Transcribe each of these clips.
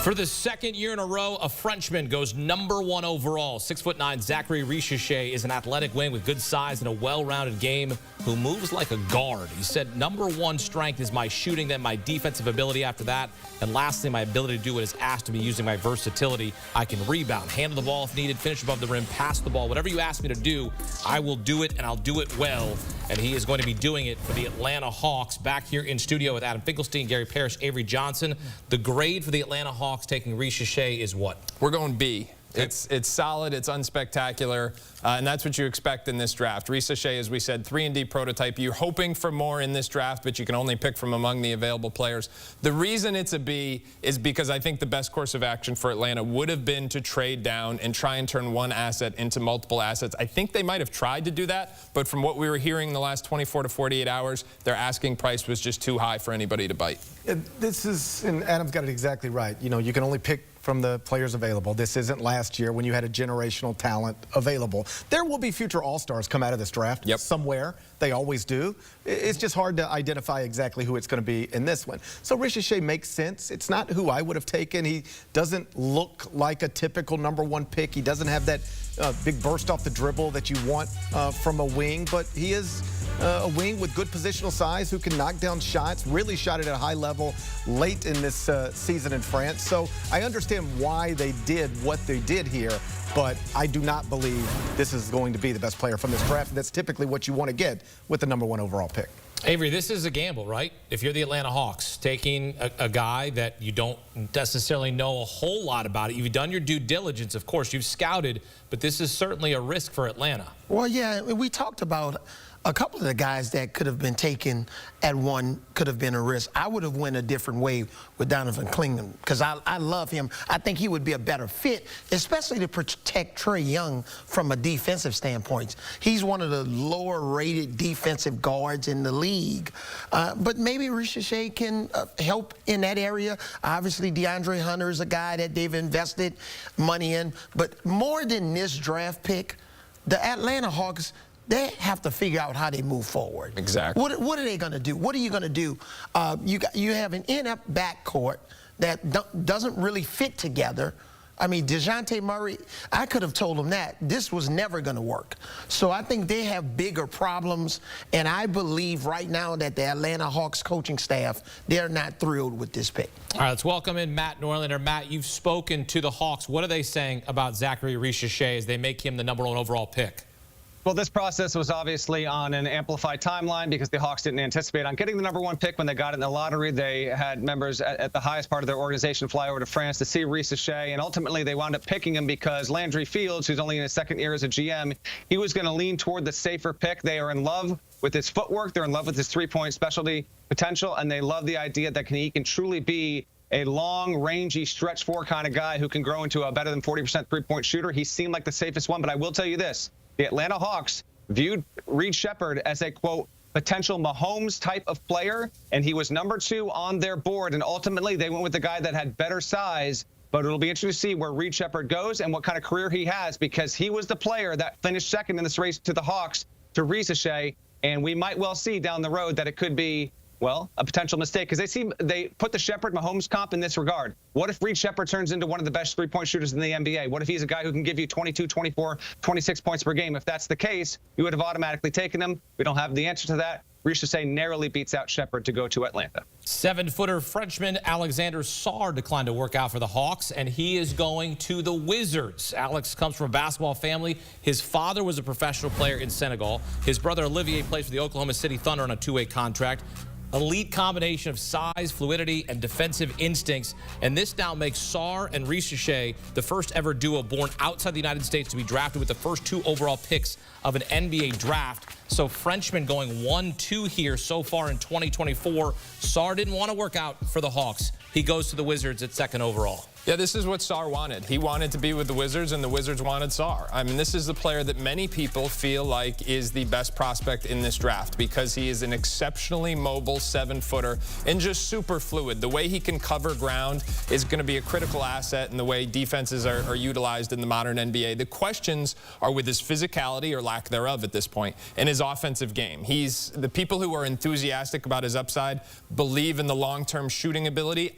For the second year in a row, a Frenchman goes #1 overall. 6'9" Zaccharie Risacher is an athletic wing with good size and a well-rounded game who moves like a guard. He said, #1 strength is my shooting, then my defensive ability after that, and lastly, my ability to do what is asked of me using my versatility. I can rebound, handle the ball if needed, finish above the rim, pass the ball. Whatever you ask me to do, I will do it, and I'll do it well. And he is going to be doing it for the Atlanta Hawks. Back here in studio with Adam Finkelstein, Gary Parrish, Avery Johnson. The grade for the Atlanta Hawks taking Risacher is what? We're going B. It's solid, it's unspectacular, and that's what you expect in this draft. Risacher, as we said, 3-and-D prototype. You're hoping for more in this draft, but you can only pick from among the available players. The reason it's a B is because I think the best course of action for Atlanta would have been to trade down and try and turn one asset into multiple assets. I think they might have tried to do that, but from what we were hearing in the last 24 to 48 hours, their asking price was just too high for anybody to bite. And Adam's got it exactly right. You know, you can only pick from the players available. This isn't last year when you had a generational talent available. There will be future all-stars come out of this draft somewhere. They always do. It's just hard to identify exactly who it's going to be in this one. So Risacher makes sense. It's not who I would have taken. He doesn't look like a typical #1 pick. He doesn't have that big burst off the dribble that you want from a wing, but he is a wing with good positional size who can knock down shots, really shot it at a high level late in this season in France. So I understand why they did what they did here, but I do not believe this is going to be the best player from this draft. That's typically what you want to get with the #1 overall pick. Avery, this is a gamble, right? If you're the Atlanta Hawks, taking a guy that you don't necessarily know a whole lot about it. You've done your due diligence, of course. You've scouted, but this is certainly a risk for Atlanta. Well, yeah, we talked about a couple of the guys that could have been taken at 1 could have been a risk. I would have went a different way with Donovan Clingan because I love him. I think he would be a better fit, especially to protect Trae Young from a defensive standpoint. He's one of the lower-rated defensive guards in the league. But maybe Risacher can help in that area. Obviously, DeAndre Hunter is a guy that they've invested money in. But more than this draft pick, the Atlanta Hawks, they have to figure out how they move forward. Exactly. What are they going to do? What are you going to do? You have an inept backcourt that doesn't really fit together. I mean, DeJounte Murray, I could have told him that. This was never going to work. So I think they have bigger problems, and I believe right now that the Atlanta Hawks coaching staff, they're not thrilled with this pick. All right, let's welcome in Matt Norlander. Matt, you've spoken to the Hawks. What are they saying about Zaccharie Risacher as they make him the #1 overall pick? Well, this process was obviously on an amplified timeline because the Hawks didn't anticipate on getting the #1 pick when they got it in the lottery. They had members at the highest part of their organization fly over to France to see Risacher, and ultimately they wound up picking him because Landry Fields, who's only in his second year as a GM, he was going to lean toward the safer pick. They are in love with his footwork. They're in love with his three-point specialty potential, and they love the idea that he can truly be a long, rangy, stretch four kind of guy who can grow into a better than 40% three-point shooter. He seemed like the safest one, but I will tell you this. The Atlanta Hawks viewed Reed Sheppard as a, quote, potential Mahomes type of player, and he was #2 on their board, and ultimately they went with the guy that had better size. But it'll be interesting to see where Reed Sheppard goes and what kind of career he has, because he was the player that finished second in this race to the Hawks, to Risacher, and we might well see down the road that it could be, well, a potential mistake, because they put the Sheppard-Mahomes comp in this regard. What if Reed Sheppard turns into one of the best three-point shooters in the NBA? What if he's a guy who can give you 22, 24, 26 points per game? If that's the case, you would have automatically taken him. We don't have the answer to that. Risacher narrowly beats out Sheppard to go to Atlanta. 7-footer Frenchman Alexander Sarr declined to work out for the Hawks, and he is going to the Wizards. Alex comes from a basketball family. His father was a professional player in Senegal. His brother Olivier plays for the Oklahoma City Thunder on a 2-way contract. Elite combination of size, fluidity, and defensive instincts. And this now makes Sarr and Risacher the first ever duo born outside the United States to be drafted with the first 2 overall picks of an NBA draft. So Frenchman going 1-2 here so far in 2024. Sarr didn't want to work out for the Hawks. He goes to the Wizards at 2nd overall. Yeah, this is what Sarr wanted. He wanted to be with the Wizards, and the Wizards wanted Sarr. I mean, this is the player that many people feel like is the best prospect in this draft because he is an exceptionally mobile 7-footer and just super fluid. The way he can cover ground is going to be a critical asset in the way defenses are utilized in the modern NBA. The questions are with his physicality or lack thereof at this point and his offensive game. The people who are enthusiastic about his upside believe in the long-term shooting ability.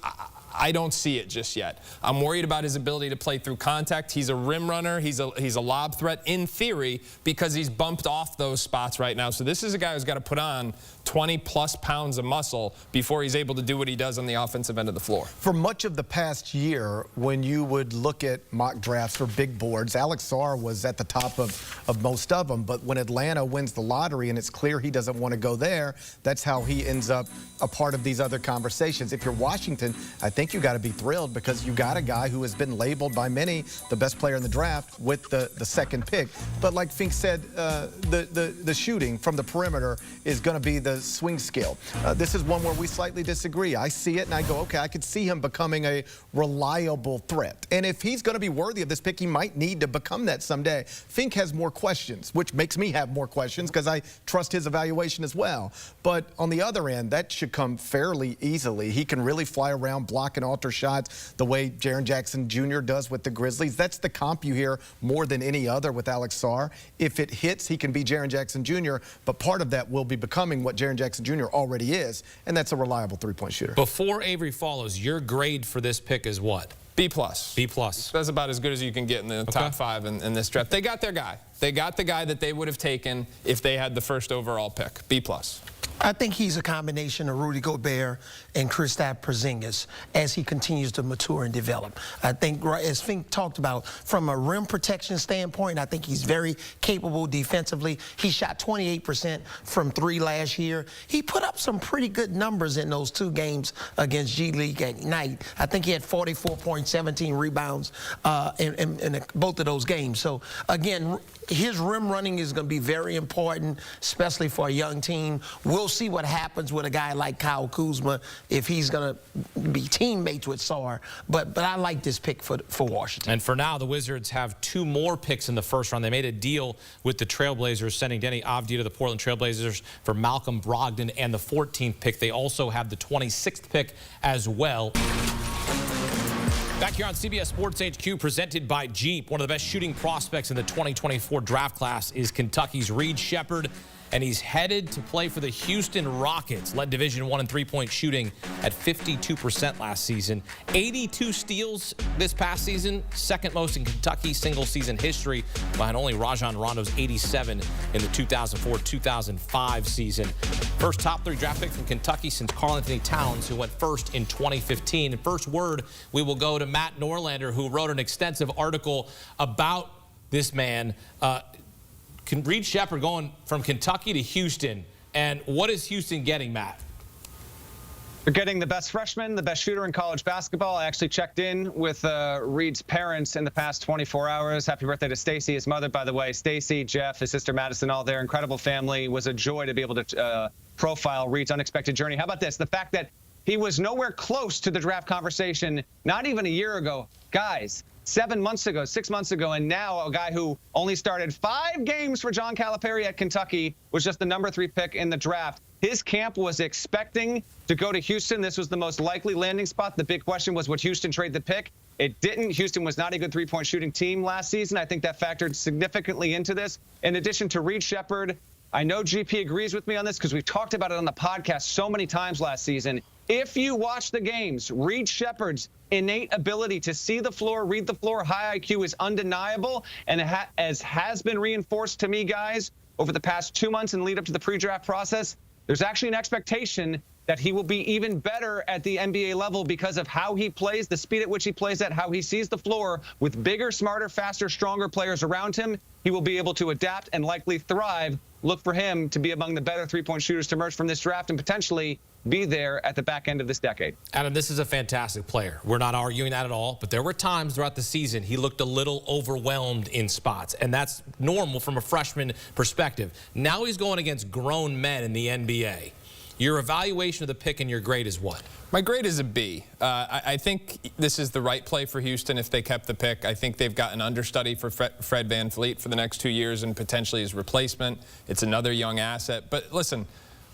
I don't see it just yet. I'm worried about his ability to play through contact. He's a rim runner. He's a lob threat in theory because he's bumped off those spots right now. So this is a guy who's got to put on 20-plus pounds of muscle before he's able to do what he does on the offensive end of the floor. For much of the past year, when you would look at mock drafts for big boards, Alex Sarr was at the top of most of them. But when Atlanta wins the lottery and it's clear he doesn't want to go there, that's how he ends up a part of these other conversations. If you're Washington, I think you got to be thrilled because you got a guy who has been labeled by many the best player in the draft with the second pick. But like Fink said, the shooting from the perimeter is going to be the swing skill. This is one where we slightly disagree. I see it and I go, okay, I could see him becoming a reliable threat. And if he's going to be worthy of this pick, he might need to become that someday. Fink has more questions, which makes me have more questions because I trust his evaluation as well. But on the other end, that should come fairly easily. He can really fly around, block and alter shots the way Jaren Jackson Jr. does with the Grizzlies. That's the comp you hear more than any other with Alex Sarr. If it hits, he can be Jaren Jackson Jr., but part of that will be becoming what Jaren Jackson Jr. already is, and that's a reliable three-point shooter. Before Avery follows, your grade for this pick is what? B+. B+. That's about as good as you can get in the top 5 in this draft. They got their guy. They got the guy that they would have taken if they had the first overall pick. B+. I think he's a combination of Rudy Gobert and Kristaps Porzingis as he continues to mature and develop. I think, as Fink talked about, from a rim protection standpoint, I think he's very capable defensively. He shot 28% from 3 last year. He put up some pretty good numbers in those 2 games against G League at night. I think he had 44 points, 17 rebounds in both of those games. So, again, his rim running is going to be very important, especially for a young team. We'll see what happens with a guy like Kyle Kuzma if he's going to be teammates with Sarr. But I like this pick for Washington. And for now, the Wizards have 2 more picks in the first round. They made a deal with the Trailblazers, sending Denny Avdija to the Portland Trailblazers for Malcolm Brogdon and the 14th pick. They also have the 26th pick as well. Back here on CBS Sports HQ, presented by Jeep. One of the best shooting prospects in the 2024 draft class is Kentucky's Reed Sheppard, and he's headed to play for the Houston Rockets. Led Division I in three-point shooting at 52% last season. 82 steals this past season, second most in Kentucky single-season history, behind only Rajon Rondo's 87 in the 2004-2005 season. First top 3 draft pick from Kentucky since Karl-Anthony Towns, who went first in 2015. And first word, we will go to Matt Norlander, who wrote an extensive article about this man. Reed Sheppard going from Kentucky to Houston. And what is Houston getting, Matt? They're getting the best freshman, the best shooter in college basketball. I actually checked in with Reed's parents in the past 24 hours. Happy birthday to Stacy, his mother, by the way. Stacy, Jeff, his sister Madison, all there. Incredible family. It was a joy to be able to profile Reed's unexpected journey. How about this? The fact that he was nowhere close to the draft conversation not even a year ago. Guys, 7 months ago, 6 months ago, and now a guy who only started 5 games for John Calipari at Kentucky was just the number 3 pick in the draft. His camp was expecting to go to Houston. This was the most likely landing spot. The big question was, would Houston trade the pick? It didn't. Houston was not a good three-point shooting team last season. I think that factored significantly into this. In addition to Reed Sheppard, I know GP agrees with me on this because we've talked about it on the podcast so many times last season. If you watch the games, Reed Sheppard's innate ability to see the floor, read the floor, high IQ is undeniable, and as has been reinforced to me, guys, over the past 2 months and lead up to the pre-draft process, there's actually an expectation that he will be even better at the NBA level because of how he plays, the speed at which he plays at, how he sees the floor. With bigger, smarter, faster, stronger players around him, he will be able to adapt and likely thrive. Look for him to be among the better three-point shooters to emerge from this draft and potentially be there at the back end of this decade. Adam, this is a fantastic player. We're not arguing that at all, but there were times throughout the season he looked a little overwhelmed in spots, and that's normal from a freshman perspective. Now he's going against grown men in the NBA. Your evaluation of the pick and your grade is what? My grade is a B. I think this is the right play for Houston if they kept the pick. I think they've got an understudy for Fred VanVleet for the next 2 years and potentially his replacement. It's another young asset. But listen,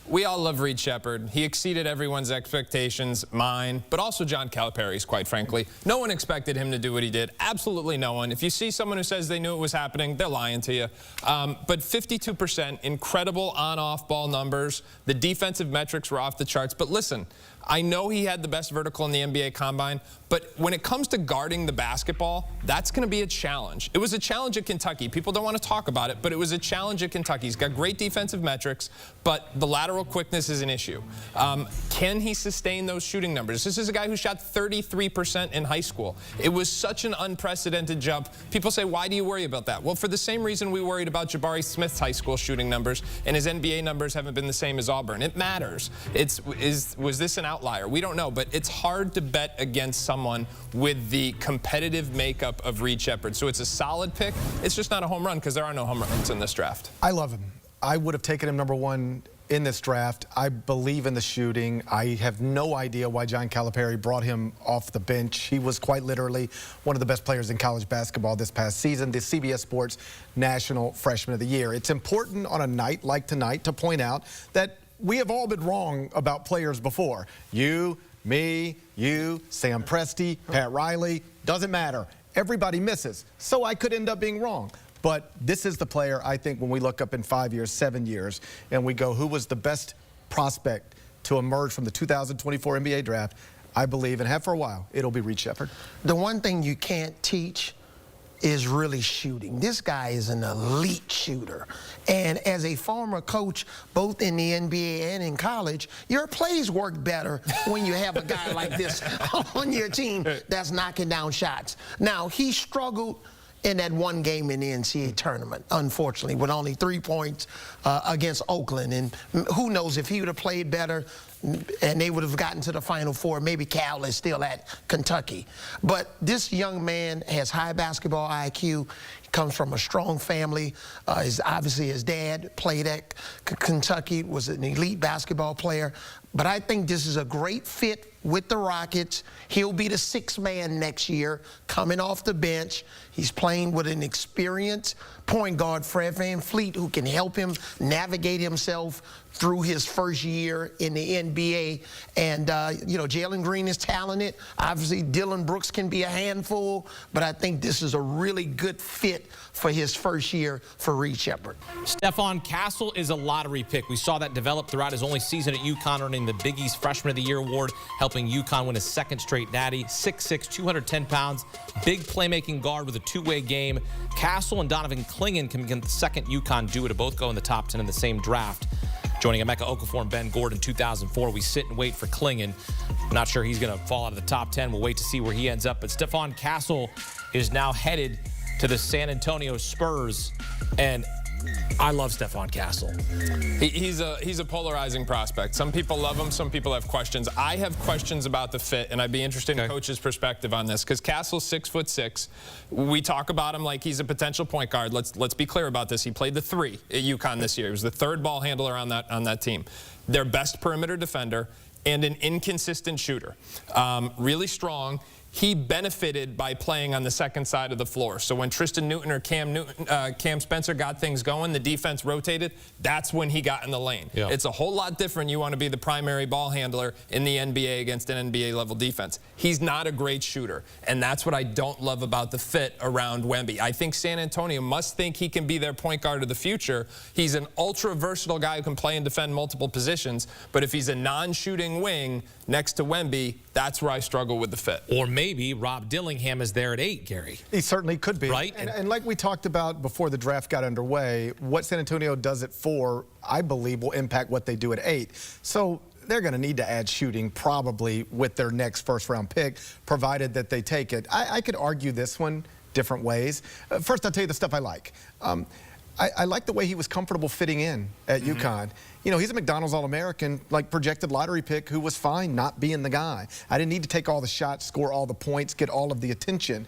we all love Reed Sheppard. He exceeded everyone's expectations, mine, but also John Calipari's, quite frankly. No one expected him to do what he did. Absolutely no one. If you see someone who says they knew it was happening, they're lying to you. But 52%, incredible on-off ball numbers. The defensive metrics were off the charts. But listen, I know he had the best vertical in the NBA Combine, but when it comes to guarding the basketball, that's going to be a challenge. It was a challenge at Kentucky. People don't want to talk about it, but it was a challenge at Kentucky. He's got great defensive metrics, but the lateral quickness is an issue. Can he sustain those shooting numbers? This is a guy who shot 33% in high school. It was such an unprecedented jump. People say, why do you worry about that? Well, for the same reason we worried about Jabari Smith's high school shooting numbers, and his NBA numbers haven't been the same as Auburn. It matters. Was this an outlier? We don't know, but it's hard to bet against someone with the competitive makeup of Reed Sheppard. So it's a solid pick. It's just not a home run because there are no home runs in this draft. I love him. I would have taken him #1 in this draft. I believe in the shooting. I have no idea why John Calipari brought him off the bench. He was quite literally one of the best players in college basketball this past season, the CBS Sports National Freshman of the Year. It's important on a night like tonight to point out that we have all been wrong about players before. You, me, you, Sam Presti, Pat Riley, doesn't matter. Everybody misses. So I could end up being wrong. But this is the player, I think, when we look up in 5 years, 7 years, and we go, who was the best prospect to emerge from the 2024 NBA draft, I believe, and have for a while, it'll be Reed Sheppard. The one thing you can't teach is really shooting. This guy is an elite shooter. And as a former coach, both in the NBA and in college, your plays work better when you have a guy like this on your team that's knocking down shots. Now, he struggled in that one game in the NCAA tournament, unfortunately, with only 3 points against Oakland. And who knows, if he would have played better and they would have gotten to the Final Four, maybe Kel'el is still at Kentucky. But this young man has high basketball IQ. He comes from a strong family. Obviously, his dad played at Kentucky, was an elite basketball player. But I think this is a great fit with the Rockets. He'll be the sixth man next year, coming off the bench. He's playing with an experienced point guard, Fred VanVleet, who can help him navigate himself through his first year in the NBA. And, you know, Jalen Green is talented. Obviously, Dylan Brooks can be a handful, but I think this is a really good fit for his first year for Reed Sheppard. Stephon Castle is a lottery pick. We saw that develop throughout his only season at UConn, earning the Big East Freshman of the Year award, helping UConn win a second straight natty. 6'6", 210 pounds, big playmaking guard with a two-way game. Castle and Donovan Clingan can become the second UConn duo to both go in the top 10 in the same draft. Joining Emeka Okafor and Ben Gordon in 2004, we sit and wait for Clingan. Not sure he's going to fall out of the top 10. We'll wait to see where he ends up. But Stephon Castle is now headed to the San Antonio Spurs, and I love Stephon Castle. He's a polarizing prospect. Some people love him. Some people have questions. I have questions about the fit, and I'd be interested in Coach's perspective on this because Castle's 6'6". We talk about him like he's a potential point guard. Let's be clear about this. He played the 3 at UConn this year. He was the 3rd ball handler on that team. Their best perimeter defender and an inconsistent shooter. Really strong. He benefited by playing on the second side of the floor. So when Tristan Newton or Cam Spencer got things going, the defense rotated, that's when he got in the lane. Yeah. It's a whole lot different. You want to be the primary ball handler in the NBA against an NBA-level defense. He's not a great shooter, and that's what I don't love about the fit around Wemby. I think San Antonio must think he can be their point guard of the future. He's an ultra-versatile guy who can play and defend multiple positions, but if he's a non-shooting wing next to Wemby, that's where I struggle with the fit. Or maybe Rob Dillingham is there at 8, Gary. He certainly could be. Right? And like we talked about before the draft got underway, what San Antonio does at 4, I believe, will impact what they do at 8. So they're going to need to add shooting probably with their next first-round pick, provided that they take it. I could argue this one different ways. First, I'll tell you the stuff I like. I like the way he was comfortable fitting in at UConn. You know, he's a McDonald's All-American, like projected lottery pick who was fine not being the guy. I didn't need to take all the shots, score all the points, get all of the attention.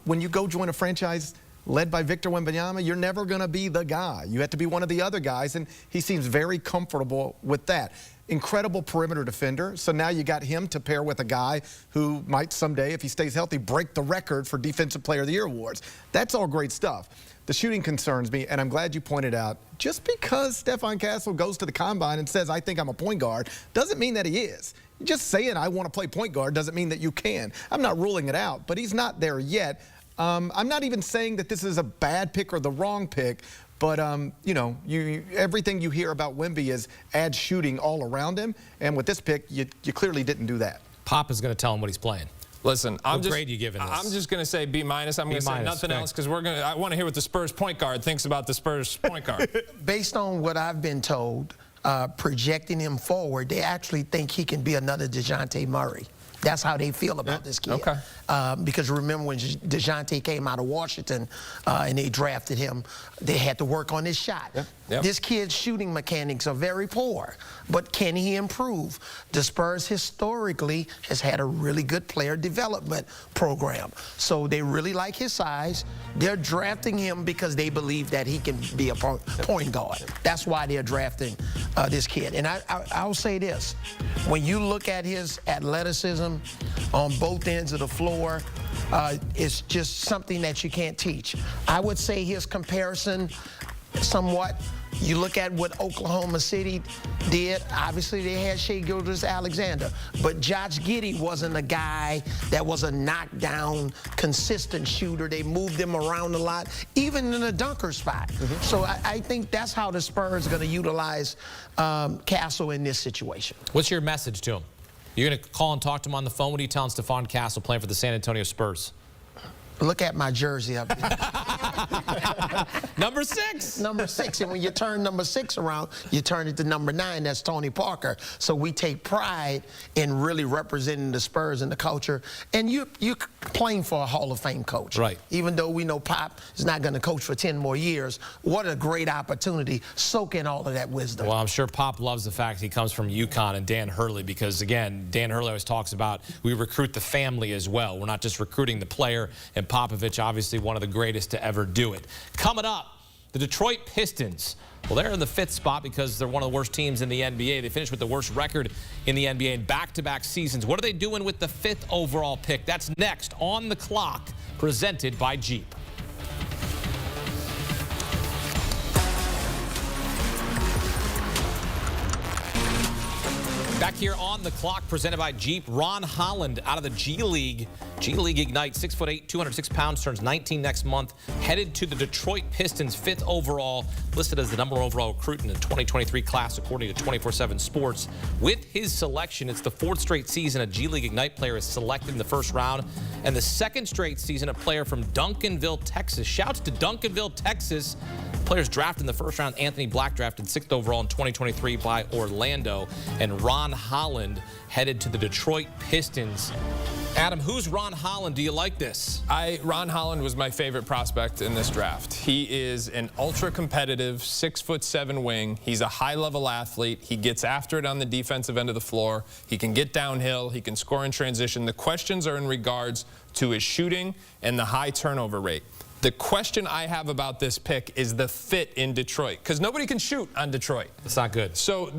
When you go join a franchise led by Victor Wembanyama, you're never going to be the guy. You have to be one of the other guys, and he seems very comfortable with that. Incredible perimeter defender, so now you got him to pair with a guy who might someday, if he stays healthy, break the record for Defensive Player of the Year awards. That's all great stuff. The shooting concerns me, and I'm glad you pointed out, just because Stephon Castle goes to the combine and says, I think I'm a point guard, doesn't mean that he is. Just saying I want to play point guard doesn't mean that you can. I'm not ruling it out, but he's not there yet. I'm not even saying that this is a bad pick or the wrong pick, but, you know, everything you hear about Wemby is add shooting all around him, and with this pick, you clearly didn't do that. Pop is going to tell him what he's playing. Listen, what grade are you giving this? I'm just going to say B-. I'm going to say nothing else because I want to hear what the Spurs point guard thinks about the Spurs point guard. Based on what I've been told, projecting him forward, they actually think he can be another DeJounte Murray. That's how they feel about this kid. Okay. Because remember when DeJounte came out of Washington and they drafted him, they had to work on his shot. Yep. This kid's shooting mechanics are very poor, but can he improve? The Spurs historically has had a really good player development program. So they really like his size. They're drafting him because they believe that he can be a point guard. That's why they're drafting this kid. And I'll say this. When you look at his athleticism on both ends of the floor, it's just something that you can't teach. I would say his comparison somewhat, you look at what Oklahoma City did. Obviously, they had Shai Gilgeous-Alexander, but Josh Giddey wasn't a guy that was a knockdown, consistent shooter. They moved him around a lot, even in a dunker spot. So I think that's how the Spurs are going to utilize Castle in this situation. What's your message to him? You're going to call and talk to him on the phone? What are you telling Stephon Castle playing for the San Antonio Spurs? Look at my jersey up there. Number 6. Number 6. And when you turn number 6 around, you turn it to number 9. That's Tony Parker. So we take pride in really representing the Spurs and the culture. And you're playing for a Hall of Fame coach. Right. Even though we know Pop is not going to coach for 10 more years, what a great opportunity. Soak in all of that wisdom. Well, I'm sure Pop loves the fact he comes from UConn and Dan Hurley because, again, Dan Hurley always talks about we recruit the family as well. We're not just recruiting the player, and Popovich, obviously one of the greatest to ever do it. Coming up, the Detroit Pistons. Well, they're in the 5th spot because they're one of the worst teams in the NBA. They finished with the worst record in the NBA in back-to-back seasons. What are they doing with the 5th overall pick? That's next on the clock, presented by Jeep. Back here on the clock, presented by Jeep. Ron Holland out of the G League. G League Ignite, 6'8", 206 pounds, turns 19 next month. Headed to the Detroit Pistons, 5th overall, listed as the #1 overall recruit in the 2023 class, according to 24/7 Sports. With his selection, it's the 4th straight season a G League Ignite player is selected in the 1st round, and the 2nd straight season a player from Duncanville, Texas. Shouts to Duncanville, Texas. Players drafted in the 1st round. Anthony Black drafted 6th overall in 2023 by Orlando. And Ron Holland headed to the Detroit Pistons. Adam, who's Ron Holland? Do you like this? Ron Holland was my favorite prospect in this draft. He is an ultra-competitive 6'7" wing. He's a high-level athlete. He gets after it on the defensive end of the floor. He can get downhill. He can score in transition. The questions are in regards to his shooting and the high turnover rate. The question I have about this pick is the fit in Detroit, because nobody can shoot on Detroit. It's not good. So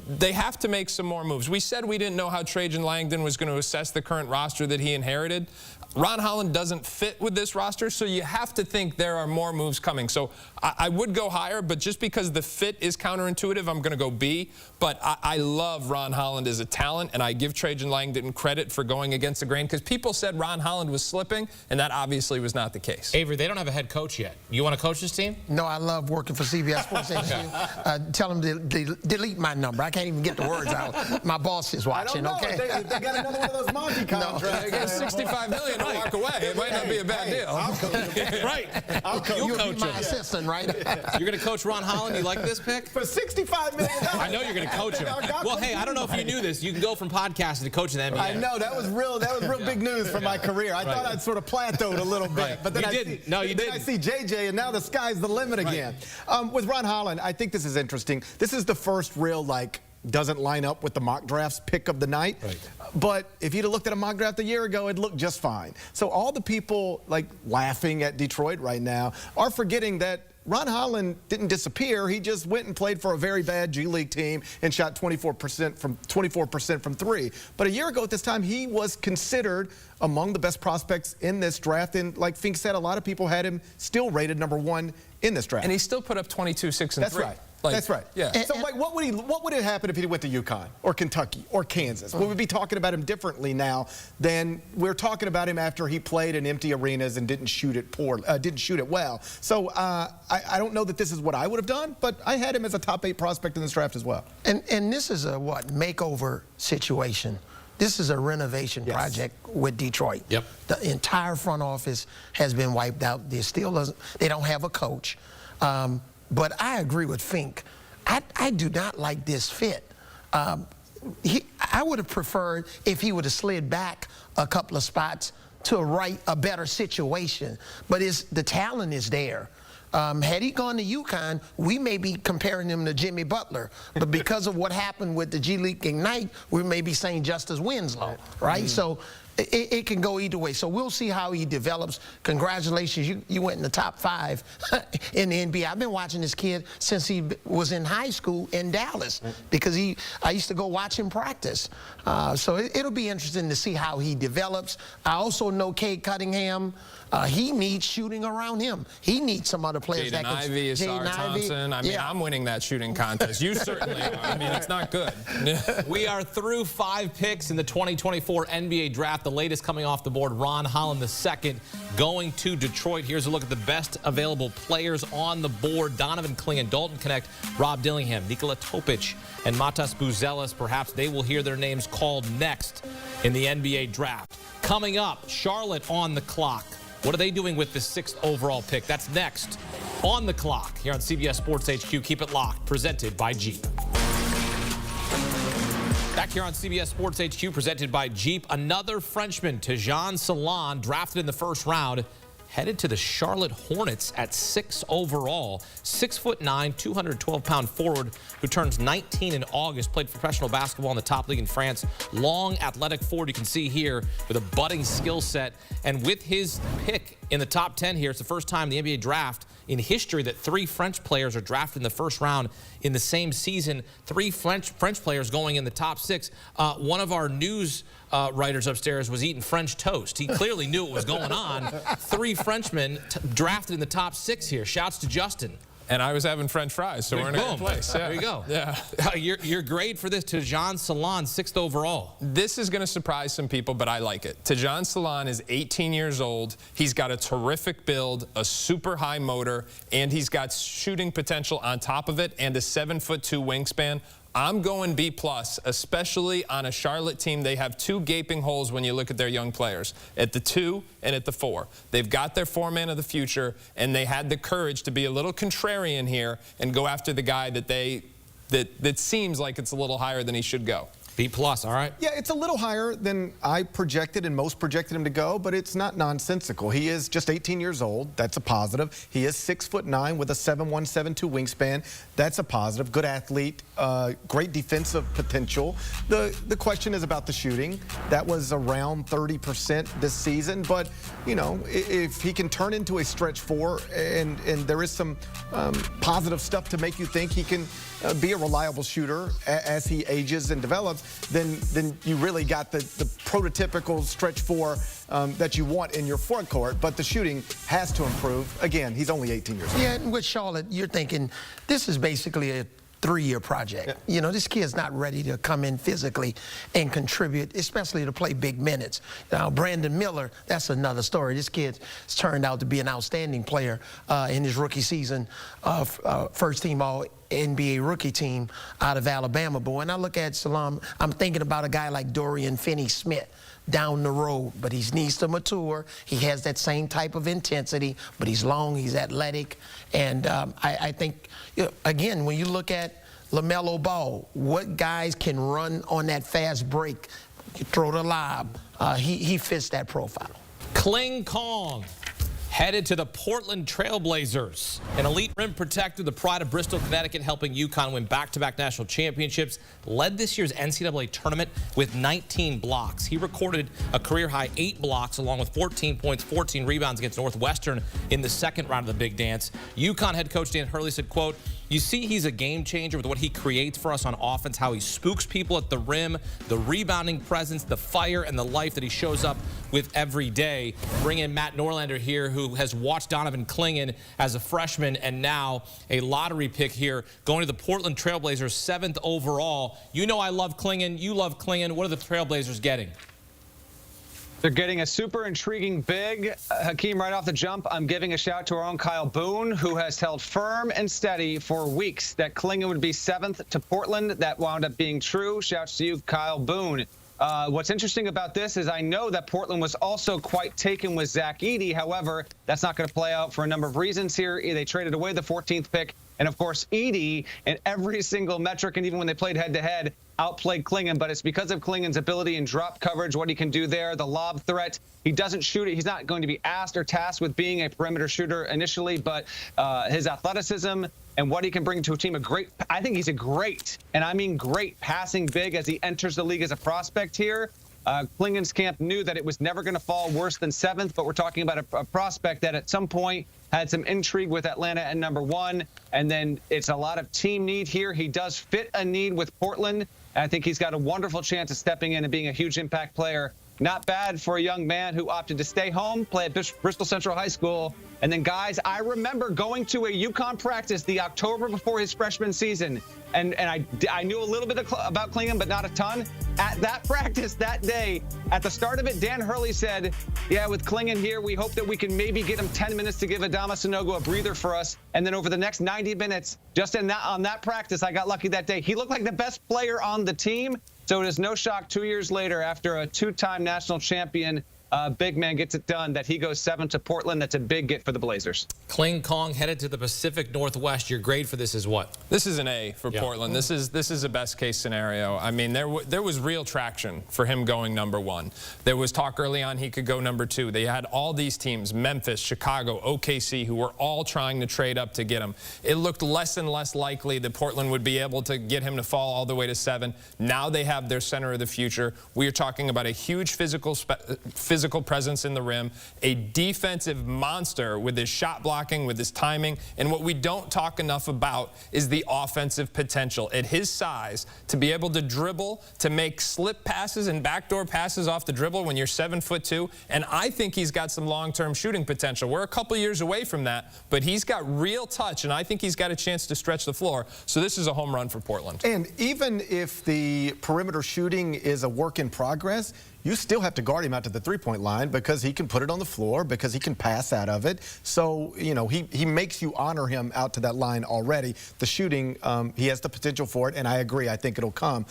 they have to make some more moves. We said we didn't know how Tidjane Langdon was going to assess the current roster that he inherited. Ron Holland doesn't fit with this roster, so you have to think there are more moves coming. So I would go higher, but just because the fit is counterintuitive, I'm going to go B. But I love Ron Holland as a talent, and I give Tidjane Langdon credit for going against the grain, because people said Ron Holland was slipping, and that obviously was not the case. Avery, they don't have a head coach yet. You want to coach this team? No, I love working for CBS Sports. Tell them to delete my number. I can't even get the words out. My boss is watching, okay? They got another one of those Monty contracts. They got $65 million to walk away. It might not be a bad deal. I'll coach him. Right. You'll coach be my him. assistant, right? You're going to coach Ron Holland? You like this pick? For $65 million. I know you're going to coach him. Well, hey, I don't know if you knew this. You can go from podcasting to coaching the NBA. I know. That was real big news for my career. I thought I'd sort of plateaued a little bit. But then you didn't. I see JJ, and now the sky's the limit again. With Ron Holland, I think this is interesting. This is the first real, doesn't line up with the mock drafts pick of the night. Right. But if you'd have looked at a mock draft a year ago, it looked just fine. So all the people laughing at Detroit right now are forgetting that Ron Holland didn't disappear. He just went and played for a very bad G League team and shot 24% from 3. But a year ago at this time, he was considered among the best prospects in this draft. And like Fink said, a lot of people had him still rated #1 in this draft. And he still put up 22, 6, and 3. That's right. Like, that's right. Yeah. So, like, what would have happened if he went to UConn or Kentucky or Kansas? We would be talking about him differently now than we're talking about him after he played in empty arenas and didn't shoot it well. So I don't know that this is what I would have done, but I had him as a top 8 prospect in this draft as well. And this is a makeover situation. This is a renovation project with Detroit. Yep. The entire front office has been wiped out. They don't have a coach. But I agree with Fink. I do not like this fit. I would have preferred if he would have slid back a couple of spots to a better situation. But the talent is there. Had he gone to UConn, we may be comparing him to Jimmy Butler. But because of what happened with the G League Ignite, we may be saying Justice Winslow, right? So it can go either way. So we'll see how he develops. Congratulations, you went in the top 5 in the NBA. I've been watching this kid since he was in high school in Dallas because I used to go watch him practice. So it'll be interesting to see how he develops. I also know Cade Cunningham. He needs shooting around him. He needs some other players Jaden Ivey, Sarr Thompson. I mean, I'm winning that shooting contest. You certainly are. I mean, it's not good. We are through 5 picks in the 2024 NBA draft. The latest coming off the board, Ron Holland II going to Detroit. Here's a look at the best available players on the board. Donovan, Clingan, Dalton, Knecht, Rob Dillingham, Nicola Topic, and Matas Buzelis. Perhaps they will hear their names called next in the NBA draft. Coming up, Charlotte on the clock. What are they doing with the 6th overall pick? That's next on the clock here on CBS Sports HQ. Keep it locked. Presented by Jeep. Back here on CBS Sports HQ, presented by Jeep. Another Frenchman, Tidjane Salaun, drafted in the 1st round, headed to the Charlotte Hornets at 6 overall. 6'9", 212-pound forward who turns 19 in August. Played professional basketball in the top league in France. Long, athletic forward, you can see here, with a budding skill set. And with his pick in the top 10 here, it's the first time in the NBA draft in history that 3 French players are drafted in the 1st round in the same season. 3 French players going in the top 6. One of our news writers upstairs was eating French toast. He clearly knew what was going on. 3 Frenchmen drafted in the top 6 here. Shouts to Justin. And I was having French fries, so we're in a good place. Yeah. There you go. Yeah. Your grade for this, Tidjane Salaun, 6th overall. This is going to surprise some people, but I like it. Tidjane Salaun is 18 years old. He's got a terrific build, a super high motor, and he's got shooting potential on top of it and a 7'2" wingspan. I'm going B+, especially on a Charlotte team. They have 2 gaping holes when you look at their young players, at the 2 and at the 4. They've got their 4-man of the future, and they had the courage to be a little contrarian here and go after the guy that seems like it's a little higher than he should go. B+, all right. Yeah, it's a little higher than I projected and most projected him to go, but it's not nonsensical. He is just 18 years old. That's a positive. He is 6'9" with a 7'1", 7'2" wingspan. That's a positive. Good athlete, great defensive potential. The question is about the shooting. That was around 30% this season, but you know, if he can turn into a stretch 4 and there is some positive stuff to make you think he can be a reliable shooter as he ages and develops, then you really got the prototypical stretch 4 that you want in your front court. But the shooting has to improve. Again, he's only 18 years old. Yeah, and with Charlotte, you're thinking this is basically a 3-year project. Yeah. You know, this kid's not ready to come in physically and contribute, especially to play big minutes. Now, Brandon Miller, that's another story. This kid's turned out to be an outstanding player in his rookie season, first-team All-NBA rookie team out of Alabama. But when I look at Salaun, I'm thinking about a guy like Dorian Finney-Smith down the road, but he needs to mature. He has that same type of intensity, but he's long, he's athletic, and I think, you know, again, when you look at LaMelo Ball, what guys can run on that fast break, throw the lob, he fits that profile. Klingan headed to the Portland Trailblazers. An elite rim protector, the pride of Bristol, Connecticut, helping UConn win back-to-back national championships. Led this year's NCAA tournament with 19 blocks. He recorded a career-high 8 blocks along with 14 points, 14 rebounds against Northwestern in the 2nd round of the Big Dance. UConn head coach Dan Hurley said, quote, You see he's a game changer with what he creates for us on offense, how he spooks people at the rim, the rebounding presence, the fire, and the life that he shows up with every day. Bring in Matt Norlander here, who has watched Donovan Clingan as a freshman and now a lottery pick here, going to the Portland Trailblazers, 7th overall. You know I love Clingan. You love Clingan. What are the Trailblazers getting? They're getting a super intriguing big. Hakeem, right off the jump, I'm giving a shout to our own Kyle Boone, who has held firm and steady for weeks that Clingan would be 7th to Portland. That wound up being true. Shouts to you, Kyle Boone. What's interesting about this is I know that Portland was also quite taken with Zaccharie. However, that's not going to play out for a number of reasons here. They traded away the 14th pick. And, of course, Edey, in every single metric, and even when they played head-to-head, outplayed Clingan. But it's because of Clingan's ability in drop coverage, what he can do there, the lob threat. He doesn't shoot it. He's not going to be asked or tasked with being a perimeter shooter initially, but his athleticism and what he can bring to a team, I think he's a great, and I mean great, passing big as he enters the league as a prospect here. Clingan's camp knew that it was never going to fall worse than 7th, but we're talking about a prospect that at some point had some intrigue with Atlanta at number 1, and then it's a lot of team need here. He does fit a need with Portland, and I think he's got a wonderful chance of stepping in and being a huge impact player. Not bad for a young man who opted to stay home, play at Bristol Central High School. And then, guys, I remember going to a UConn practice the October before his freshman season. And I knew a little bit about Clingan, but not a ton. At that practice that day, at the start of it, Dan Hurley said, yeah, with Clingan here, we hope that we can maybe get him 10 minutes to give Adama Sanogo a breather for us. And then over the next 90 minutes, just on that practice, I got lucky that day. He looked like the best player on the team. So it is no shock 2 years later, after a 2-time national champion, big man gets it done, that he goes 7th to Portland. That's a big get for the Blazers. Kling Kong headed to the Pacific Northwest. Your grade for this is what? This is an A for Portland. This is a best case scenario. I mean, there was real traction for him going number 1. There was talk early on he could go number 2. They had all these teams, Memphis, Chicago, OKC, who were all trying to trade up to get him. It looked less and less likely that Portland would be able to get him to fall all the way to 7. Now they have their center of the future. We are talking about a huge physical presence in the rim, a defensive monster with his shot blocking, with his timing, and what we don't talk enough about is the offensive potential. At his size, to be able to dribble, to make slip passes and backdoor passes off the dribble when you're 7'2", and I think he's got some long-term shooting potential. We're a couple years away from that, but he's got real touch, and I think he's got a chance to stretch the floor. So this is a home run for Portland. And even if the perimeter shooting is a work in progress, you still have to guard him out to the three-point line because he can put it on the floor, because he can pass out of it. So, you know, he makes you honor him out to that line already. The shooting, he has the potential for it, and I agree. I think it'll come.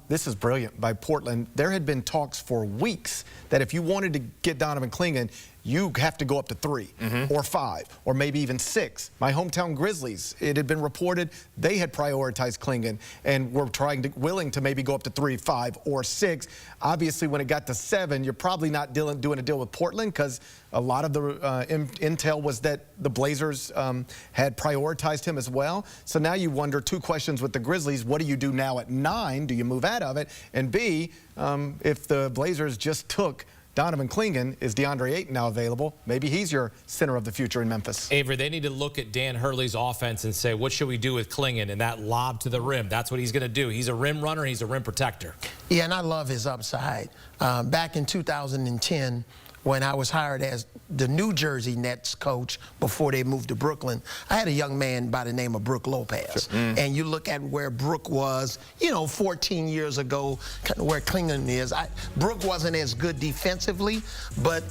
This is brilliant by Portland. There had been talks for weeks that if you wanted to get Donovan Clingan, you have to go up to 3 or 5 or maybe even 6. My hometown Grizzlies, it had been reported they had prioritized Clingan and were willing to maybe go up to 3, 5, or 6. Obviously, when it got to 7, you're probably not doing a deal with Portland because a lot of the intel was that the Blazers had prioritized him as well. So now you wonder 2 questions with the Grizzlies. What do you do now at 9? Do you move out of it? And B, if the Blazers just took Donovan Clingan, is DeAndre Ayton now available? Maybe he's your center of the future in Memphis. Avery, they need to look at Dan Hurley's offense and say, what should we do with Clingan and that lob to the rim? That's what he's going to do. He's a rim runner. He's a rim protector. Yeah, and I love his upside. Back in 2010, when I was hired as the New Jersey Nets coach before they moved to Brooklyn, I had a young man by the name of Brook Lopez. Sure. And you look at where Brook was, you know, 14 years ago, kind of where Clingan is. Brook wasn't as good defensively, but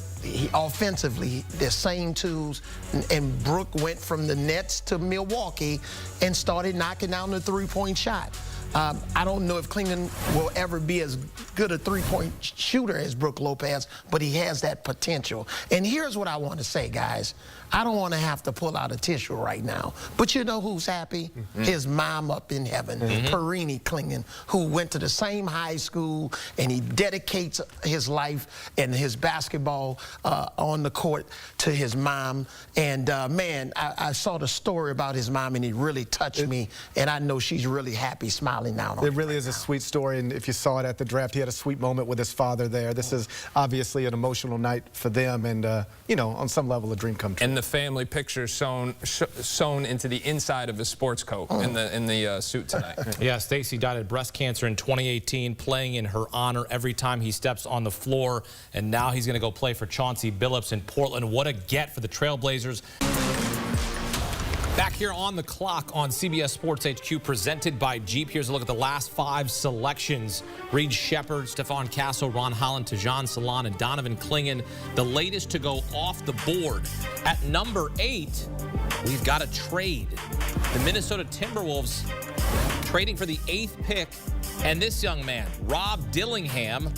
offensively, the same tools. And Brook went from the Nets to Milwaukee and started knocking down the three-point shot. I don't know if Clingan will ever be as good a three-point shooter as Brook Lopez, but he has that potential. And here's what I want to say, guys. I don't want to have to pull out a tissue right now, but you know who's happy? His mom up in heaven, Perini Clingan, who went to the same high school, and he dedicates his life and his basketball on the court to his mom. And man, I saw the story about his mom, and it really touched me, and I know she's really happy, smiling. smiling down on It him really right is a now. sweet story, and if you saw it at the draft, he had a sweet moment with his father there. This is obviously an emotional night for them, and you know, on some level, a dream come true. And the family picture sewn into the inside of his sports coat in the suit tonight. Yeah, Stacey died of breast cancer in 2018, playing in her honor every time he steps on the floor, and now he's going to go play for Chauncey Billups in Portland. What a get for the Trailblazers. Back here on the clock on CBS Sports HQ, presented by Jeep. Here's a look at the last 5 selections. Reed Sheppard, Stephon Castle, Ron Holland, Tidjane, Salaun, and Donovan Clingan, the latest to go off the board. At number 8, we've got a trade. The Minnesota Timberwolves trading for the 8th pick, and this young man, Rob Dillingham,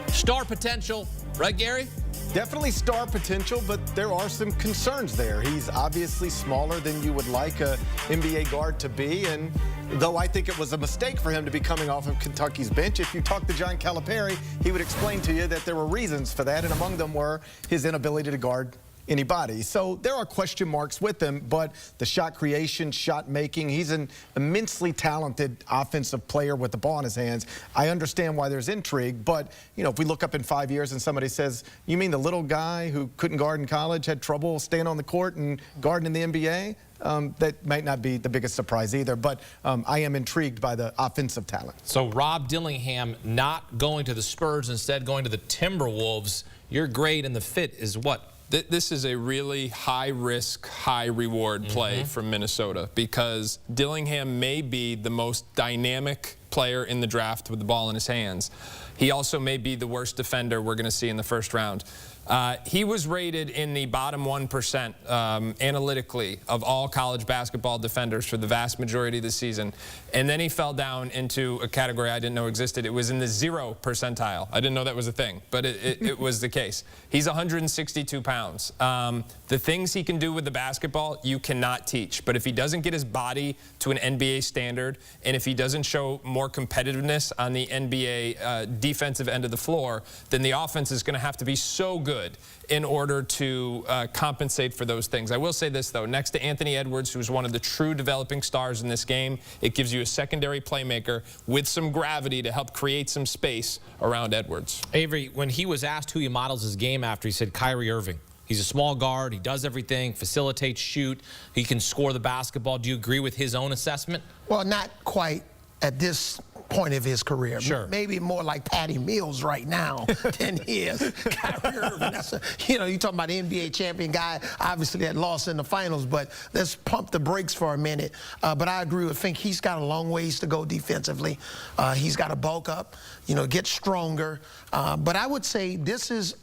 star potential, right, Gary? Definitely star potential, but there are some concerns there. He's obviously smaller than you would like a NBA guard to be, and though I think it was a mistake for him to be coming off of Kentucky's bench, if you talk to John Calipari, he would explain to you that there were reasons for that, and among them were his inability to guard anybody. So there are question marks with him, but the shot creation, shot making, he's an immensely talented offensive player with the ball in his hands. I understand why there's intrigue, but you know, if we look up in 5 years and somebody says, you mean the little guy who couldn't guard in college had trouble staying on the court and guarding in the NBA? That might not be the biggest surprise either, but I am intrigued by the offensive talent. So Rob Dillingham not going to the Spurs, instead going to the Timberwolves. Your grade and the fit is what? This is a really high-risk, high-reward play from Minnesota, because Dillingham may be the most dynamic player in the draft with the ball in his hands. He also may be the worst defender we're going to see in the first round. He was rated in the bottom 1% analytically of all college basketball defenders for the vast majority of the season. And then he fell down into a category I didn't know existed. It was in the 0 percentile. I didn't know that was a thing, but it was the case. He's 162 pounds. The things he can do with the basketball, you cannot teach. But if he doesn't get his body to an NBA standard, and if he doesn't show more competitiveness on the NBA defensive end of the floor, then the offense is going to have to be so good in order to compensate for those things. I will say this, though. Next to Anthony Edwards, who's one of the true developing stars in this game, it gives you a secondary playmaker with some gravity to help create some space around Edwards. Avery, when he was asked who he models his game after, he said Kyrie Irving. He's a small guard. He does everything, facilitates, shoot. He can score the basketball. Do you agree with his own assessment? Well, not quite at this point of his career. Sure. Maybe more like Patty Mills right now than he is Kyrie Irving. That's you know, you're talking about the NBA champion guy, obviously that lost in the finals, but let's pump the brakes for a minute. But I agree with Fink. He's got a long ways to go defensively. He's got to bulk up, you know, get stronger. But I would say this is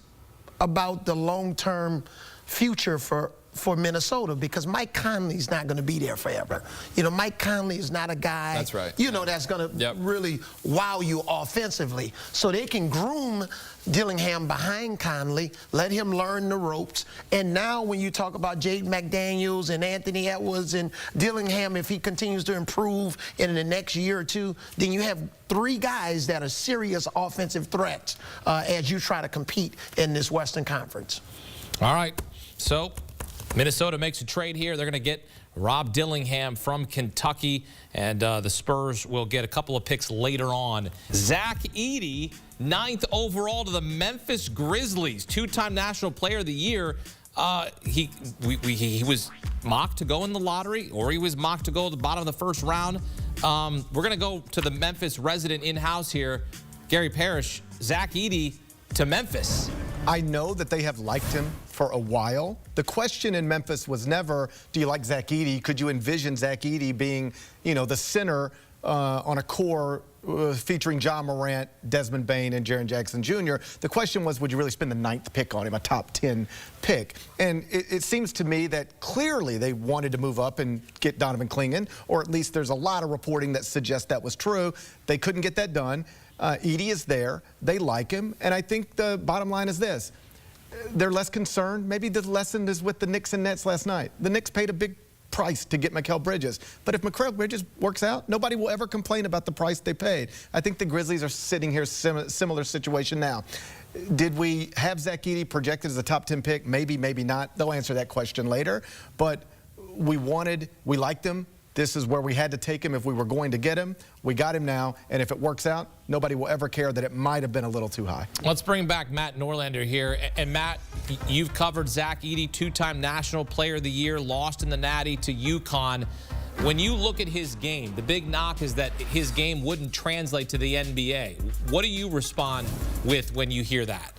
about the long-term future for Minnesota, because Mike Conley's not going to be there forever. You know, Mike Conley is not a guy, That's right. you know, that's going to really wow you offensively. So they can groom Dillingham behind Conley, let him learn the ropes. And now when you talk about Jaden McDaniels and Anthony Edwards and Dillingham, if he continues to improve in the next year or two, then you have 3 guys that are serious offensive threats as you try to compete in this Western Conference. All right. So Minnesota makes a trade here. They're going to get Rob Dillingham from Kentucky, and the Spurs will get a couple of picks later on. Zach Edey, 9th overall to the Memphis Grizzlies, 2-time National Player of the Year. He was mocked to go in the lottery, or he was mocked to go at the bottom of the first round. We're going to go to the Memphis resident in-house here, Gary Parrish. Zach Edey to Memphis. I know that they have liked him for a while. The question in Memphis was never, do you like Zach Edey? Could you envision Zach Edey being, you know, the center on a core featuring John Morant, Desmond Bane, and Jaren Jackson Jr.? The question was, would you really spend the 9th pick on him, a top 10 pick? And it seems to me that clearly they wanted to move up and get Donovan Clingan, or at least there's a lot of reporting that suggests that was true. They couldn't get that done. Edey is there. They like him. And I think the bottom line is this. They're less concerned. Maybe the lesson is with the Knicks and Nets last night. The Knicks paid a big price to get Mikal Bridges. But if Mikal Bridges works out, nobody will ever complain about the price they paid. I think the Grizzlies are sitting here similar situation now. Did we have Zach Edey projected as a top 10 pick? Maybe, maybe not. They'll answer that question later. But we liked him. This is where we had to take him if we were going to get him. We got him now, and if it works out, nobody will ever care that it might have been a little too high. Let's bring back Matt Norlander here. And Matt, you've covered Zach Edey, two-time National Player of the Year, lost in the Natty to UConn. When you look at his game, the big knock is that his game wouldn't translate to the NBA. What do you respond with when you hear that?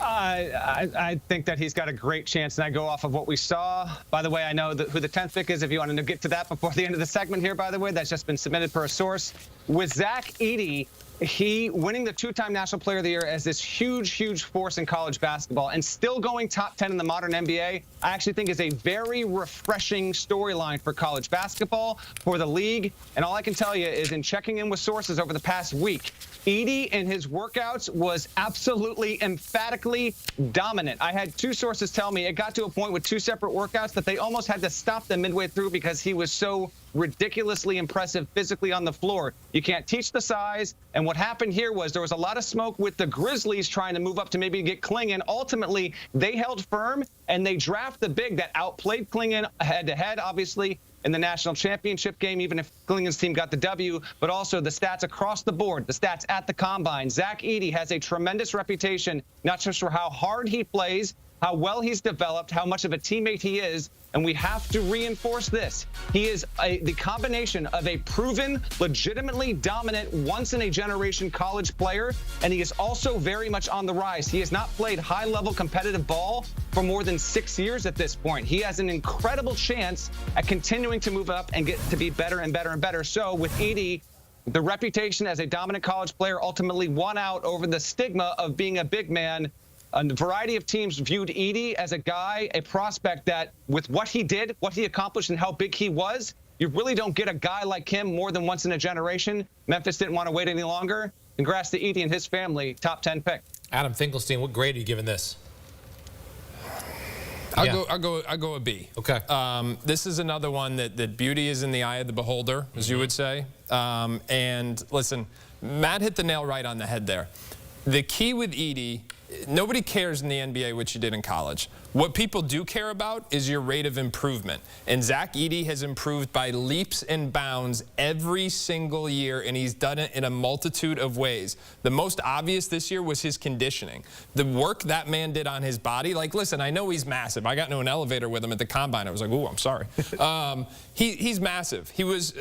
I think that he's got a great chance, and I go off of what we saw. By the way, I know who the 10th pick is, if you want to get to that before the end of the segment here, by the way. That's just been submitted per a source. With Zach Edey, he winning the two-time National Player of the Year as this huge force in college basketball and still going top 10 in the modern NBA, I actually think is a very refreshing storyline for college basketball, for the league. And all I can tell you is in checking in with sources over the past week, Edey in his workouts was absolutely emphatically dominant. I had two sources tell me it got to a point with two separate workouts that they almost had to stop them midway through because he was so ridiculously impressive physically on the floor. You can't teach the size. And what happened here was there was a lot of smoke with the Grizzlies trying to move up to maybe get Clingan. Ultimately, they held firm and they draft the big that outplayed Clingan head-to-head, obviously, in the national championship game, even if Clingan's team got the W, but also the stats across the board, the stats at the combine. Zach Edey has a tremendous reputation, not just for how hard he plays, how well he's developed, how much of a teammate he is, and we have to reinforce this. He is the combination of a proven, legitimately dominant, once-in-a-generation college player, and he is also very much on the rise. He has not played high-level competitive ball for more than 6 years at this point. He has an incredible chance at continuing to move up and get to be better and better and better. So with Edey, the reputation as a dominant college player ultimately won out over the stigma of being a big man. A variety of teams viewed Edey as a guy, a prospect that with what he did, what he accomplished, and how big he was, you really don't get a guy like him more than once in a generation. Memphis didn't want to wait any longer. Congrats to Edey and his family. Top 10 pick. Adam Finkelstein, what grade are you giving this? I'll go a B. Okay. This is another one that beauty is in the eye of the beholder, as you would say. And listen, Matt hit the nail right on the head there. The key with Edey, nobody cares in the NBA what you did in college. What people do care about is your rate of improvement. And Zach Edey has improved by leaps and bounds every single year, and he's done it in a multitude of ways. The most obvious this year was his conditioning. The work that man did on his body, like, listen, I know he's massive. I got into an elevator with him at the combine. I was like, ooh, I'm sorry. He's massive. There's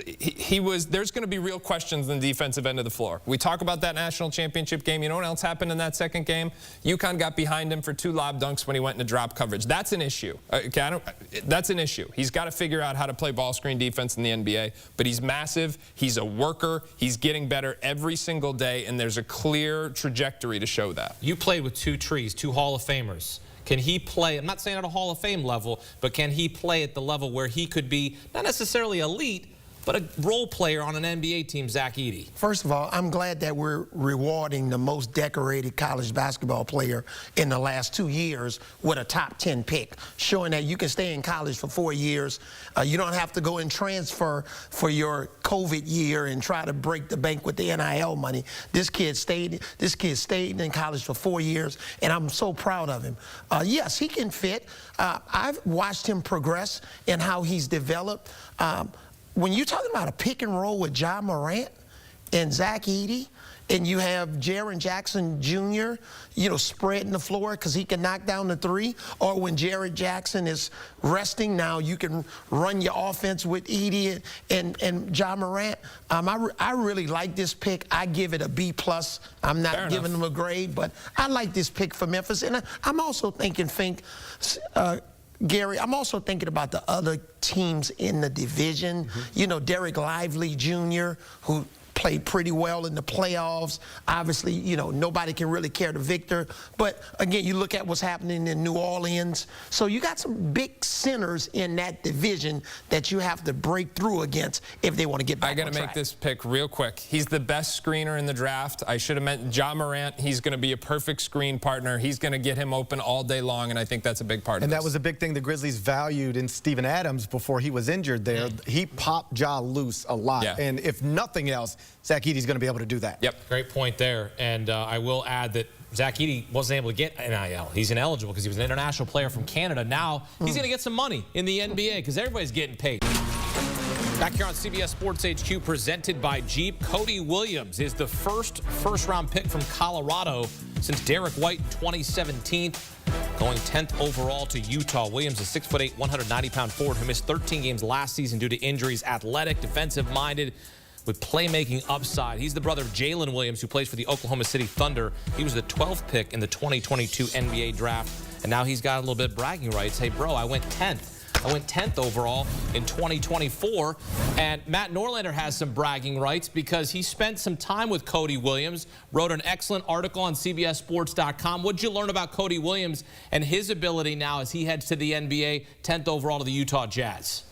going to be real questions on the defensive end of the floor. We talk about that national championship game. You know what else happened in that second game? UConn got behind him for 2 lob dunks when he went into drop coverage. That's an issue. Okay, that's an issue. He's got to figure out how to play ball screen defense in the NBA, but he's massive. He's a worker. He's getting better every single day, and there's a clear trajectory to show that. You played with 2 trees, 2 Hall of Famers. Can he play, I'm not saying at a Hall of Fame level, but can he play at the level where he could be not necessarily elite, but a role player on an NBA team, Zach Edey? First of all, I'm glad that we're rewarding the most decorated college basketball player in the last 2 years with a top 10 pick, showing that you can stay in college for 4 years. You don't have to go and transfer for your COVID year and try to break the bank with the NIL money. This kid stayed in college for 4 years, and I'm so proud of him. Yes, he can fit. I've watched him progress in how he's developed. When you're talking about a pick and roll with Ja Morant and Zach Edey, and you have Jaren Jackson Jr., spreading the floor because he can knock down the 3, or when Jaren Jackson is resting, now you can run your offense with Edey and Ja Morant. I really like this pick. I give it a B+. I'm not giving them a grade, but I like this pick for Memphis. And I'm also thinking, Gary, I'm also thinking about the other teams in the division. Derek Lively Jr., who played pretty well in the playoffs. Obviously, nobody can really care to Victor. But, again, you look at what's happening in New Orleans. So you got some big centers in that division that you have to break through against if they want to get back on track. I got to make this pick real quick. He's the best screener in the draft. I should have meant Ja Morant. He's going to be a perfect screen partner. He's going to get him open all day long, and I think that's a big part of this. And that was a big thing the Grizzlies valued in Steven Adams before he was injured there. He popped Ja loose a lot. Yeah. And if nothing else, Zach Edey's going to be able to do that. Yep, great point there. And I will add that Zach Edey wasn't able to get NIL. He's ineligible because he was an international player from Canada. Now he's going to get some money in the NBA because everybody's getting paid. Back here on CBS Sports HQ, presented by Jeep, Cody Williams is the first-round pick from Colorado since Derek White in 2017, going 10th overall to Utah. Williams is 6'8", 190-pound forward who missed 13 games last season due to injuries. Athletic, defensive-minded, with playmaking upside. He's the brother of Jalen Williams, who plays for the Oklahoma City Thunder. He was the 12th pick in the 2022 NBA draft, and now he's got a little bit of bragging rights. Hey, bro, I went 10th. I went 10th overall in 2024. And Matt Norlander has some bragging rights because he spent some time with Cody Williams, wrote an excellent article on CBSSports.com. What'd you learn about Cody Williams and his ability now as he heads to the NBA, 10th overall to the Utah Jazz?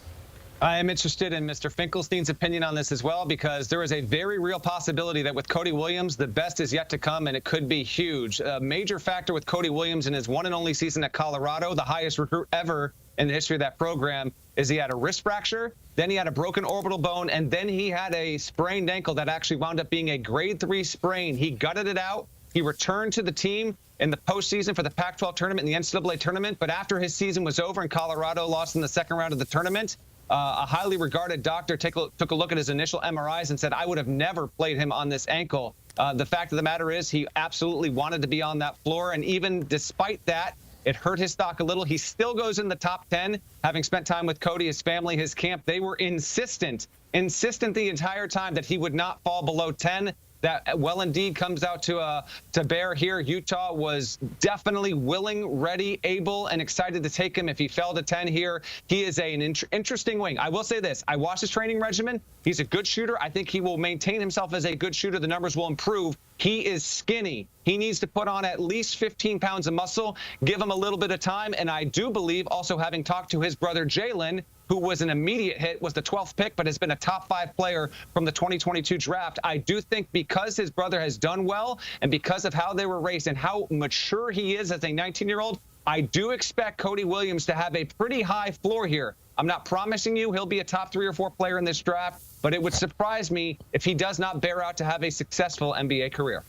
I am interested in Mr. Finkelstein's opinion on this as well, because there is a very real possibility that with Cody Williams, the best is yet to come, and it could be huge. A major factor with Cody Williams in his one and only season at Colorado, the highest recruit ever in the history of that program, is he had a wrist fracture, then he had a broken orbital bone, and then he had a sprained ankle that actually wound up being a grade 3 sprain. He gutted it out. He returned to the team in the postseason for the Pac-12 tournament and the NCAA tournament, but after his season was over and Colorado lost in the second round of the tournament, a highly regarded doctor took a look at his initial MRIs and said, I would have never played him on this ankle. The fact of the matter is he absolutely wanted to be on that floor, and even despite that, it hurt his stock a little. He still goes in the top 10, having spent time with Cody, his family, his camp. They were insistent the entire time that he would not fall below 10. That well indeed comes out to bear here. Utah was definitely willing, ready, able, and excited to take him if he fell to 10 here. He is an interesting wing. I will say this. I watched his training regimen. He's a good shooter. I think he will maintain himself as a good shooter. The numbers will improve. He is skinny. He needs to put on at least 15 pounds of muscle. Give him a little bit of time. And I do believe, also having talked to his brother Jalen, who was an immediate hit, was the 12th pick, but has been a top 5 player from the 2022 draft. I do think because his brother has done well and because of how they were raised and how mature he is as a 19-year-old, I do expect Cody Williams to have a pretty high floor here. I'm not promising you he'll be a top 3 or 4 player in this draft, but it would surprise me if he does not bear out to have a successful NBA career.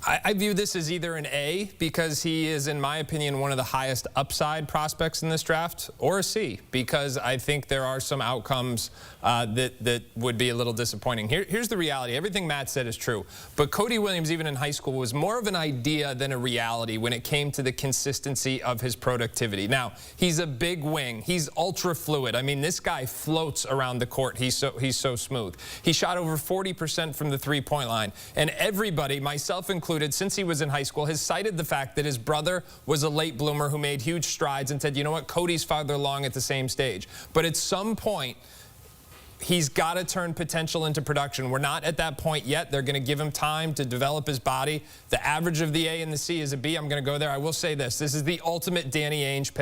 I view this as either an A, because he is, in my opinion, one of the highest upside prospects in this draft, or a C, because I think there are some outcomes that would be a little disappointing. Here's the reality. Everything Matt said is true, but Cody Williams, even in high school, was more of an idea than a reality when it came to the consistency of his productivity. Now, he's a big wing. He's ultra fluid. I mean, this guy floats around the court. He's so smooth. He shot over 40% from the three-point line, and everybody, myself included, since he was in high school, has cited the fact that his brother was a late bloomer who made huge strides and said, you know what, Cody's farther along at the same stage. But at some point, he's got to turn potential into production. We're not at that point yet. They're going to give him time to develop his body. The average of the A and the C is a B. I'm going to go there. I will say this. This is the ultimate Danny Ainge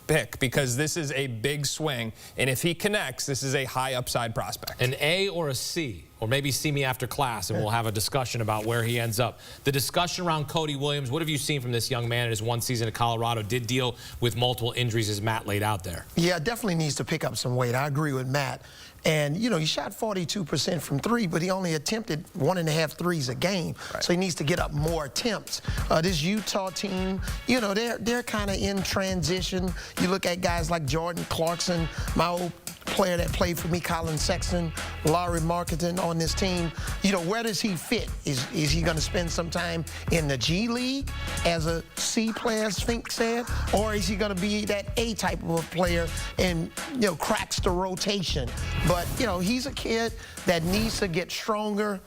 pick, because this is a big swing. And if he connects, this is a high upside prospect. An A or a C? Or maybe see me after class and we'll have a discussion about where he ends up. The discussion around Cody Williams, what have you seen from this young man in his one season at Colorado? Did deal with multiple injuries as Matt laid out there. Yeah, definitely needs to pick up some weight. I agree with Matt. And, you know, he shot 42% from 3, but he only attempted 1.5 threes a game. Right. So he needs to get up more attempts. This Utah team, you know, they're kind of in transition. You look at guys like Jordan Clarkson, my old player that played for me, Colin Sexton, Larry Marketing on this team. You know, where does he fit? Is he going to spend some time in the G League as a C player, as Fink said? Or is he going to be that A type of a player and, you know, cracks the rotation? But, you know, he's a kid that needs to get stronger.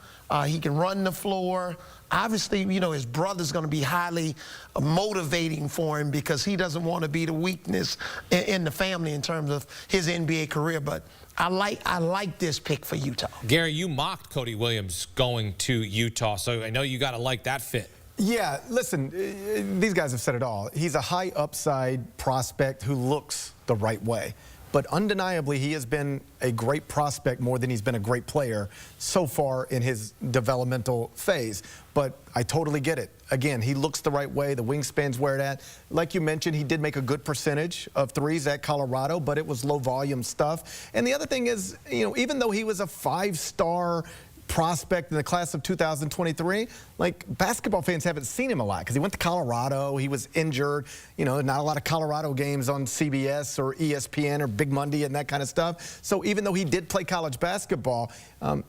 He can run the floor. Obviously, you know, his brother's going to be highly motivating for him because he doesn't want to be the weakness in the family in terms of his NBA career. But I like this pick for Utah. Gary, you mocked Cody Williams going to Utah, so I know you got to like that fit. Yeah, listen, these guys have said it all. He's a high upside prospect who looks the right way. But undeniably, he has been a great prospect more than he's been a great player so far in his developmental phase. But I totally get it. Again, he looks the right way. The wingspan's where it at. Like you mentioned, he did make a good percentage of threes at Colorado, but it was low volume stuff. And the other thing is, you know, even though he was a 5-star prospect in the class of 2023, like basketball fans haven't seen him a lot because he went to Colorado. He was injured. You know, not a lot of Colorado games on CBS or ESPN or Big Monday and that kind of stuff. So even though he did play college basketball,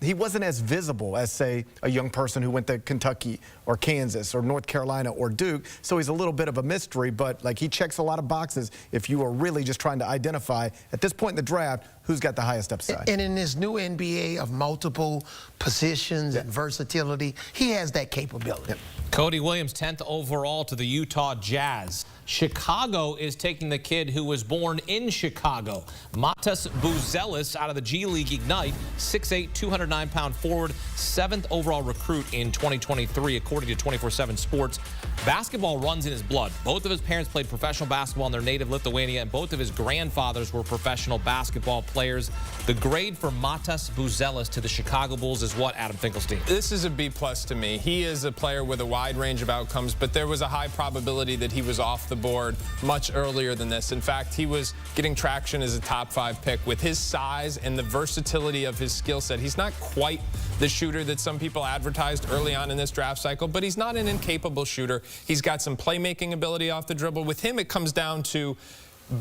he wasn't as visible as, say, a young person who went to Kentucky or Kansas or North Carolina or Duke. So he's a little bit of a mystery, but like he checks a lot of boxes if you are really just trying to identify at this point in the draft who's got the highest upside. And in this new NBA of multiple positions and versatility, he has that capability. Cody Williams, 10th overall to the Utah Jazz. Chicago is taking the kid who was born in Chicago. Matas Buzelis out of the G League Ignite, 6'8", 209-pound forward, 7th overall recruit in 2023, according to 24/7 Sports. Basketball runs in his blood. Both of his parents played professional basketball in their native Lithuania, and both of his grandfathers were professional basketball players. The grade for Matas Buzelis to the Chicago Bulls is what, Adam Finkelstein? This is a B+ to me. He is a player with a wide range of outcomes, but there was a high probability that he was off the board much earlier than this. In fact, he was getting traction as a top 5 pick. With his size and the versatility of his skill set, he's not quite the shooter that some people advertised early on in this draft cycle, but he's not an incapable shooter. He's got some playmaking ability off the dribble. With him, it comes down to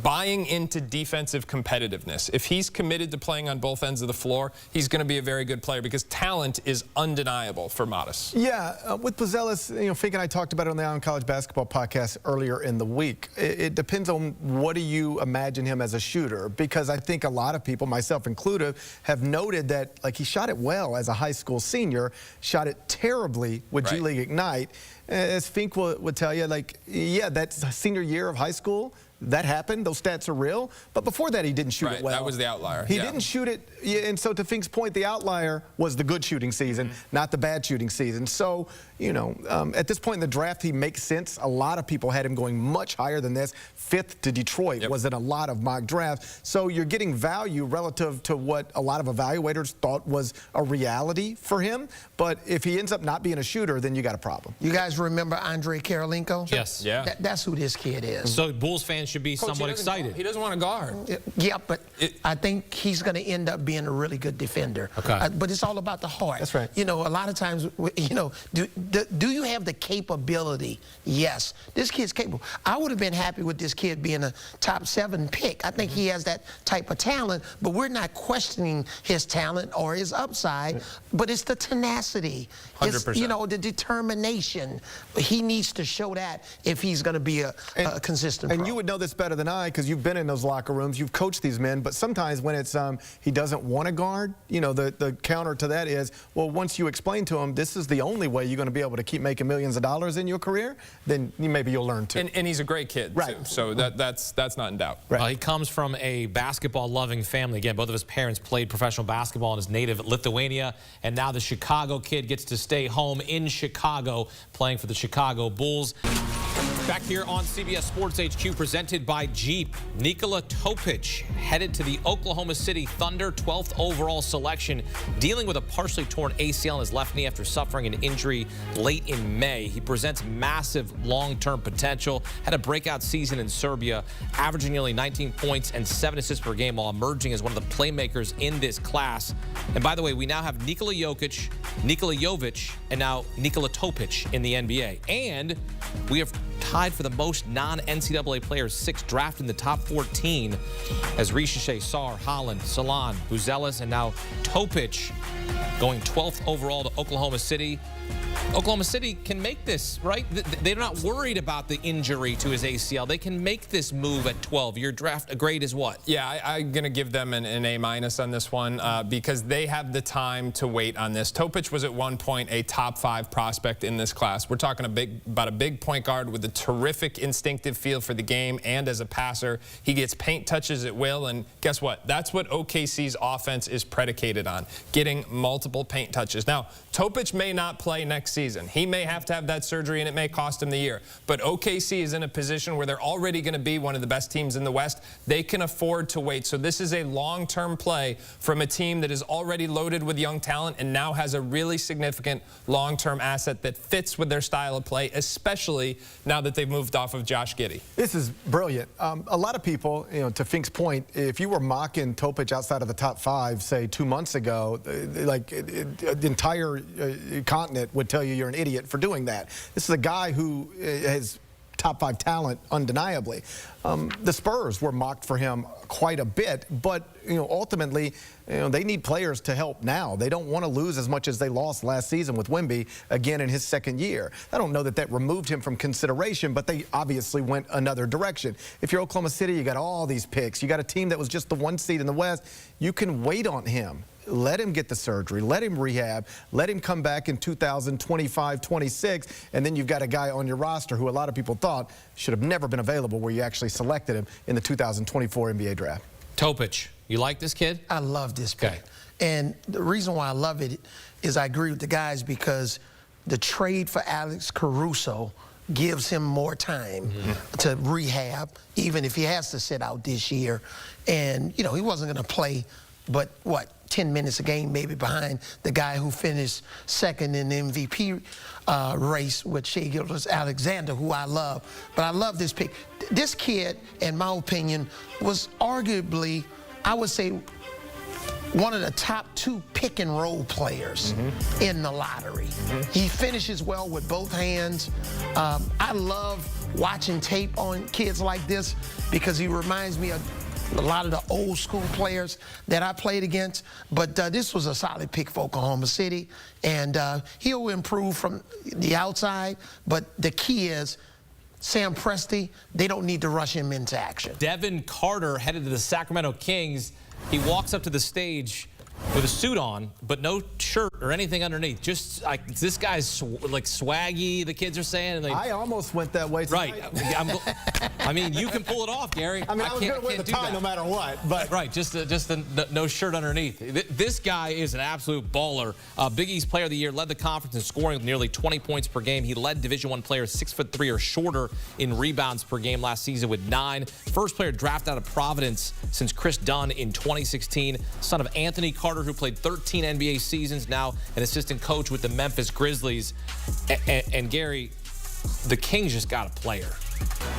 buying into defensive competitiveness. If he's committed to playing on both ends of the floor, he's going to be a very good player because talent is undeniable for Matas. Yeah, with Buzelis, you know, Fink and I talked about it on the On College Basketball podcast earlier in the week. It depends on what do you imagine him as a shooter, because I think a lot of people, myself included, have noted that like he shot it well as a high school senior, shot it terribly with G League Ignite. As Fink would tell you, like, yeah, that senior year of high school, that happened. Those stats are real. But before that, he didn't shoot it well. That was the outlier. He didn't shoot it. And so to Fink's point, the outlier was the good shooting season, not the bad shooting season. So, you know, at this point in the draft, he makes sense. A lot of people had him going much higher than this. 5th to Detroit was in a lot of mock drafts. So you're getting value relative to what a lot of evaluators thought was a reality for him. But if he ends up not being a shooter, then you got a problem. You guys remember Andre Karolinko? Yes. Yeah. That's who this kid is. So Bulls fans should be somewhat excited. He doesn't want to guard. Yeah, but I think he's going to end up being a really good defender. Okay. But it's all about the heart. That's right. You know, a lot of times, you know, do you have the capability? Yes. This kid's capable. I would have been happy with this kid being a top 7 pick. I think he has that type of talent, but we're not questioning his talent or his upside, but it's the tenacity. 100%. It's, you know, the determination. He needs to show that if he's going to be a consistent And pro. you would know this better than I, because you've been in those locker rooms, you've coached these men, but sometimes when it's he doesn't want to guard, you know, the counter to that is, well, once you explain to him this is the only way you're going to be able to keep making millions of dollars in your career, then maybe you'll learn to. And he's a great kid, too. So that's not in doubt. He comes from a basketball-loving family. Again, both of his parents played professional basketball in his native Lithuania, and now the Chicago kid gets to stay home in Chicago playing for the Chicago Bulls. Back here on CBS Sports HQ, presented by Jeep, Nicola Topic headed to the Oklahoma City Thunder, 12th overall selection, dealing with a partially torn ACL in his left knee after suffering an injury late in May. He presents massive long-term potential, had a breakout season in Serbia, averaging nearly 19 points and 7 assists per game while emerging as one of the playmakers in this class. And by the way, we now have Nikola Jokic, Nikola Jovic, and now Nicola Topic in the NBA. And we have tied for the most non-NCAA players, 6 drafted in the top 14, as Risacher, Sarr, Holland, Salaun, Buzelis, and now Topic going 12th overall to Oklahoma City. Oklahoma City can make this, right? They're not worried about the injury to his ACL. They can make this move at 12. Your draft grade is what? Yeah, I'm going to give them an A- on this one because they have the time to wait on this. Topic was at one point a top 5 prospect in this class. We're talking about a big point guard with a terrific instinctive feel for the game and as a passer. He gets paint touches at will, and guess what? That's what OKC's offense is predicated on, getting multiple paint touches. Now, Topic may not play next next season. He may have to have that surgery, and it may cost him the year. But OKC is in a position where they're already going to be one of the best teams in the West. They can afford to wait. So this is a long-term play from a team that is already loaded with young talent and now has a really significant long-term asset that fits with their style of play, especially now that they've moved off of Josh Giddey. This is brilliant. A lot of people, to Fink's point, if you were mocking Topic outside of the top 5, say 2 months ago, the entire continent would tell you you're an idiot for doing that. This is a guy who has top 5 talent undeniably. The Spurs were mocked for him quite a bit, but ultimately they need players to help now. They don't want to lose as much as they lost last season with Wemby again in his second year. I don't know that that removed him from consideration, but they obviously went another direction. If you're Oklahoma City, you got all these picks. You got a team that was just the 1 seed in the West. You can wait on him. Let him get the surgery. Let him rehab. Let him come back in 2025, 26, and then you've got a guy on your roster who a lot of people thought should have never been available, where you actually selected him in the 2024 NBA draft. Topic, you like this kid? I love this pick. And the reason why I love it is I agree with the guys, because the trade for Alex Caruso gives him more time to rehab, even if he has to sit out this year. And, he wasn't going to play, but 10 minutes a game, maybe, behind the guy who finished second in the MVP race with Shai Gilgeous-Alexander, who I love. But I love this pick. This kid, in my opinion, was arguably, I would say, one of the top 2 pick-and-roll players in the lottery. He finishes well with both hands. I love watching tape on kids like this, because he reminds me of a lot of the old school players that I played against. But this was a solid pick for Oklahoma City, and he'll improve from the outside. But the key is Sam Presti, they don't need to rush him into action. Devin Carter headed to the Sacramento Kings. He walks up to the stage with a suit on, but no shirt or anything underneath. Just like, this guy's like swaggy, the kids are saying. And I almost went that way tonight. Right. I mean, you can pull it off, Gary. I was going to wear the tie no matter what. But right, just the no shirt underneath. This guy is an absolute baller. Big East Player of the Year, led the conference in scoring with nearly 20 points per game. He led Division I players 6'3" or shorter in rebounds per game last season with 9. First player drafted out of Providence since Chris Dunn in 2016. Son of Anthony Carter, who played 13 NBA seasons, now an assistant coach with the Memphis Grizzlies. And Gary, the Kings just got a player.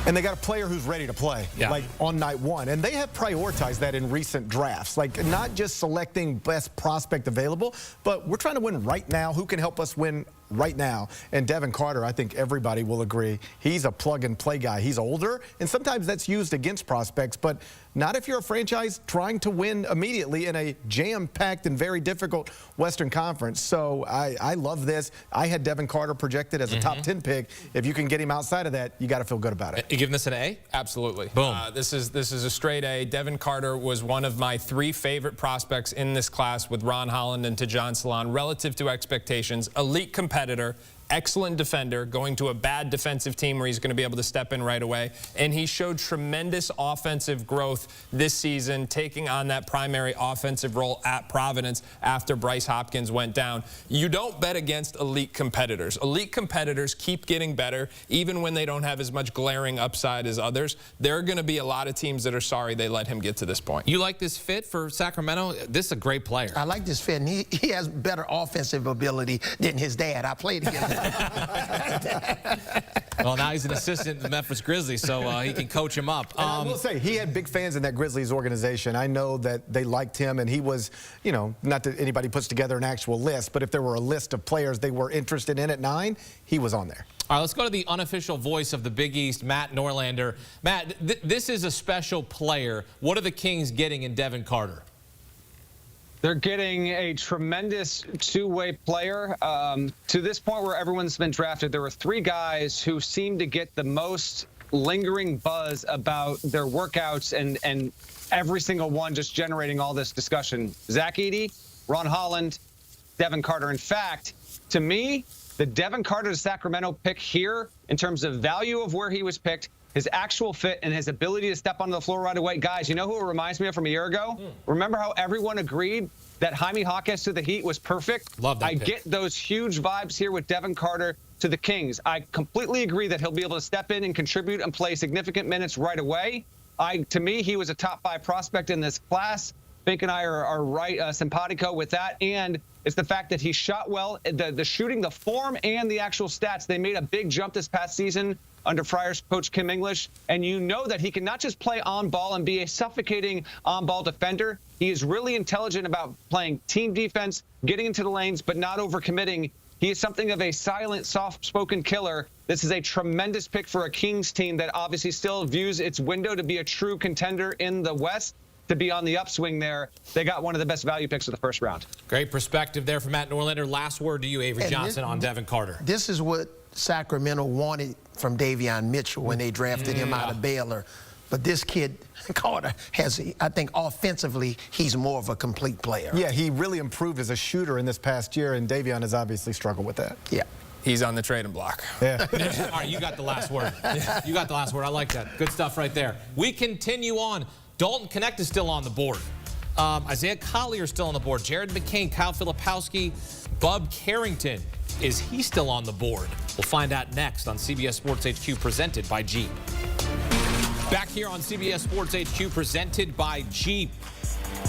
And they got a player who's ready to play, like on night 1. And they have prioritized that in recent drafts. Like, not just selecting best prospect available, but we're trying to win right now. Who can help us win right now? And Devin Carter, I think everybody will agree, he's a plug-and-play guy. He's older, and sometimes that's used against prospects, but not if you're a franchise trying to win immediately in a jam-packed and very difficult Western Conference. So I love this. I had Devin Carter projected as a top 10 pick. If you can get him outside of that, you got to feel good about it. You giving this an A? Absolutely. Boom. This is a straight A. Devin Carter was one of my 3 favorite prospects in this class, with Ron Holland and Tidjane Salaun, relative to expectations. Elite competitor, excellent defender, going to a bad defensive team where he's going to be able to step in right away. And he showed tremendous offensive growth this season, taking on that primary offensive role at Providence after Bryce Hopkins went down. You don't bet against elite competitors. Elite competitors keep getting better, even when they don't have as much glaring upside as others. There are going to be a lot of teams that are sorry they let him get to this point. You like this fit for Sacramento? This is a great player. I like this fit, and he has better offensive ability than his dad. I played against him. Well, now he's an assistant in the Memphis Grizzlies, so he can coach him up. And I will say, he had big fans in that Grizzlies organization. I know that they liked him, and he was, not that anybody puts together an actual list, but if there were a list of players they were interested in at 9, he was on there. All right, let's go to the unofficial voice of the Big East, Matt Norlander. Matt, this is a special player. What are the Kings getting in Devin Carter? They're getting a tremendous two-way player. To this point where everyone's been drafted, there were 3 guys who seemed to get the most lingering buzz about their workouts, and every single one just generating all this discussion. Zach Edey, Ron Holland, Devin Carter. In fact, to me, the Devin Carter to Sacramento pick here, in terms of value of where he was picked, his actual fit and his ability to step onto the floor right away. Guys, you know who it reminds me of from a year ago? Remember how everyone agreed that Jaime Jaquez to the Heat was perfect? Love that I pick. get those huge vibes here with Devin Carter to the Kings. I completely agree that he'll be able to step in and contribute and play significant minutes right away. To me, he was a top 5 prospect in this class. Fink and I are right, simpatico with that. And it's the fact that he shot well, the shooting, the form, and the actual stats. They made a big jump this past season under Friars coach Kim English. And you know that he can not just play on ball and be a suffocating on-ball defender. He is really intelligent about playing team defense, getting into the lanes, but not overcommitting. He is something of a silent, soft-spoken killer. This is a tremendous pick for a Kings team that obviously still views its window to be a true contender in the West, to be on the upswing there. They got one of the best value picks of the first round. Great perspective there from Matt Norlander. Last word to you, Avery Johnson, on Devin Carter. This is what Sacramento wanted from Davion Mitchell when they drafted him out of Baylor. But this kid, Carter, I think offensively, he's more of a complete player. Yeah, he really improved as a shooter in this past year, and Davion has obviously struggled with that. Yeah. He's on the trading block. Yeah. All right, you got the last word. You got the last word. I like that. Good stuff right there. We continue on. Dalton Knecht is still on the board. Isaiah Collier is still on the board. Jared McCain, Kyle Filipowski, Bub Carrington. Is he still on the board? We'll find out next on CBS Sports HQ, presented by Jeep. Back here on CBS Sports HQ, presented by Jeep.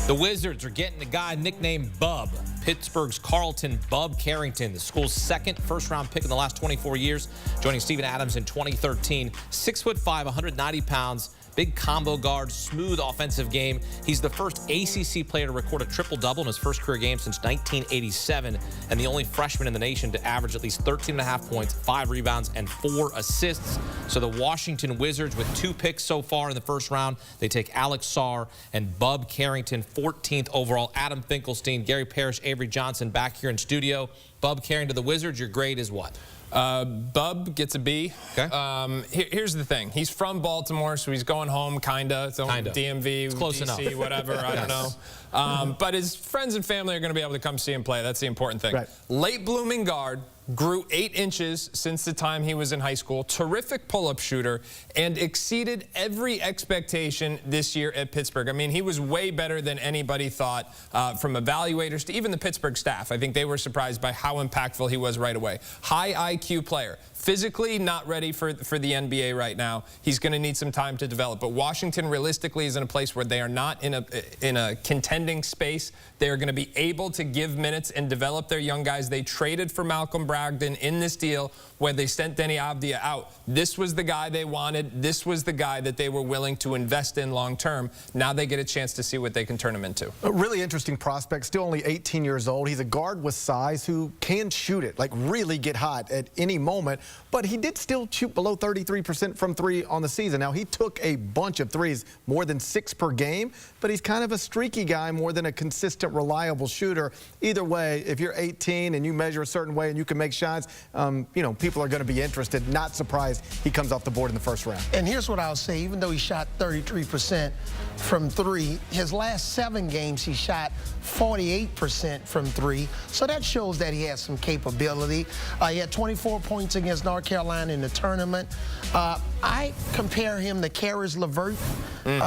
The Wizards are getting a guy nicknamed Bub. Pittsburgh's Carlton Bub Carrington, the school's second first-round pick in the last 24 years, joining Steven Adams in 2013. 6'5", 190 pounds. Big combo guard, smooth offensive game. He's the first ACC player to record a triple-double in his first career game since 1987, and the only freshman in the nation to average at least 13.5 points, 5 rebounds, and 4 assists. So the Washington Wizards, with 2 picks so far in the first round, they take Alex Sarr and Bub Carrington, 14th overall. Adam Finkelstein, Gary Parrish, Avery Johnson back here in studio. Bub Carrington to the Wizards, your grade is what? Bub gets a B. Okay. Here's the thing. He's from Baltimore, so he's going home, kinda. DMV, it's close DC, enough. whatever, I don't know. But his friends and family are going to be able to come see him play. That's the important thing. Right. Late blooming guard, grew 8 inches since the time he was in high school, terrific pull-up shooter, and exceeded every expectation this year at Pittsburgh. I mean, he was way better than anybody thought, from evaluators to even the Pittsburgh staff. I think they were surprised by how impactful he was right away. High IQ player. Physically not ready for the NBA right now. He's going to need some time to develop. But Washington realistically is in a place where they are not in a contending space. They are going to be able to give minutes and develop their young guys. They traded for Malcolm Brogdon in this deal where they sent Denny Avdia out. This was the guy they wanted. This was the guy that they were willing to invest in long term. Now they get a chance to see what they can turn him into. A really interesting prospect, still only 18 years old. He's a guard with size who can shoot it, like really get hot at any moment. But he did still shoot below 33% from 3 on the season. Now, he took a bunch of threes, more than 6 per game, but he's kind of a streaky guy more than a consistent, reliable shooter. Either way, if you're 18 and you measure a certain way and you can make shots, you know, people are going to be interested. Not surprised he comes off the board in the first round. And here's what I'll say. Even though he shot 33% from 3, his last 7 games he shot 48% from 3. So that shows that he has some capability. He had 24 points against North Carolina in the tournament. I compare him to Caris LeVert.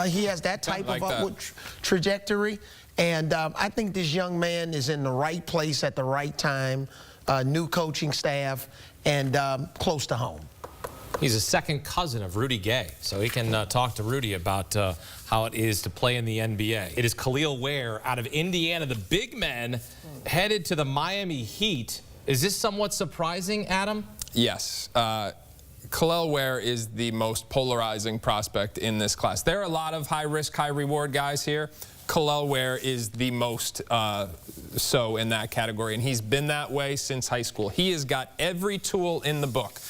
He has that type of upward trajectory. And I think this young man is in the right place at the right time, new coaching staff, and close to home. He's a second cousin of Rudy Gay, so he can talk to Rudy about how it is to play in the NBA. It is Kel'el Ware out of Indiana, the big men, headed to the Miami Heat. Is this somewhat surprising, Adam? Yes. Kel'el Ware is the most polarizing prospect in this class. There are a lot of high-risk, high-reward guys here. Kel'el Ware is the most so in that category, and he's been that way since high school. He has got every tool in the book.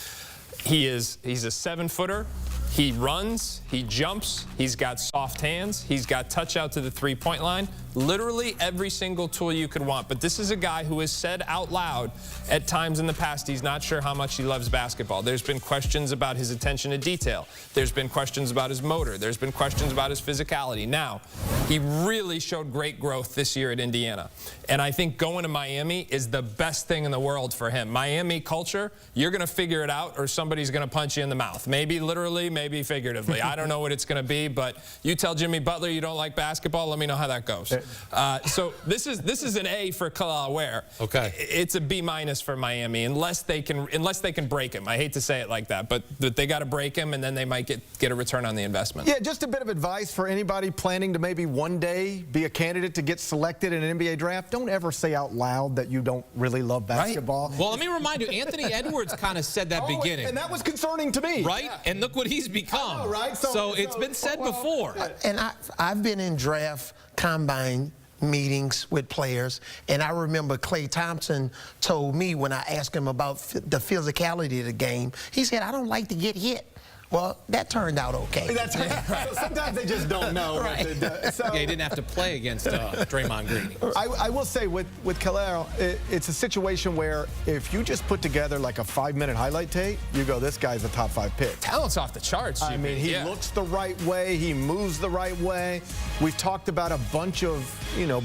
He's a 7-footer. He runs, he jumps, he's got soft hands, he's got touch out to the three-point line. Literally every single tool you could want. But this is a guy who has said out loud at times in the past he's not sure how much he loves basketball. There's been questions about his attention to detail. There's been questions about his motor. There's been questions about his physicality. Now, he really showed great growth this year at Indiana. And I think going to Miami is the best thing in the world for him. Miami culture, you're going to figure it out or somebody's going to punch you in the mouth. Maybe literally, maybe figuratively. I don't know what it's going to be, but you tell Jimmy Butler you don't like basketball, let me know how that goes. So this is an A for Kel'el Ware. Okay. It's a B- for Miami unless they can break him. I hate to say it like that, but they got to break him, and then they might get a return on the investment. Yeah, just a bit of advice for anybody planning to maybe one day be a candidate to get selected in an NBA draft. Don't ever say out loud that you don't really love basketball. Well, let me remind you, Anthony Edwards kind of said that beginning. And that was concerning to me. Right? Yeah. And look what he's become. Know, right? So it's been said before. And I've been in draft combine meetings with players, and I remember Klay Thompson told me when I asked him about the physicality of the game, he said, I don't like to get hit. Well, that turned out okay. That's right. So sometimes they just don't know. Right. So, yeah, he didn't have to play against Draymond Green. I will say with Kel'el, it's a situation where if you just put together like a 5-minute highlight tape, you go, this guy's a top 5 pick. Talent's off the charts. I mean, he looks the right way. He moves the right way. We've talked about a bunch of,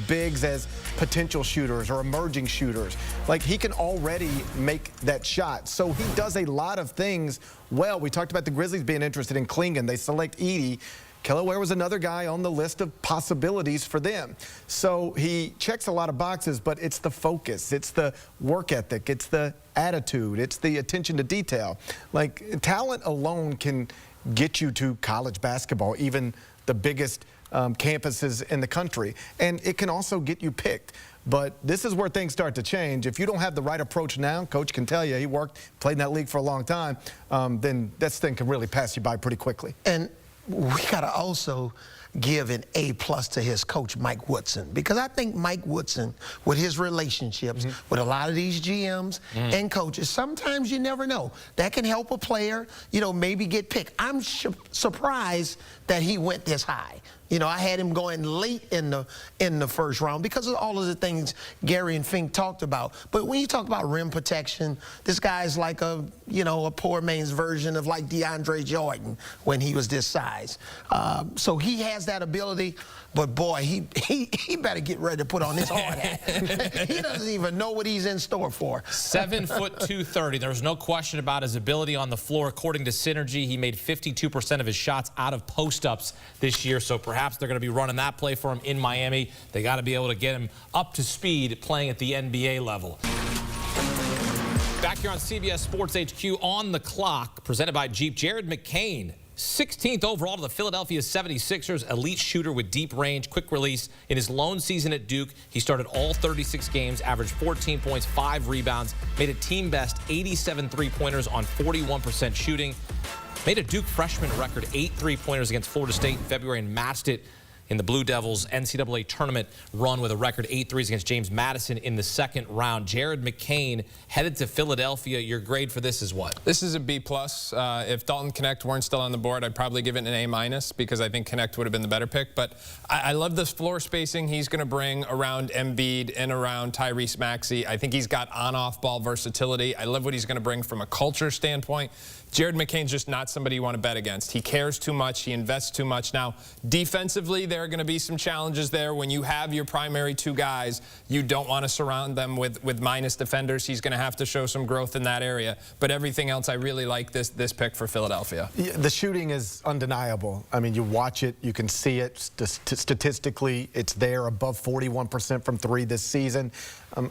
bigs as potential shooters or emerging shooters. Like, he can already make that shot. So he does a lot of things well. We talked about the Grizzlies being interested in Clingan. They select Edey. Kel'el Ware was another guy on the list of possibilities for them. So he checks a lot of boxes, but it's the focus. It's the work ethic. It's the attitude. It's the attention to detail. Like, talent alone can get you to college basketball, even the biggest campuses in the country. And it can also get you picked. But this is where things start to change. If you don't have the right approach now, Coach can tell you, he played in that league for a long time, then this thing can really pass you by pretty quickly. And we got to also give an A+ to his coach, Mike Woodson, because I think Mike Woodson, with his relationships with a lot of these GMs and coaches, sometimes you never know. That can help a player, maybe get picked. I'm surprised that he went this high. I had him going late in the first round because of all of the things Gary and Fink talked about. But when you talk about rim protection, this guy's like a poor man's version of like DeAndre Jordan when he was this size. So he has that ability, but boy, he better get ready to put on his hard hat. He doesn't even know what he's in store for. 7 foot 230. There's no question about his ability on the floor. According to Synergy, he made 52% of his shots out of post-ups this year, so perhaps they're going to be running that play for him in Miami. They got to be able to get him up to speed playing at the NBA level. Back here on CBS Sports HQ, on the clock, presented by Jeep, Jared McCain, 16th overall to the Philadelphia 76ers, elite shooter with deep range, quick release. In his lone season at Duke, he started all 36 games, averaged 14 points, 5 rebounds, made a team-best 87 three-pointers on 41% shooting. Made a Duke freshman record 8 three-pointers against Florida State in February and matched it in the Blue Devils NCAA tournament run with a record 8 threes against James Madison in the second round. Jared McCain headed to Philadelphia. Your grade for this is what? This is a B+. If Dalton Knecht weren't still on the board, I'd probably give it an A- because I think Knecht would have been the better pick. But I love this floor spacing he's going to bring around Embiid and around Tyrese Maxey. I think he's got on-off ball versatility. I love what he's going to bring from a culture standpoint. Jared McCain's just not somebody you want to bet against. He cares too much. He invests too much. Now, defensively, there are going to be some challenges there. When you have your primary 2 guys, you don't want to surround them with minus defenders. He's going to have to show some growth in that area. But everything else, I really like this pick for Philadelphia. Yeah, the shooting is undeniable. I mean, you watch it, you can see it. Statistically, it's there, above 41% from 3 this season.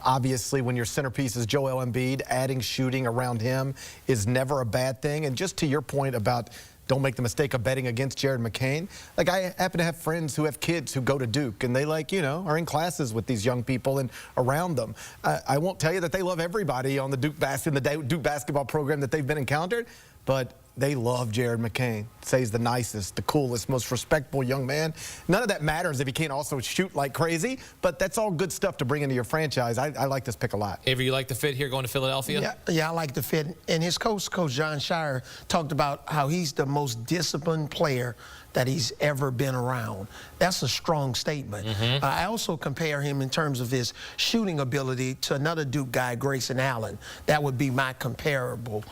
Obviously, when your centerpiece is Joel Embiid, adding shooting around him is never a bad thing. And just to your point about don't make the mistake of betting against Jared McCain, like, I happen to have friends who have kids who go to Duke, and they are in classes with these young people and around them. I won't tell you that they love everybody on the Duke basketball program that they've been encountered, but they love Jared McCain. Say he's the nicest, the coolest, most respectable young man. None of that matters if he can't also shoot like crazy, but that's all good stuff to bring into your franchise. I like this pick a lot. Avery, you like the fit here going to Philadelphia? Yeah, I like the fit. And his coach John Shire, talked about how he's the most disciplined player that he's ever been around. That's a strong statement. I also compare him in terms of his shooting ability to another Duke guy, Grayson Allen. That would be my comparable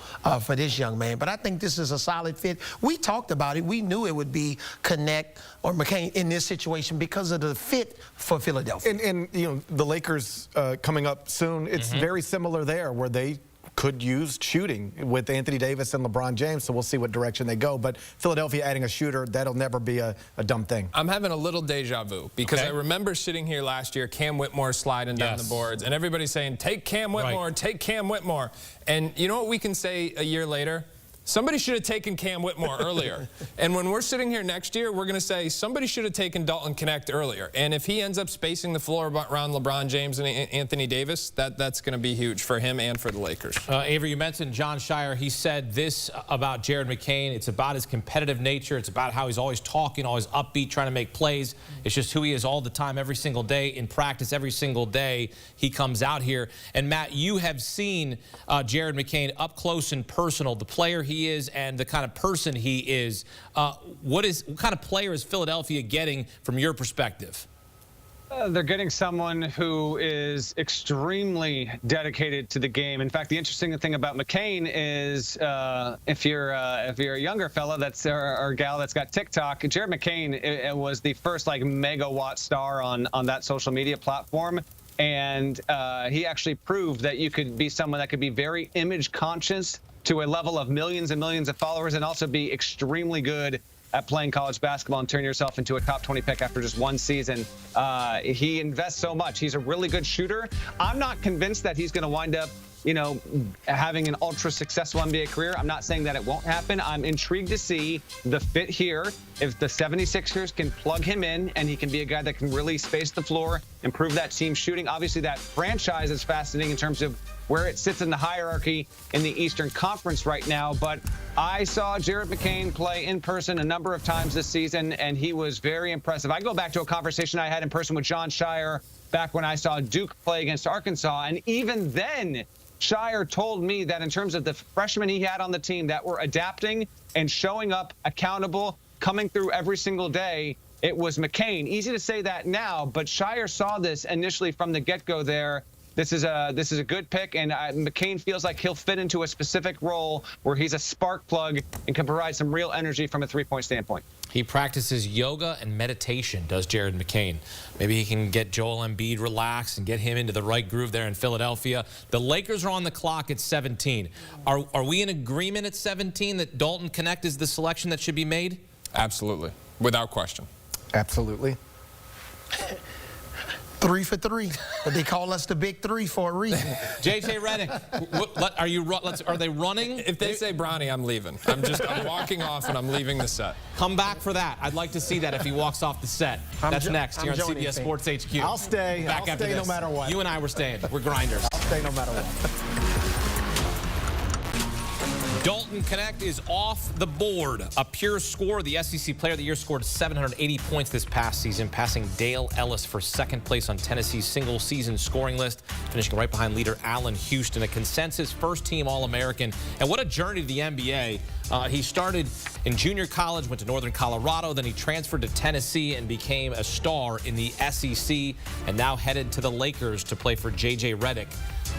for this young man. But I think this is a solid fit. We talked about it. We knew it would be Knecht or McCain in this situation because of the fit for Philadelphia. And the Lakers coming up soon, it's very similar there, where they could use shooting with Anthony Davis and LeBron James, so we'll see what direction they go. But Philadelphia adding a shooter, that'll never be a dumb thing. I'm having a little deja vu because I remember sitting here last year, Cam Whitmore sliding down the boards, and everybody's saying, take Cam Whitmore, take Cam Whitmore. And you know what we can say a year later? Somebody should have taken Cam Whitmore earlier. And when we're sitting here next year, we're going to say somebody should have taken Dalton Knecht earlier. And if he ends up spacing the floor around LeBron James and Anthony Davis, that's going to be huge for him and for the Lakers. Avery, you mentioned Jon Scheyer. He said this about Jared McCain. It's about his competitive nature. It's about how he's always talking, always upbeat, trying to make plays. It's just who he is all the time, every single day, in practice, every single day he comes out here. And, Matt, you have seen Jared McCain up close and personal, the player he is and the kind of person he is. What kind of player is Philadelphia getting from your perspective? They're getting someone who is extremely dedicated to the game. In fact, the interesting thing about McCain is if you're a younger fella or gal that's got TikTok, Jared McCain was the first like megawatt star on that social media platform. And he actually proved that you could be someone that could be very image conscious to a level of millions and millions of followers and also be extremely good at playing college basketball and turn yourself into a top 20 pick after just one season. He invests so much. He's a really good shooter. I'm not convinced that he's going to wind up, you know, having an ultra successful NBA career. I'm not saying that it won't happen. I'm intrigued to see the fit here. If the 76ers can plug him in and he can be a guy that can really space the floor, improve that team shooting. Obviously, that franchise is fascinating in terms of where it sits in the hierarchy in the Eastern Conference right now. But I saw Jared McCain play in person a number of times this season, and he was very impressive. I go back to a conversation I had in person with Jon Scheyer back when I saw Duke play against Arkansas, and even then, Scheyer told me that in terms of the freshmen he had on the team that were adapting and showing up accountable, coming through every single day, it was McCain. Easy to say that now, but Scheyer saw this initially from the get-go there. This is a good pick, and McCain feels like he'll fit into a specific role where he's a spark plug and can provide some real energy from a three-point standpoint. He practices yoga and meditation, does Jared McCain. Maybe he can get Joel Embiid relaxed and get him into the right groove there in Philadelphia. The Lakers are on the clock at 17. Are we in agreement at 17 that Dalton Knecht is the selection that should be made? Absolutely, without question. Absolutely. 3 for 3, but they call us the Big Three for a reason. JJ Redick, are they running? If they say Bronny, I'm leaving. I'm walking off and I'm leaving the set. Come back for that. I'd like to see that if he walks off the set. That's next here on CBS Sports HQ. I'll stay. Back I'll after stay this. no matter what. You and I were staying. We're grinders. I'll stay no matter what. Dalton Knecht is off the board. A pure scorer. The SEC Player of the Year scored 780 points this past season, passing Dale Ellis for second place on Tennessee's single-season scoring list, finishing right behind leader Allen Houston, a consensus first-team All-American. And what a journey to the NBA. He started in junior college, went to Northern Colorado, then he transferred to Tennessee and became a star in the SEC, and now headed to the Lakers to play for J.J. Redick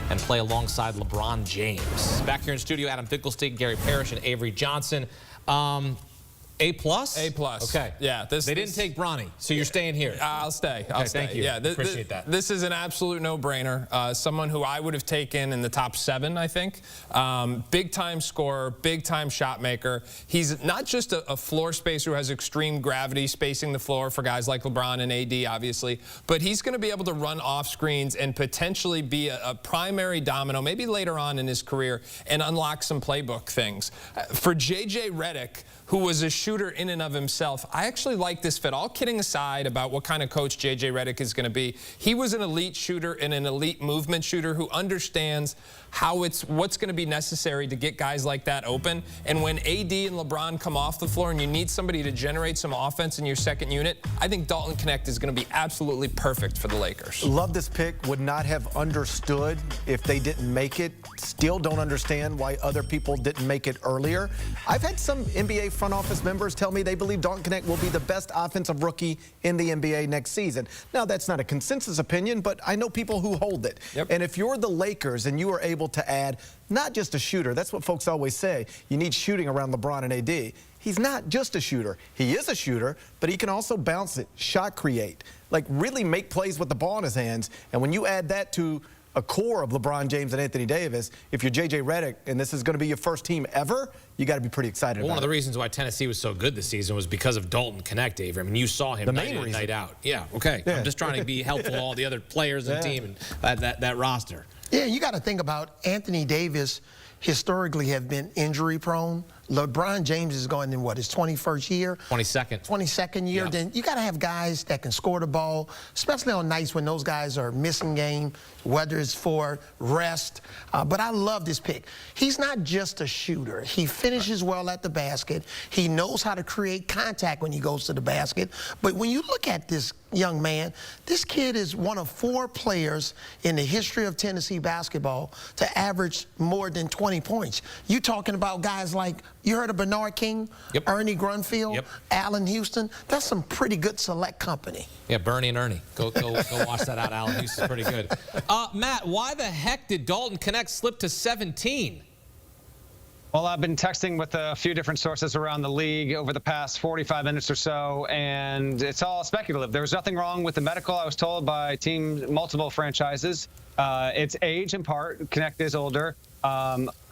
and play alongside LeBron James. Back here in studio, Adam Finkelstein, Gary Parrish, and Avery Johnson. A+? A+. Okay. Yeah. They didn't take Bronny, so you're staying here. I'll stay. I'll stay. Thank you. Yeah, Appreciate that. This is an absolute no-brainer. Someone who I would have taken in the top 7, I think. Big-time scorer, big-time shot maker. He's not just a floor spacer who has extreme gravity spacing the floor for guys like LeBron and AD, obviously, but he's going to be able to run off screens and potentially be a primary domino, maybe later on in his career, and unlock some playbook things. For J.J. Redick, who was a shooter in and of himself, I actually like this fit. All kidding aside about what kind of coach J.J. Redick is going to be, he was an elite shooter and an elite movement shooter who understands what's going to be necessary to get guys like that open. And when AD and LeBron come off the floor and you need somebody to generate some offense in your second unit, I think Dalton Knecht is going to be absolutely perfect for the Lakers. Love this pick. Would not have understood if they didn't make it. Still don't understand why other people didn't make it earlier. I've had some NBA front office members tell me they believe Dalton Knecht will be the best offensive rookie in the NBA next season. Now, that's not a consensus opinion, but I know people who hold it. Yep. And if you're the Lakers and you are able to add not just a shooter, that's what folks always say, you need shooting around LeBron and AD. He's not just a shooter. He is a shooter, but he can also bounce it, shot create, like really make plays with the ball in his hands. And when you add that to a core of LeBron James and Anthony Davis. If you're J.J. Redick and this is going to be your first team ever, you got to be pretty excited about it. One of the reasons why Tennessee was so good this season was because of Dalton Knecht, Dave. I mean, you saw him night in and night out. Yeah, okay. Yeah. I'm just trying to be helpful to all the other players and team and that roster. Yeah, you got to think about Anthony Davis historically have been injury prone. LeBron James is going in, what, his 21st year? 22nd. 22nd year. Yep. Then you got to have guys that can score the ball, especially on nights when those guys are missing game, whether it's for rest. But I love this pick. He's not just a shooter. He finishes well at the basket. He knows how to create contact when he goes to the basket. But when you look at this young man, this kid is one of 4 players in the history of Tennessee basketball to average more than 20 points. You talking about guys like, you heard of Bernard King, Ernie Grunfeld, Allen Houston. That's some pretty good select company. Yeah, Bernie and Ernie. Go watch that out. Allen Houston's pretty good. Matt, why the heck did Dalton Knecht slip to 17? Well, I've been texting with a few different sources around the league over the past 45 minutes or so, and it's all speculative. There was nothing wrong with the medical, I was told, by multiple franchises. It's age in part. Knecht is older.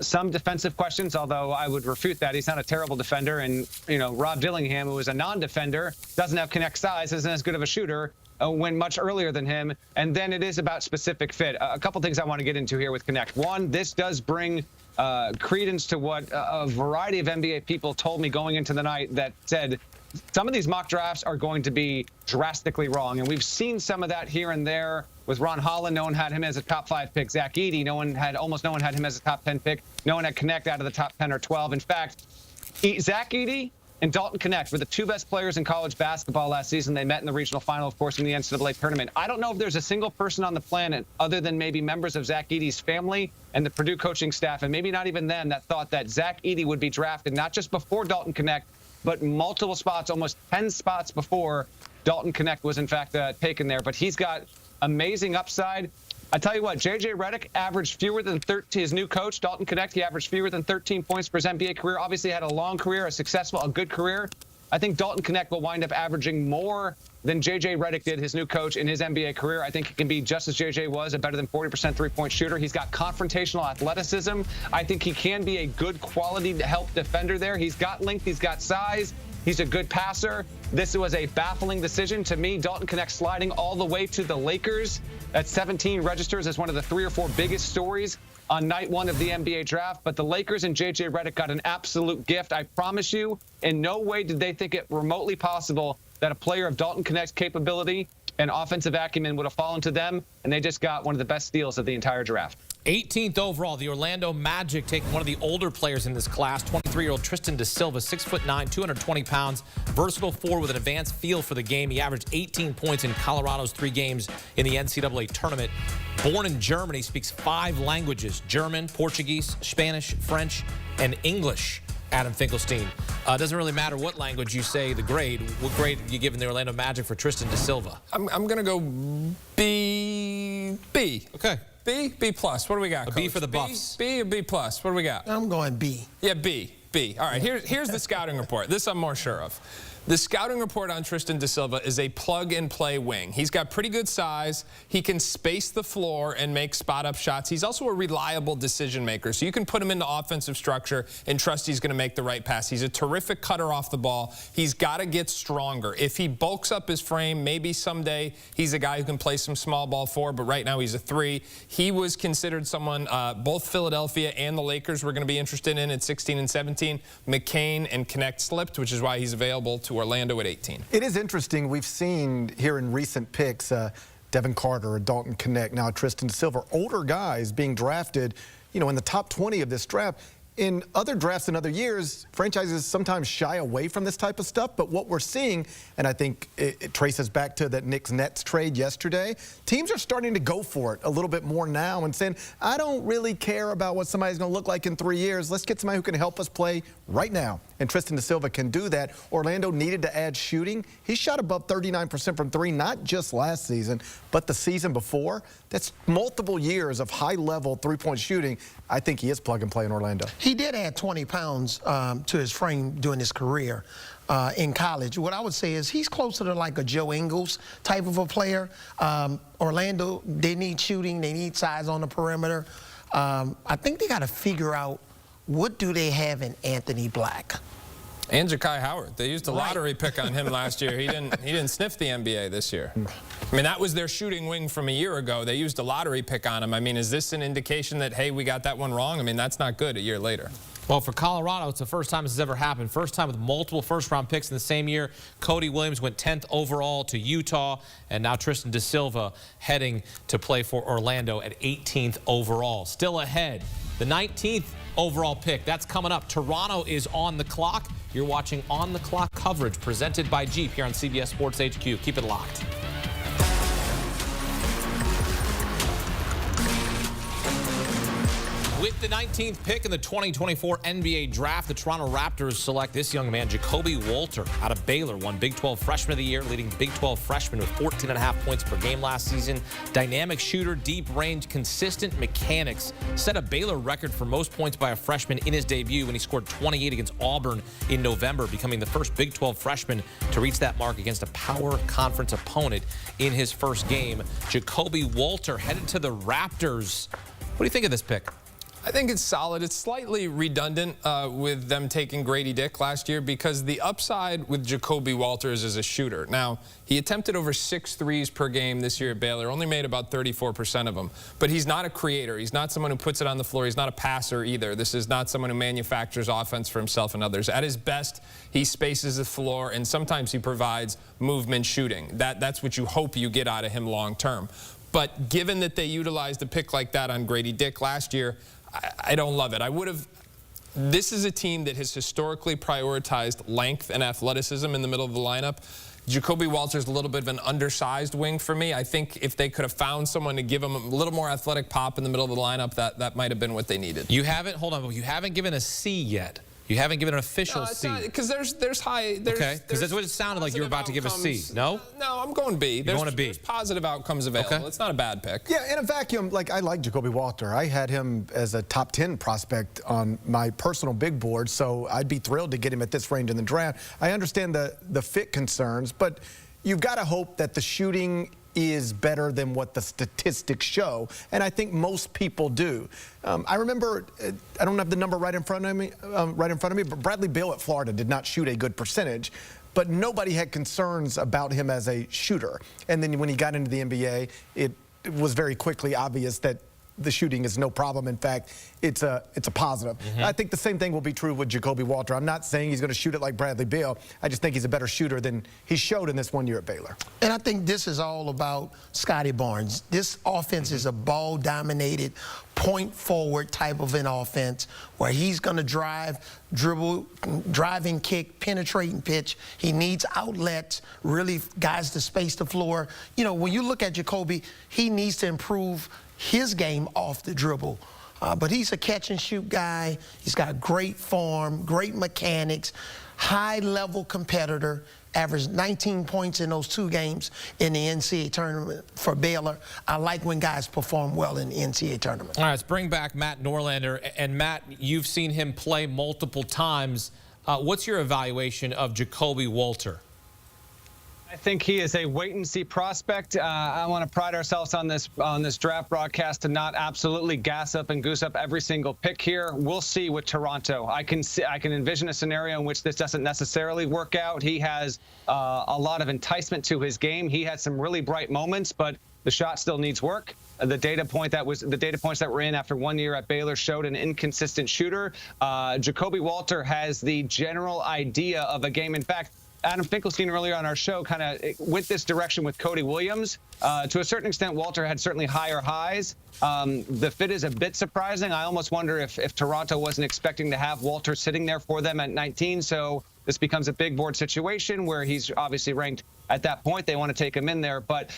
Some defensive questions, although I would refute that. He's not a terrible defender. And, you know, Rob Dillingham, who is a non-defender, doesn't have Knecht's size, isn't as good of a shooter, went much earlier than him. And then it is about specific fit. A couple things I want to get into here with Knecht. One, this does bring credence to what a variety of NBA people told me going into the night, that said some of these mock drafts are going to be drastically wrong. And we've seen some of that here and there. With Ron Holland, no one had him as a top 5 pick. Zach Edey, almost no one had him as a top 10 pick. No one had Knecht out of the top 10 or 12. In fact, Zach Edey and Dalton Knecht were the 2 best players in college basketball last season. They met in the regional final, of course, in the NCAA tournament. I don't know if there's a single person on the planet, other than maybe members of Zach Edey's family and the Purdue coaching staff, and maybe not even them, that thought that Zach Edey would be drafted not just before Dalton Knecht, but multiple spots, almost 10 spots before Dalton Knecht was, in fact, taken there. But he's got amazing upside. I tell you what, J.J. Redick averaged fewer than 13. His new coach, Dalton Knecht, he averaged fewer than 13 points for his NBA career. Obviously had a long career, a good career. I think Dalton Knecht will wind up averaging more than J.J. Redick did, his new coach, in his NBA career. I think he can be just as J.J. was, a better than 40% three-point shooter. He's got confrontational athleticism. I think he can be a good quality help defender there. He's got length, he's got size. He's a good passer. This was a baffling decision to me. Dalton Knecht sliding all the way to the Lakers at 17 registers as one of the 3 or 4 biggest stories on night 1 of the NBA draft. But the Lakers and J.J. Redick got an absolute gift. I promise you, in no way did they think it remotely possible that a player of Dalton Knecht's capability and offensive acumen would have fallen to them, and they just got one of the best steals of the entire draft. 18th overall, the Orlando Magic taking one of the older players in this class, 23-year-old Tristan da Silva, 6'9", 220 pounds, versatile forward with an advanced feel for the game. He averaged 18 points in Colorado's 3 games in the NCAA tournament. Born in Germany, speaks 5 languages: German, Portuguese, Spanish, French, and English. Adam Finkelstein. Doesn't really matter what language you say the grade. What grade are you giving the Orlando Magic for Tristan da Silva? I'm going to go B. Okay. B plus. What do we got, A Coach? B for the Buffs. B or B plus? What do we got? I'm going B. Yeah, B. All right, here's the scouting report. This I'm more sure of. The scouting report on Tristan da Silva is a plug-and-play wing. He's got pretty good size. He can space the floor and make spot-up shots. He's also a reliable decision maker, so you can put him into offensive structure and trust he's going to make the right pass. He's a terrific cutter off the ball. He's got to get stronger. If he bulks up his frame, maybe someday he's a guy who can play some small ball 4, but right now he's a 3. He was considered someone both Philadelphia and the Lakers were going to be interested in at 16 and 17. McCain and Knecht slipped, which is why he's available to Orlando at 18. It is interesting. We've seen here in recent picks, Devin Carter or Dalton Knecht, now Tristan da Silva, older guys being drafted, you know, in the top 20 of this draft. In other drafts in other years, franchises sometimes shy away from this type of stuff, but what we're seeing, and I think it traces back to that Knicks-Nets trade yesterday, teams are starting to go for it a little bit more now and saying, I don't really care about what somebody's going to look like in 3 years. Let's get somebody who can help us play right now. And Tristan da Silva can do that. Orlando needed to add shooting. He shot above 39% from 3, not just last season, but the season before. That's multiple years of high-level three-point shooting. I think he is plug-and-play in Orlando. He did add 20 pounds to his frame during his career. in college. What I would say is he's closer to like a Joe Ingles type of a player. Orlando, they need shooting. They need size on the perimeter. I think they got to figure out what do they have in Anthony Black. And Ja'Kai Howard. They used a lottery pick on him last year. He didn't sniff the NBA this year. I mean, that was their shooting wing from a year ago. They used a lottery pick on him. I mean, is this an indication that, hey, we got that one wrong? I mean, that's not good a year later. Well, for Colorado, it's the first time this has ever happened. First time with multiple first-round picks in the same year. Cody Williams went 10th overall to Utah, and now Tristan da Silva heading to play for Orlando at 18th overall. Still ahead, the 19th overall pick. That's coming up. Toronto is on the clock. You're watching On the Clock coverage presented by Jeep here on CBS Sports HQ. Keep it locked. With the 19th pick in the 2024 NBA Draft, the Toronto Raptors select this young man, Jacobe Walter, out of Baylor, won Big 12 Freshman of the Year, leading Big 12 freshman with 14.5 points per game last season. Dynamic shooter, deep range, consistent mechanics. Set a Baylor record for most points by a freshman in his debut when he scored 28 against Auburn in November, becoming the first Big 12 freshman to reach that mark against a power conference opponent in his first game. Jacobe Walter headed to the Raptors. What do you think of this pick? I think it's solid. It's slightly redundant with them taking Grady Dick last year because the upside with Jacobe Walters is a shooter. Now, he attempted over 6 threes per game this year at Baylor, only made about 34% of them. But he's not a creator. He's not someone who puts it on the floor. He's not a passer either. This is not someone who manufactures offense for himself and others. At his best, he spaces the floor, and sometimes he provides movement shooting. That's what you hope you get out of him long term. But given that they utilized a pick like that on Grady Dick last year, I don't love it. This is a team that has historically prioritized length and athleticism in the middle of the lineup. Jacobe Walter's a little bit of an undersized wing for me. I think if they could have found someone to give him a little more athletic pop in the middle of the lineup, that might have been what they needed. You haven't, hold on, you haven't given a C yet. You haven't given an official C. Because there's high. Okay, because that's what it sounded like you were about to give a C. No? No, I'm going B. You're going to B. There's positive outcomes available. Okay. It's not a bad pick. Yeah, in a vacuum, like I like Jacobe Walter. I had him as a top 10 prospect on my personal big board, so I'd be thrilled to get him at this range in the draft. I understand the fit concerns, but you've got to hope that the shooting is better than what the statistics show, and I think most people do. I remember, I don't have the number right in front of me, but Bradley Beal at Florida did not shoot a good percentage, but nobody had concerns about him as a shooter. And then when he got into the NBA, it was very quickly obvious that the shooting is no problem. In fact, it's a positive. I think the same thing will be true with Jacobe Walter. I'm not saying he's going to shoot it like Bradley Beal. I just think he's a better shooter than he showed in this 1 year at Baylor. And I think this is all about Scotty Barnes. This offense is a ball-dominated, point-forward type of an offense where he's going to drive, dribble, driving kick, penetrating pitch. He needs outlets, really guys to space the floor. You know, when you look at Jacobe, he needs to improve his game off the dribble. But he's a catch-and-shoot guy. He's got great form, great mechanics, high-level competitor, averaged 19 points in those 2 games in the NCAA tournament for Baylor. I like when guys perform well in the NCAA tournament. All right, let's bring back Matt Norlander. And Matt, you've seen him play multiple times. What's your evaluation of Jacobe Walter? I think he is a wait-and-see prospect. I want to pride ourselves on this draft broadcast to not absolutely gas up and goose up every single pick here. We'll see with Toronto. I can envision a scenario in which this doesn't necessarily work out. He has a lot of enticement to his game. He had some really bright moments, but the shot still needs work. The data points that were in after 1 year at Baylor showed an inconsistent shooter. Jacobe Walter has the general idea of a game. In fact, Adam Finkelstein earlier on our show kind of went this direction with Cody Williams. To a certain extent, Walter had certainly higher highs. The fit is a bit surprising. I almost wonder if Toronto wasn't expecting to have Walter sitting there for them at 19. So this becomes a big board situation where he's obviously ranked at that point. They want to take him in there, but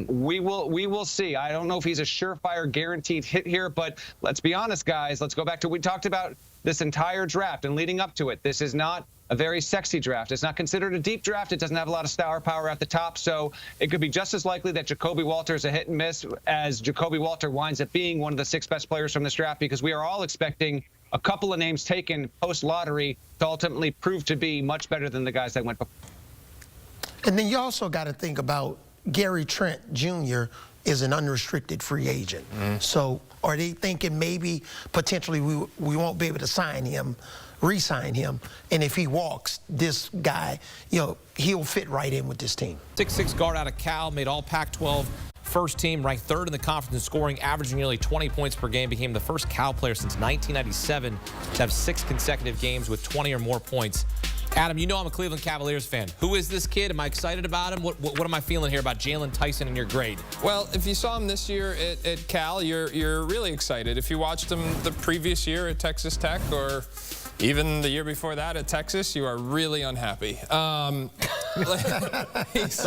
we will see. I don't know if he's a surefire guaranteed hit here, but let's be honest, guys. Let's go back to what we talked about this entire draft and leading up to it. This is not a very sexy draft. It's not considered a deep draft. It doesn't have a lot of star power at the top, so it could be just as likely that Jacobe Walter is a hit and miss as Jacobe Walter winds up being one of the 6 best players from this draft, because we are all expecting a couple of names taken post-lottery to ultimately prove to be much better than the guys that went before. And then you also got to think about Gary Trent Jr. is an unrestricted free agent. So are they thinking maybe potentially we won't be able to sign him, re-sign him, and if he walks, this guy, you know, he'll fit right in with this team. 6'6" guard out of Cal, made all Pac-12 first team, ranked third in the conference in scoring, averaging nearly 20 points per game, became the first Cal player since 1997 to have 6 consecutive games with 20 or more points. Adam, you know I'm a Cleveland Cavaliers fan. Who is this kid? Am I excited about him? What am I feeling here about Jalen Tyson in your grade? Well, if you saw him this year at Cal, you're really excited. If you watched him the previous year at Texas Tech or even the year before that at Texas, you are really unhappy. So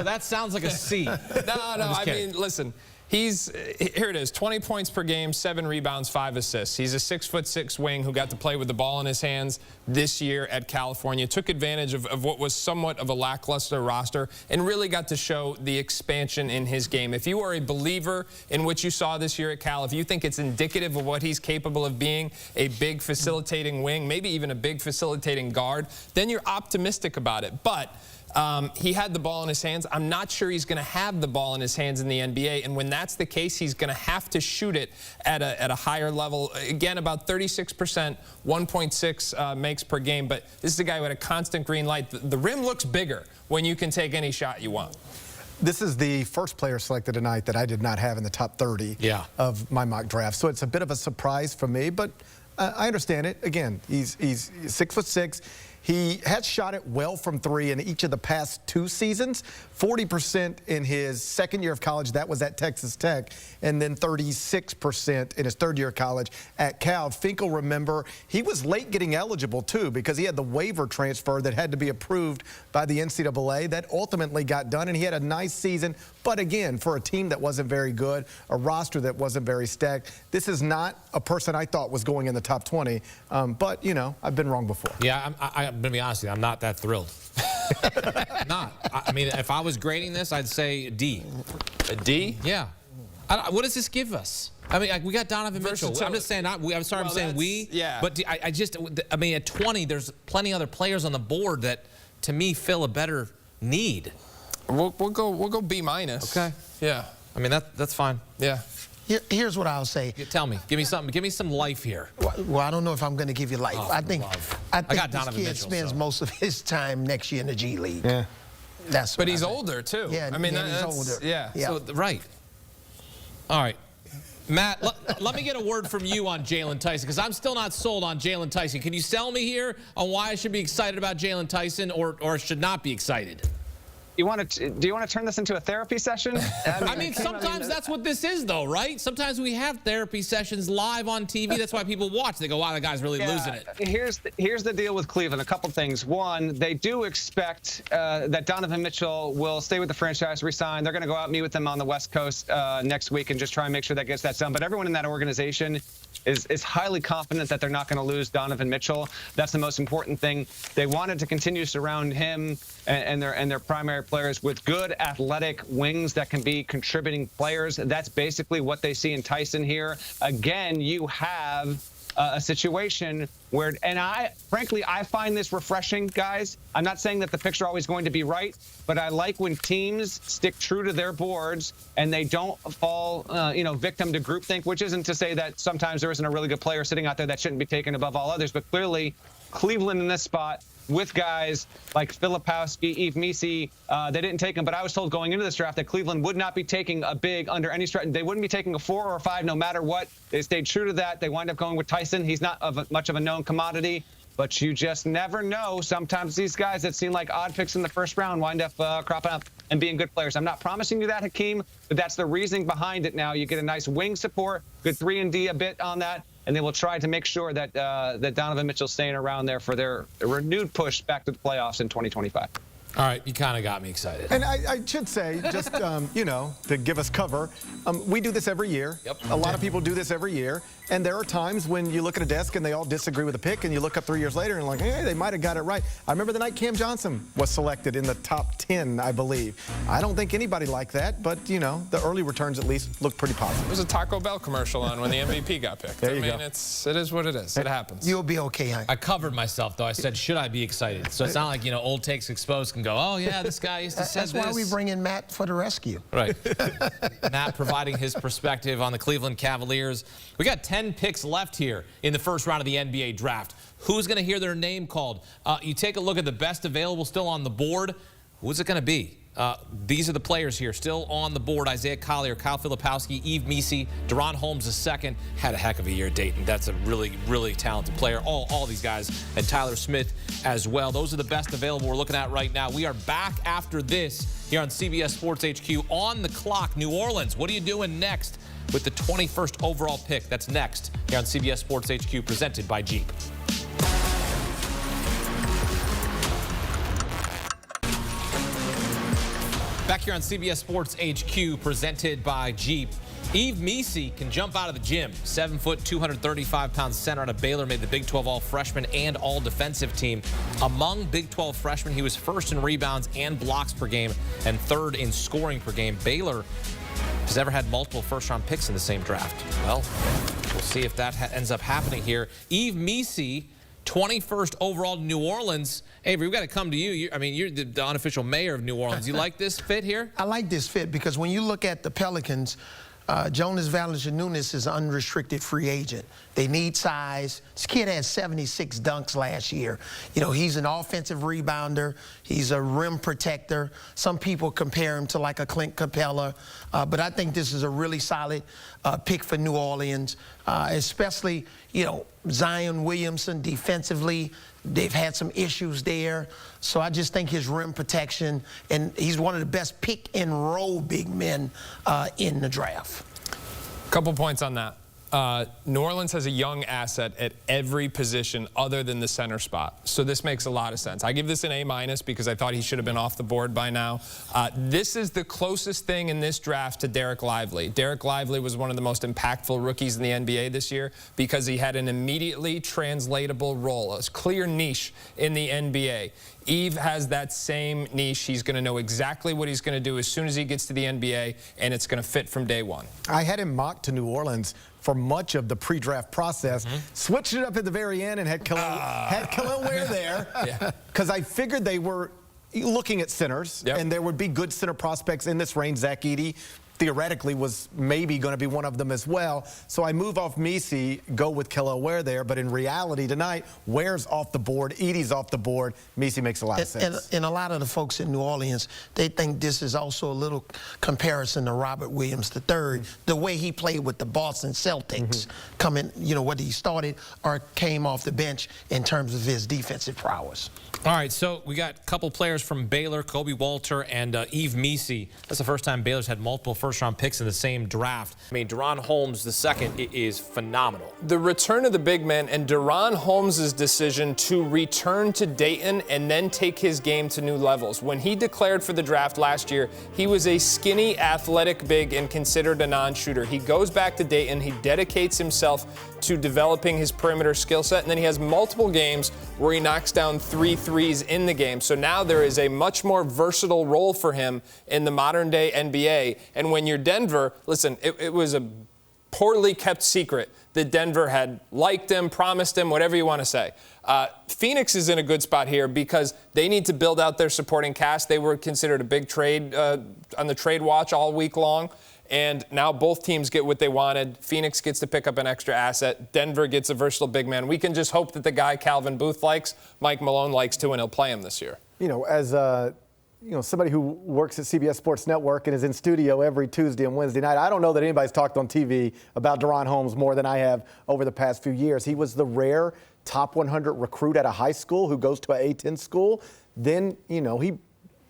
that sounds like a C. No, I mean, listen. Here it is, 20 points per game, 7 rebounds, 5 assists. He's a 6'6" wing who got to play with the ball in his hands this year at California, took advantage of what was somewhat of a lackluster roster, and really got to show the expansion in his game. If you are a believer in what you saw this year at Cal, if you think it's indicative of what he's capable of being, a big facilitating wing, maybe even a big facilitating guard, then you're optimistic about it. But he had the ball in his hands. I'm not sure he's going to have the ball in his hands in the NBA, and when that's the case, he's going to have to shoot it at a higher level. Again, about 36%, 1.6 makes per game, but this is a guy who had a constant green light. The rim looks bigger when you can take any shot you want. This is the first player selected tonight that I did not have in the top 30 of my mock draft, so it's a bit of a surprise for me, but I understand it. Again, he's 6'6". He has shot it well from 3 in each of the past 2 seasons. 40% in his second year of college, that was at Texas Tech, and then 36% in his third year of college at Cal. Finkel, remember, he was late getting eligible too because he had the waiver transfer that had to be approved by the NCAA. That ultimately got done, and he had a nice season. But again, for a team that wasn't very good, a roster that wasn't very stacked, this is not a person I thought was going in the top 20. But, you know, I've been wrong before. Yeah, I'm going to be honest with you, I'm not that thrilled. Not. I mean, if I was grading this, I'd say D. A D? Yeah. What does this give us? I mean, we got Donovan Mitchell. I'm just saying, I'm sorry, I'm saying we. Yeah. But I mean, at 20, there's plenty other players on the board that, to me, fill a better need. We'll go B minus. Okay. Yeah. I mean, that's fine. Yeah. Here's what I'll say. Tell me. Give me something. Give me some life here. Well, I don't know if I'm going to give you life. Oh, I think got this Donovan kid Mitchell, spends so. most of his time next year in the G League. Yeah. That's But what he's I think. older, too. Yeah, I mean, he's older. Yeah. Yeah. So, right. All right. Matt, let me get a word from you on Jalen Tyson, because I'm still not sold on Jalen Tyson. Can you sell me here on why I should be excited about Jalen Tyson or should not be excited? Do you want to turn this into a therapy session? I mean, sometimes that's what this is, though, right? Sometimes we have therapy sessions live on TV. That's why people watch. They go, wow, the guy's really losing it. Here's the deal with Cleveland. A couple things. One, they do expect that Donovan Mitchell will stay with the franchise, resign. They're going to go out and meet with them on the West Coast next week and just try and make sure that gets that done. But everyone in that organization is highly confident that they're not going to lose Donovan Mitchell. That's the most important thing. They wanted to continue to surround him and their primary players with good athletic wings that can be contributing players. That's basically what they see in Tyson here. Again, you have a situation where, and frankly, I find this refreshing, guys. I'm not saying that the picks are always going to be right, but I like when teams stick true to their boards and they don't fall, victim to groupthink, which isn't to say that sometimes there isn't a really good player sitting out there that shouldn't be taken above all others, but clearly Cleveland in this spot with guys like Filipowski, Yves Missi, they didn't take him, but I was told going into this draft that Cleveland would not be taking a big under any stretch. They wouldn't be taking a 4 or a 5 no matter what. They stayed true to that. They wind up going with Tyson. He's not much of a known commodity, but you just never know. Sometimes these guys that seem like odd picks in the first round wind up cropping up and being good players. I'm not promising you that, Hakeem, but that's the reasoning behind it now. You get a nice wing support, good 3-and-D a bit on that, and they will try to make sure that that Donovan Mitchell's staying around there for their renewed push back to the playoffs in 2025. All right, you kind of got me excited. And I should say, just, you know, to give us cover, we do this every year. Yep. A lot of people do this every year. And there are times when you look at a desk and they all disagree with a pick, and you look up 3 years later and like, hey, they might have got it right. I remember the night Cam Johnson was selected in the top 10, I believe. I don't think anybody liked that, but, you know, the early returns at least look pretty positive. There was a Taco Bell commercial on when the MVP got picked. There you go. It is what it is. It happens. You'll be okay, Hank. I covered myself, though. I said, should I be excited? So it's not like, you know, old takes exposed can go, oh, yeah, this guy used to say this. That's why we bring in Matt for the rescue. Right. Matt providing his perspective on the Cleveland Cavaliers. We got 10 picks left here in the first round of the NBA draft. Who's going to hear their name called? You take a look at the best available still on the board. Who's it going to be? These are the players here still on the board. Isaiah Collier, Kyle Filipowski, Yves Missi, Deron Holmes II. Had a heck of a year at Dayton. That's a really, really talented player. All these guys. And Tyler Smith as well. Those are the best available we're looking at right now. We are back after this here on CBS Sports HQ. On the clock, New Orleans. What are you doing next with the 21st overall pick? That's next here on CBS Sports HQ, presented by Jeep. Back here on CBS Sports HQ, presented by Jeep. Yves Missi can jump out of the gym. 7 foot, 235-pound center out of Baylor, made the Big 12 All-Freshman and All-Defensive team. Among Big 12 freshmen, he was first in rebounds and blocks per game and third in scoring per game. Baylor has ever had multiple first-round picks in the same draft. Well, we'll see if that ends up happening here. Yves Missi, 21st overall to New Orleans. Avery, we've got to come to you. I mean, you're the unofficial mayor of New Orleans. You like this fit here? I like this fit because when you look at the Pelicans, Jonas Valanciunas is an unrestricted free agent. They need size. This kid had 76 dunks last year. You know, he's an offensive rebounder. He's a rim protector. Some people compare him to like a Clint Capella. But I think this is a really solid pick for New Orleans, especially, you know, Zion Williamson defensively. They've had some issues there. So I just think his rim protection, and he's one of the best pick and roll big men in the draft. Couple points on that. New Orleans has a young asset at every position other than the center spot. So this makes a lot of sense. I give this an A- because I thought he should have been off the board by now. This is the closest thing in this draft to Derek Lively. Derek Lively was one of the most impactful rookies in the NBA this year because he had an immediately translatable role, a clear niche in the NBA. Yves has that same niche. He's going to know exactly what he's going to do as soon as he gets to the NBA, and it's going to fit from day one. I had him mocked to New Orleans for much of the pre-draft process. Switched it up at the very end and had Kel'el Ware there because I figured they were looking at centers, and there would be good center prospects in this range. Zach Edey theoretically was maybe going to be one of them as well. So I move off Missi, go with Kel'el Ware there, but in reality tonight, Ware's off the board, Edey's off the board. Missi makes a lot of sense. And a lot of the folks in New Orleans, they think this is also a little comparison to Robert Williams III, the way he played with the Boston Celtics, coming, you know, whether he started or came off the bench in terms of his defensive prowess. All right, so we got a couple players from Baylor, Kobe Walter and Yves Missi. That's the first time Baylor's had multiple first-round picks in the same draft. I mean, Deron Holmes II is phenomenal. The return of the big man and Deron Holmes' decision to return to Dayton and then take his game to new levels. When he declared for the draft last year, he was a skinny, athletic big and considered a non-shooter. He goes back to Dayton. He dedicates himself to developing his perimeter skill set, and then he has multiple games where he knocks down 3 threes in the game. So now there is a much more versatile role for him in the modern-day NBA. And when you're Denver, listen, it was a poorly kept secret that Denver had liked him, promised him, whatever you want to say. Phoenix is in a good spot here because they need to build out their supporting cast. They were considered a big trade on the trade watch all week long. And now both teams get what they wanted. Phoenix gets to pick up an extra asset. Denver gets a versatile big man. We can just hope that the guy Calvin Booth likes, Mike Malone likes too, and he'll play him this year. You know, as you know, somebody who works at CBS Sports Network and is in studio every Tuesday and Wednesday night, I don't know that anybody's talked on TV about Deron Holmes more than I have over the past few years. He was the rare top 100 recruit at a high school who goes to an A-10 school. Then, you know, he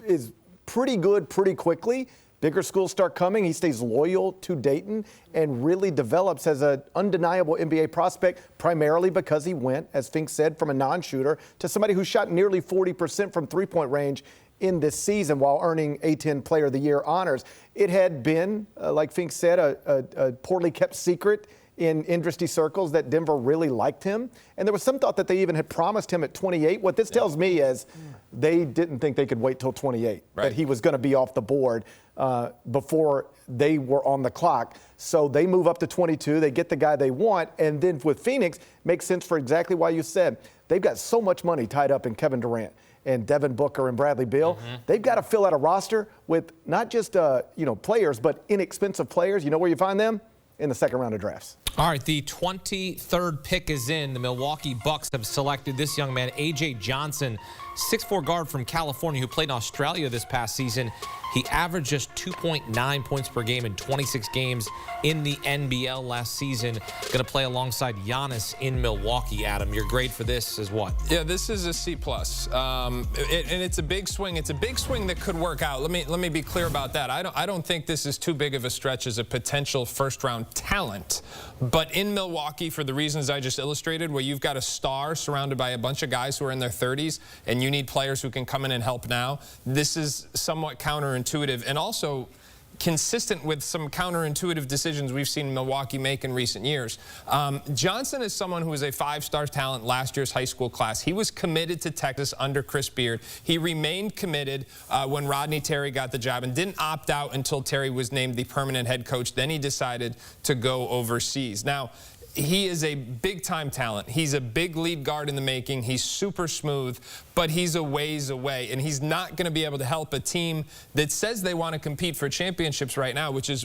is pretty good pretty quickly. Bigger schools start coming. He stays loyal to Dayton and really develops as an undeniable NBA prospect, primarily because he went, as Fink said, from a non-shooter to somebody who shot nearly 40% from three-point range in this season while earning A-10 Player of the Year honors. It had been, like Fink said, a poorly kept secret in industry circles that Denver really liked him. And there was some thought that they even had promised him at 28. What this tells me is they didn't think they could wait till 28, that he was going to be off the board before they were on the clock. So they move up to 22. They get the guy they want. And then with Phoenix, makes sense for exactly why you said. They've got so much money tied up in Kevin Durant and Devin Booker and Bradley Beal. They've got to fill out a roster with not just players, but inexpensive players. You know where you find them? In the second round of drafts. All right, the 23rd pick is in. The Milwaukee Bucks have selected this young man, A.J. Johnson, 6'4" guard from California who played in Australia this past season. He averaged just 2.9 points per game in 26 games in the NBL last season. Going to play alongside Giannis in Milwaukee, Adam. Your grade for this is what? Yeah, this is a C+. And it's a big swing. It's a big swing that could work out. Let me be clear about that. I don't think this is too big of a stretch as a potential first-round talent. But in Milwaukee, for the reasons I just illustrated, where you've got a star surrounded by a bunch of guys who are in their 30s, and you need players who can come in and help now, this is somewhat counterintuitive and also consistent with some counterintuitive decisions we've seen Milwaukee make in recent years. Johnson is someone who was a 5-star talent last year's high school class. He was committed to Texas under Chris Beard. He remained committed when Rodney Terry got the job and didn't opt out until Terry was named the permanent head coach. Then he decided to go overseas. Now, he is a big-time talent. He's a big lead guard in the making. He's super smooth, but he's a ways away, and he's not going to be able to help a team that says they want to compete for championships right now, which is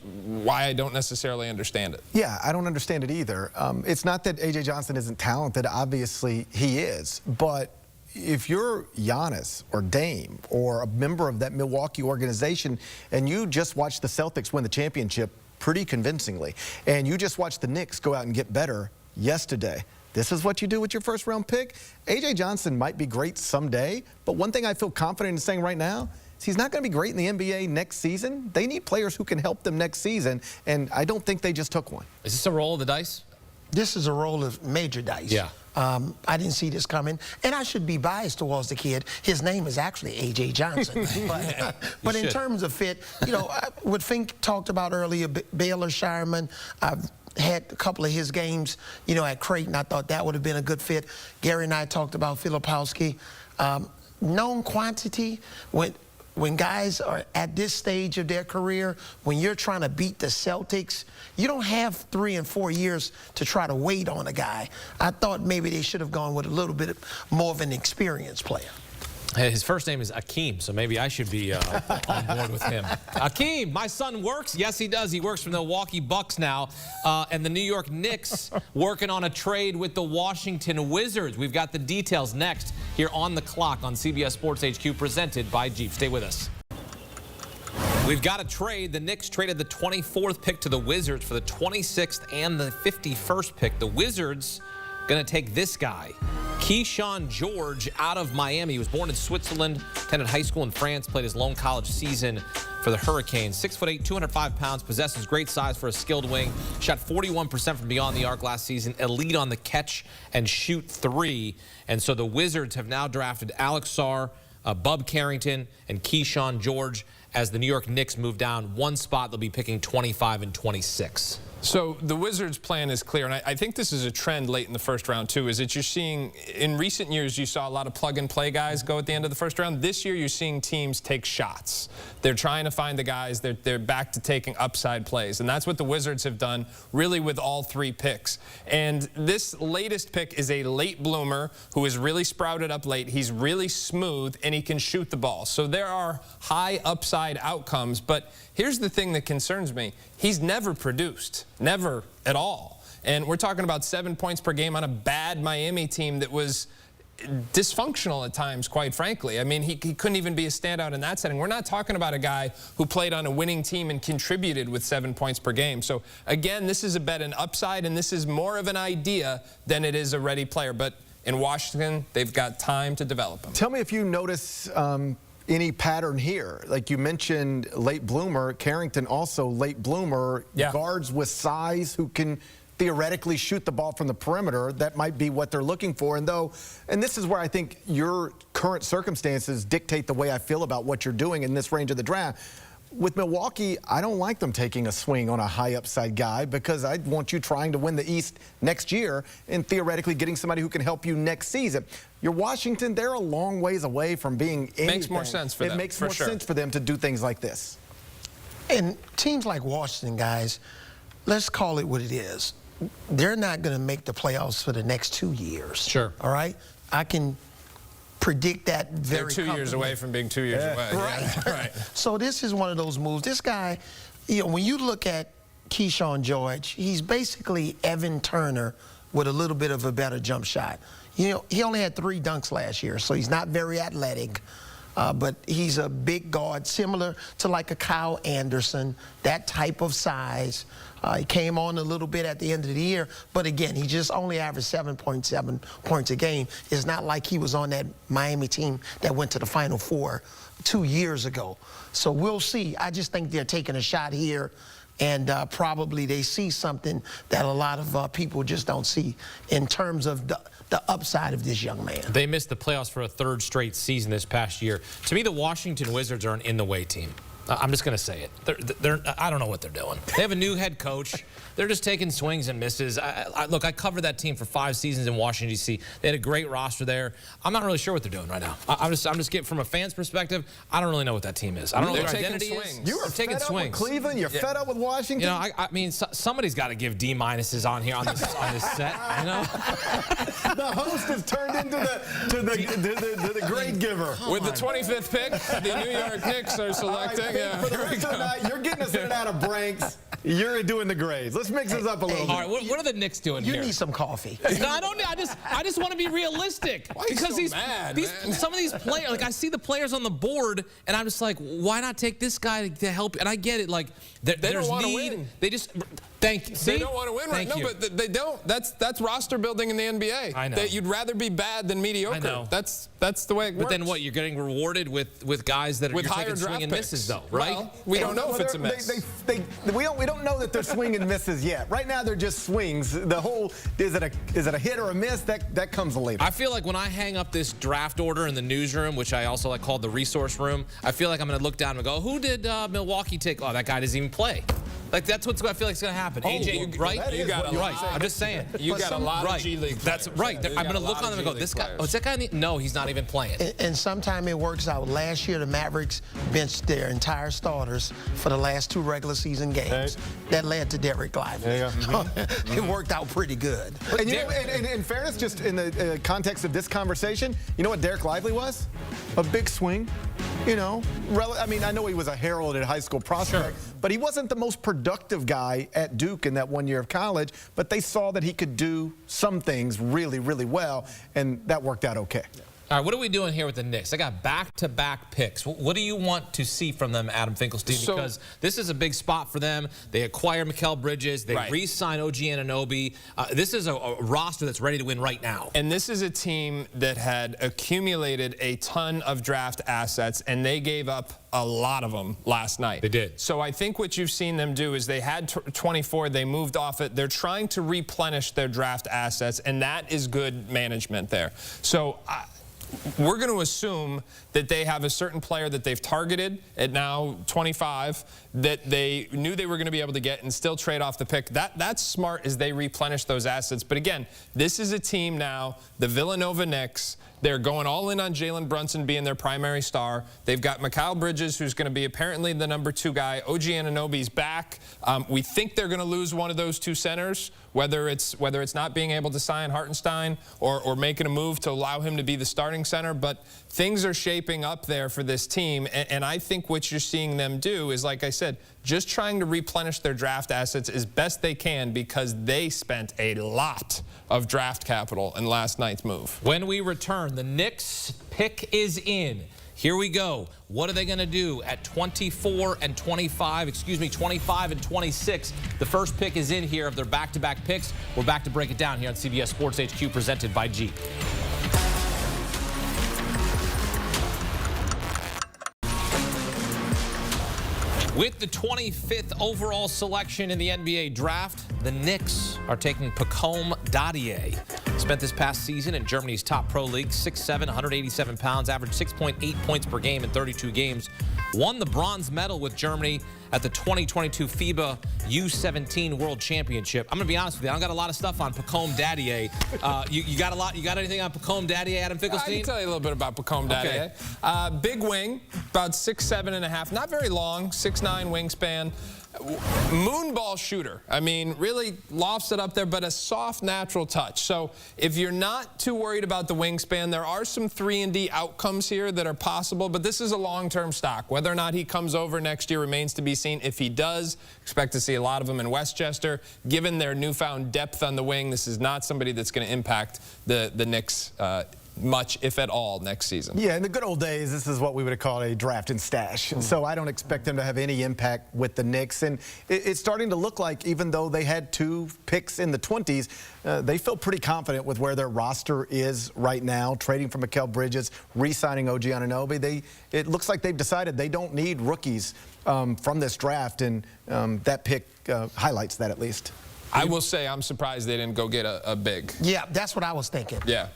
why I don't necessarily understand it. Yeah, I don't understand it either. It's not that A.J. Johnson isn't talented. Obviously, he is. But if you're Giannis or Dame or a member of that Milwaukee organization and you just watched the Celtics win the championship pretty convincingly, and you just watched the Knicks go out and get better yesterday, this is what you do with your first-round pick? A.J. Johnson might be great someday, but one thing I feel confident in saying right now is he's not going to be great in the NBA next season. They need players who can help them next season, and I don't think they just took one. Is this a roll of the dice? This is a roll of major dice. Yeah. I didn't see this coming, and I should be biased towards the kid. His name is actually A.J. Johnson. but in terms of fit, what Fink talked about earlier, Baylor Shireman, I've had a couple of his games, at Creighton. I thought that would have been a good fit. Gary and I talked about Filipowski. Known quantity, when guys are at this stage of their career, when you're trying to beat the Celtics, you don't have 3 and 4 years to try to wait on a guy. I thought maybe they should have gone with a little bit more of an experienced player. His first name is Akeem, so maybe I should be on board with him. Akeem, my son works? Yes, he does. He works for the Milwaukee Bucks now. And the New York Knicks working on a trade with the Washington Wizards. We've got the details next here on The Clock on CBS Sports HQ, presented by Jeep. Stay with us. We've got a trade. The Knicks traded the 24th pick to the Wizards for the 26th and the 51st pick. The Wizards going to take this guy, Keyshawn George, out of Miami. He was born in Switzerland, attended high school in France, played his lone college season for the Hurricanes. 6'8", 205 pounds, possesses great size for a skilled wing, shot 41% from beyond the arc last season, elite on the catch and shoot three. And so the Wizards have now drafted Alex Sarr, Bub Carrington, and Keyshawn George. As the New York Knicks move down one spot, they'll be picking 25 and 26. So the Wizards' plan is clear, and I think this is a trend late in the first round, too, is that you're seeing, in recent years, you saw a lot of plug-and-play guys go at the end of the first round. This year, you're seeing teams take shots. They're trying to find the guys. They're back to taking upside plays, and that's what the Wizards have done, really, with all 3 picks. And this latest pick is a late bloomer who is really sprouted up late. He's really smooth, and he can shoot the ball. So there are high upside outcomes, but here's the thing that concerns me. He's never produced, never at all. And we're talking about 7 points per game on a bad Miami team that was dysfunctional at times, quite frankly. I mean, he couldn't even be a standout in that setting. We're not talking about a guy who played on a winning team and contributed with 7 points per game. So, again, this is a bet in upside, and this is more of an idea than it is a ready player. But in Washington, they've got time to develop him. Tell me if you notice any pattern here. Like you mentioned, late bloomer. Carrington also late bloomer. Yeah. Guards with size who can theoretically shoot the ball from the perimeter. That might be what they're looking for. And this is where I think your current circumstances dictate the way I feel about what you're doing in this range of the draft. With Milwaukee, I don't like them taking a swing on a high upside guy because I want you trying to win the East next year and theoretically getting somebody who can help you next season. Your Washington, they're a long ways away from being anything. Makes more sense for them. It makes more sense for them to do things like this. And teams like Washington, guys, let's call it what it is. They're not going to make the playoffs for the next 2 years. Sure. All right? I can predict that very They're 2 years away from being 2 years away. Right. Yeah. Right. So this is one of those moves. This guy, you know, when you look at Keyshawn George, he's basically Evan Turner with a little bit of a better jump shot. You know, he only had 3 dunks last year, so he's not very athletic. But he's a big guard, similar to like a Kyle Anderson, that type of size. He came on a little bit at the end of the year, but again, he just only averaged 7.7 points a game. It's not like he was on that Miami team that went to the Final Four 2 years ago. So we'll see. I just think they're taking a shot here, and probably they see something that a lot of people just don't see in terms of the upside of this young man. They missed the playoffs for a 3rd straight season this past year. To me, the Washington Wizards are an in-the-way team. I'm just going to say it. I don't know what they're doing. They have a new head coach. They're just taking swings and misses. Look, I covered that team for 5 seasons in Washington, D.C. They had a great roster there. I'm not really sure what they're doing right now. I'm just getting from a fan's perspective, I don't really know what that team is. I don't know what their identity is. You are taking fed up with Cleveland? You're fed up with Washington? You know, I mean, somebody's got to give D-minuses on here on this set, you know? The host has turned into the grade giver. With the 25th pick, the New York Knicks are selecting. For the rest of the night, you're getting us in and out of breaks. You're doing the grades. Let's mix this up a little bit. All right, what are the Knicks doing here? You need some coffee. No, I don't. I just want to be realistic. Why are you because so mad, man? some of these players, like I see the players on the board, and I'm just like, why not take this guy to help? And I get it. Like there's don't need. win. They just thank. See? They don't want to win right now, but they don't. That's roster building in the NBA. I know. That you'd rather be bad than mediocre. I know. That's the way it works. But then what? You're getting rewarded with guys that are with you're higher taking draft swing and picks. misses, though, right? Well, we don't know if it's a miss. We don't know that they're swing and misses yet. Right now, they're just swings. The whole is it a hit or a miss? That comes later. I feel like when I hang up this draft order in the newsroom, which I also like called the resource room, I feel like I'm going to look down and go, who did Milwaukee take? Oh, that guy doesn't even play. Like that's what I feel like is going to happen. AJ, right? You got You're right. I'm just saying. You got a lot of G League players. That's right. I'm going to look on them and go, this guy. Oh, is that guy? No, he's not even playing. And sometimes it works out. Last year, the Mavericks benched their entire starters for the last 2 regular season games. That led to Derek Lively. It worked out pretty good. And in fairness, just in the context of this conversation, you know what Derek Lively was? A big swing. You know, I mean, I know he was a heralded high school prospect, but he wasn't the most productive guy at Duke in that 1 year of college, but they saw that he could do some things really, really well, and that worked out okay. All right, what are we doing here with the Knicks? They got back-to-back picks. What do you want to see from them, Adam Finkelstein? Because this is a big spot for them. They acquire Mikal Bridges. They re-sign OG Anunoby. This is a roster that's ready to win right now. And this is a team that had accumulated a ton of draft assets, and they gave up a lot of them last night. They did. So I think what you've seen them do is they had 24. They moved off it. They're trying to replenish their draft assets, and that is good management there. So we're going to assume that they have a certain player that they've targeted at now 25 that they knew they were going to be able to get and still trade off the pick. That's smart as they replenish those assets. But again, this is a team now, the Villanova Knicks. They're going all in on Jalen Brunson being their primary star. They've got Mikal Bridges, who's going to be apparently the number 2 guy. OG Anunoby's back. We think they're going to lose one of those 2 centers, whether it's not being able to sign Hartenstein or making a move to allow him to be the starting center. But things are shaping up there for this team. And I think what you're seeing them do is, like I said, just trying to replenish their draft assets as best they can because they spent a lot of draft capital in last night's move. When we return, the Knicks pick is in. Here we go. What are they going to do at 24 and 25, excuse me, 25 and 26? The first pick is in here of their back-to-back picks. We're back to break it down here on CBS Sports HQ, presented by Jeep. With the 25th overall selection in the NBA draft, the Knicks are taking Pacome Dadier. Spent this past season in Germany's top pro league, 6'7", 187 pounds, averaged 6.8 points per game in 32 games. Won the bronze medal with Germany at the 2022 FIBA U17 World Championship. I'm going to be honest with you, I don't got a lot of stuff on Pacome Dadier. You got a lot? You got anything on Pacome Dadier, Adam Finkelstein? I can tell you a little bit about Pacome Dadier. Okay. Big wing, about 6'7" and a half, not very long, 6'9" wingspan. Moonball shooter. I mean, really lofts it up there, but a soft, natural touch. So if you're not too worried about the wingspan, there are some 3-and-D outcomes here that are possible, but this is a long-term stock. Whether or not he comes over next year remains to be seen. If he does, expect to see a lot of them in Westchester. Given their newfound depth on the wing, this is not somebody that's going to impact the Knicks much, if at all, next season. Yeah, in the good old days, this is what we would have called a draft and stash. So I don't expect them to have any impact with the Knicks. And it's starting to look like, even though they had 2 picks in the 20s, they feel pretty confident with where their roster is right now, trading for Mikal Bridges, re-signing OG Anunoby. It looks like they've decided they don't need rookies from this draft, and that pick highlights that at least. I will say I'm surprised they didn't go get a big. Yeah, that's what I was thinking. Yeah.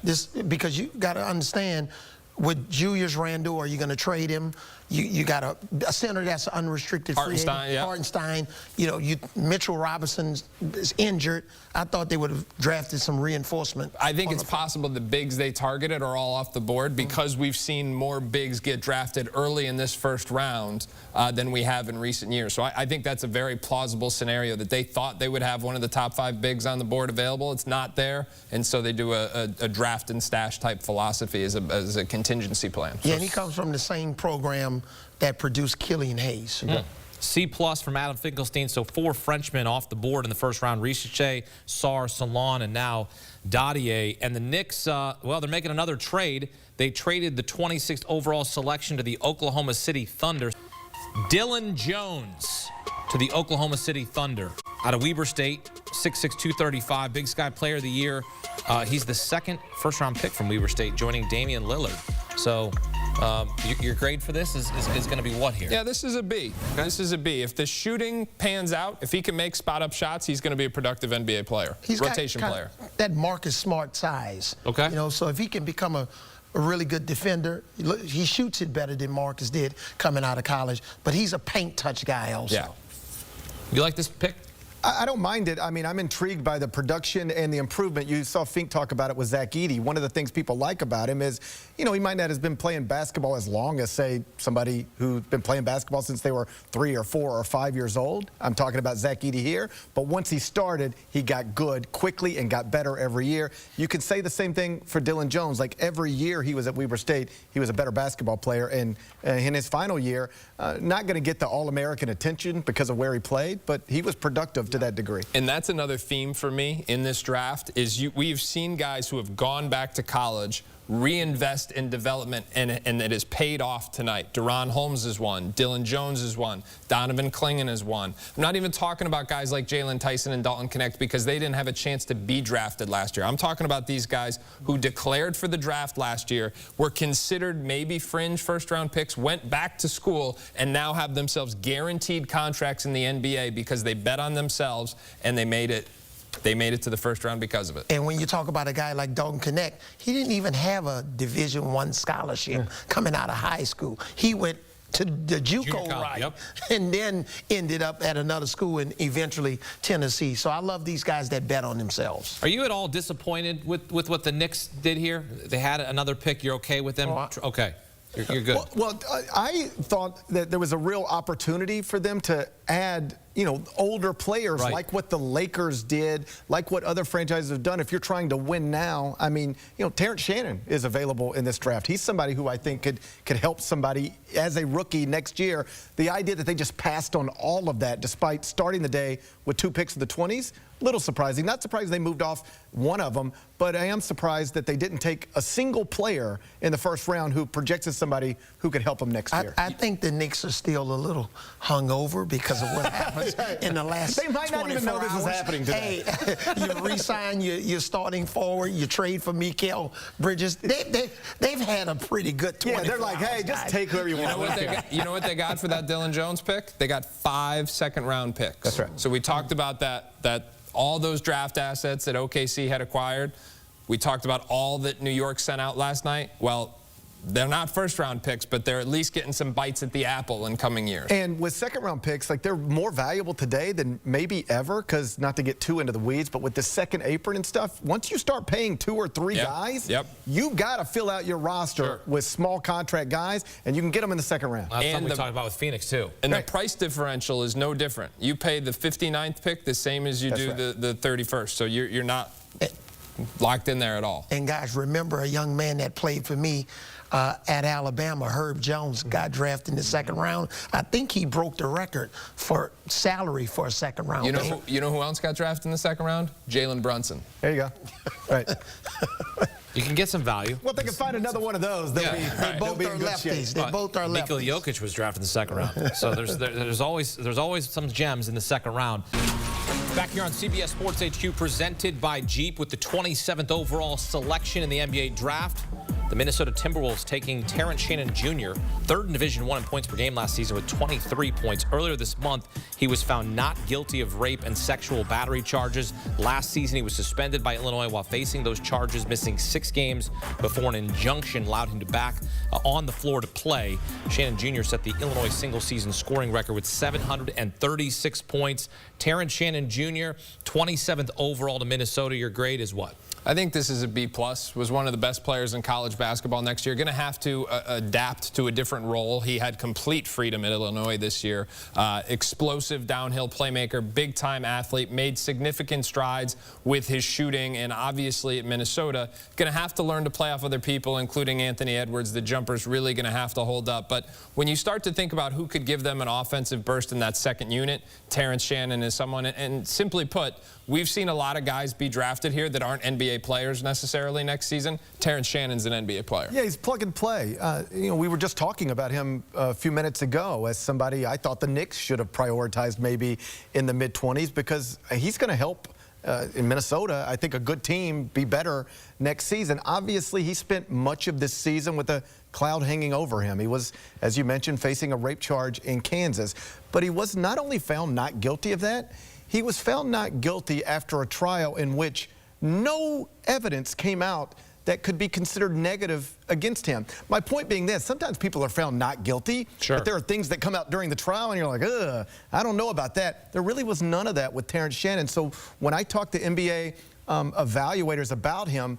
Because you got to understand, with Julius Randle, are you going to trade him? You got a center that's unrestricted free agent. Hartenstein, yeah. Hartenstein, Mitchell Robinson is injured. I thought they would have drafted some reinforcement. I think it's possible the bigs they targeted are all off the board because we've seen more bigs get drafted early in this first round than we have in recent years. So I think that's a very plausible scenario that they thought they would have one of the top 5 bigs on the board available. It's not there, and so they do a draft and stash type philosophy as a contingency plan. Yeah, and he comes from the same program that produced Killian Hayes. C+ from Adam Finkelstein. So 4 Frenchmen off the board in the first round: Risacher, Sarr, Salaun, and now Dadier. And the Knicks, well, they're making another trade. They traded the 26th overall selection to the Oklahoma City Thunder. Dylan Jones to the Oklahoma City Thunder. Out of Weber State, 6'6", 235, Big Sky Player of the Year. He's the 2nd first-round pick from Weber State, joining Damian Lillard. So your grade for this is going to be what here? Yeah, this is a B. Okay. This is a B. If the shooting pans out, if he can make spot-up shots, he's going to be a productive NBA player, rotation player. That Marcus Smart size. Okay. So if he can become a really good defender, he shoots it better than Marcus did coming out of college, but he's a paint touch guy also. Yeah. You like this pick? I don't mind it. I mean, I'm intrigued by the production and the improvement. You saw Fink talk about it with Zach Edey. One of the things people like about him is, he might not have been playing basketball as long as, say, somebody who's been playing basketball since they were 3 or 4 or 5 years old. I'm talking about Zach Edey here. But once he started, he got good quickly and got better every year. You could say the same thing for Dylan Jones. Like, every year he was at Weber State, he was a better basketball player. And in his final year, not going to get the All-American attention because of where he played, but he was productive to that degree. And that's another theme for me in this draft is we've seen guys who have gone back to college reinvest in development, and it has paid off tonight. Deron Holmes is one. Dylan Jones is one. Donovan Clingan is one. I'm not even talking about guys like Jalen Tyson and Dalton Knecht because they didn't have a chance to be drafted last year. I'm talking about these guys who declared for the draft last year, were considered maybe fringe first-round picks, went back to school, and now have themselves guaranteed contracts in the NBA because they bet on themselves and they made it. They made it to the first round because of it. And when you talk about a guy like Dalton Knecht, he didn't even have a Division I scholarship coming out of high school. He went to the JUCO route, and then ended up at another school and eventually Tennessee. So I love these guys that bet on themselves. Are you at all disappointed with what the Knicks did here? They had another pick. You're okay with them? Okay. You're good. Well, I thought that there was a real opportunity for them to add, older players like what the Lakers did, like what other franchises have done. If you're trying to win now, I mean, Terrence Shannon is available in this draft. He's somebody who I think could help somebody as a rookie next year. The idea that they just passed on all of that despite starting the day with 2 picks in the 20s little surprising. Not surprised they moved off one of them, but I am surprised that they didn't take a single player in the first round who projects as somebody who could help them next year. I think the Knicks are still a little hungover because of what happens in the last 24 hours. They might not even know this is happening today. Hey, you re-sign your starting forward, you trade for Mikal Bridges. They've had a pretty good 24 hours. Yeah, they're like, hey, just take whoever you want. You know what they got for that Dillon Jones pick? They got 5 second-round picks. That's right. So we talked about that all those draft assets that OKC had acquired. We talked about all that New York sent out last night. Well, they're not first-round picks, but they're at least getting some bites at the apple in coming years. And with second-round picks, like, they're more valuable today than maybe ever, because not to get too into the weeds, but with the second apron and stuff, once you start paying 2 or 3 guys, you got to fill out your roster with small contract guys, and you can get them in the second round. That's something we talked about with Phoenix, too. And the price differential is no different. You pay the 59th pick the same as you do the 31st, so you're not locked in there at all. And guys, remember a young man that played for me at Alabama, Herb Jones, got drafted in the second round. I think he broke the record for salary for a second round. You know who else got drafted in the second round? Jalen Brunson. There you go. Right. You can get some value. Well, if they can find another one of those, they'll be in good shape. They both are lefties. Nikola Jokic was drafted in the second round. So there's always some gems in the second round. Back here on CBS Sports HQ, presented by Jeep with the 27th overall selection in the NBA draft. The Minnesota Timberwolves taking Terrence Shannon Jr., third in Division I in points per game last season with 23 points. Earlier this month, he was found not guilty of rape and sexual battery charges. Last season, he was suspended by Illinois while facing those charges, missing 6 games before an injunction allowed him to back on the floor to play. Shannon Jr. set the Illinois single-season scoring record with 736 points. Terrence Shannon Jr., 27th overall to Minnesota. Your grade is what? I think this is a B+. Was one of the best players in college basketball next year. Going to have to adapt to a different role. He had complete freedom at Illinois this year. Explosive downhill playmaker, big-time athlete, made significant strides with his shooting, and obviously at Minnesota, going to have to learn to play off other people, including Anthony Edwards. The jumper's really going to have to hold up. But when you start to think about who could give them an offensive burst in that second unit, Terrence Shannon is someone, and simply put, we've seen a lot of guys be drafted here that aren't NBA players necessarily next season. Terrence Shannon's an NBA player. Yeah, he's plug and play. You know, we were just talking about him a few minutes ago as somebody I thought the Knicks should have prioritized maybe in the mid-20s, because he's going to help in Minnesota, I think, a good team be better next season. Obviously, he spent much of this season with a cloud hanging over him. He was, as you mentioned, facing a rape charge in Kansas. But he was not only found not guilty of that, he was found not guilty after a trial in which no evidence came out that could be considered negative against him. My point being this: sometimes people are found not guilty, but there are things that come out during the trial and you're like, ugh, I don't know about that. There really was none of that with Terrence Shannon. So when I talk to NBA evaluators about him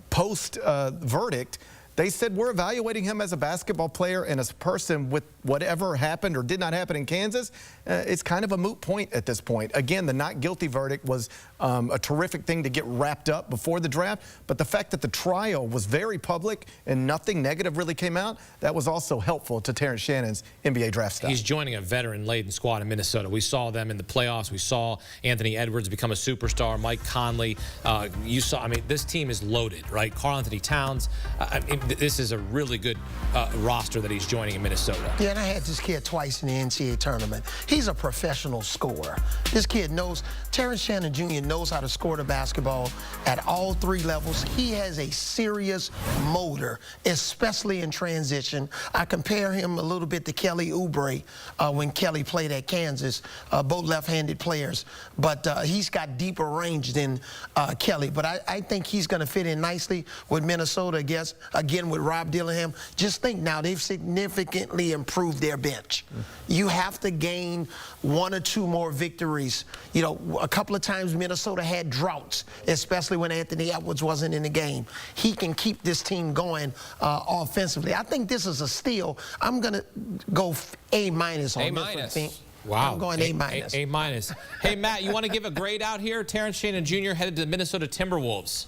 post-verdict, they said, we're evaluating him as a basketball player and as a person. With whatever happened or did not happen in Kansas, it's kind of a moot point at this point. Again, the not guilty verdict was a terrific thing to get wrapped up before the draft, but the fact that the trial was very public and nothing negative really came out, that was also helpful to Terrence Shannon's NBA draft stock. He's joining a veteran-laden squad in Minnesota. We saw them in the playoffs. We saw Anthony Edwards become a superstar, Mike Conley. You saw, I mean, this team is loaded, right? Karl-Anthony Towns. This is a really good roster that he's joining in Minnesota. Yeah, and I had this kid twice in the NCAA tournament. He's a professional scorer. This kid knows, Terrence Shannon Jr. knows how to score the basketball at all 3 levels. He has a serious motor, especially in transition. I compare him a little bit to Kelly Oubre when Kelly played at Kansas, both left-handed players. But he's got deeper range than Kelly. But I think he's going to fit in nicely with Minnesota, again with Rob Dillingham. Just think now, they've significantly improved their bench. You have to gain 1 or 2 more victories. You know, a couple of times Minnesota had droughts, especially when Anthony Edwards wasn't in the game. He can keep this team going offensively. I think this is a steal. I'm going to go A- on this. Wow. I'm going A-. A-. Hey, Matt, you want to give a grade out here? Terrence Shannon Jr. headed to the Minnesota Timberwolves.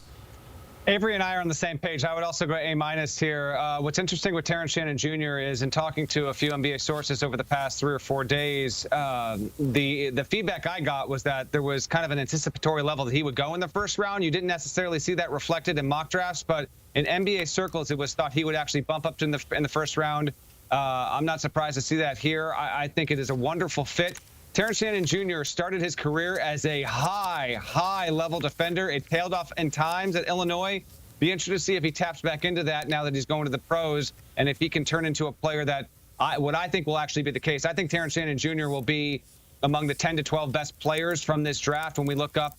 Avery and I are on the same page. I would also go A- here. What's interesting with Terrence Shannon Jr. is, in talking to a few NBA sources over the past 3 or 4 days, the feedback I got was that there was kind of an anticipatory level that he would go in the first round. You didn't necessarily see that reflected in mock drafts, but in NBA circles, it was thought he would actually bump up in the first round. I'm not surprised to see that here. I think it is a wonderful fit. Terrence Shannon Jr. started his career as a high-level defender. It tailed off in times at Illinois. Be interested to see if he taps back into that now that he's going to the pros, and if he can turn into a player that what I think will actually be the case. I think Terrence Shannon Jr. will be among the 10 to 12 best players from this draft when we look up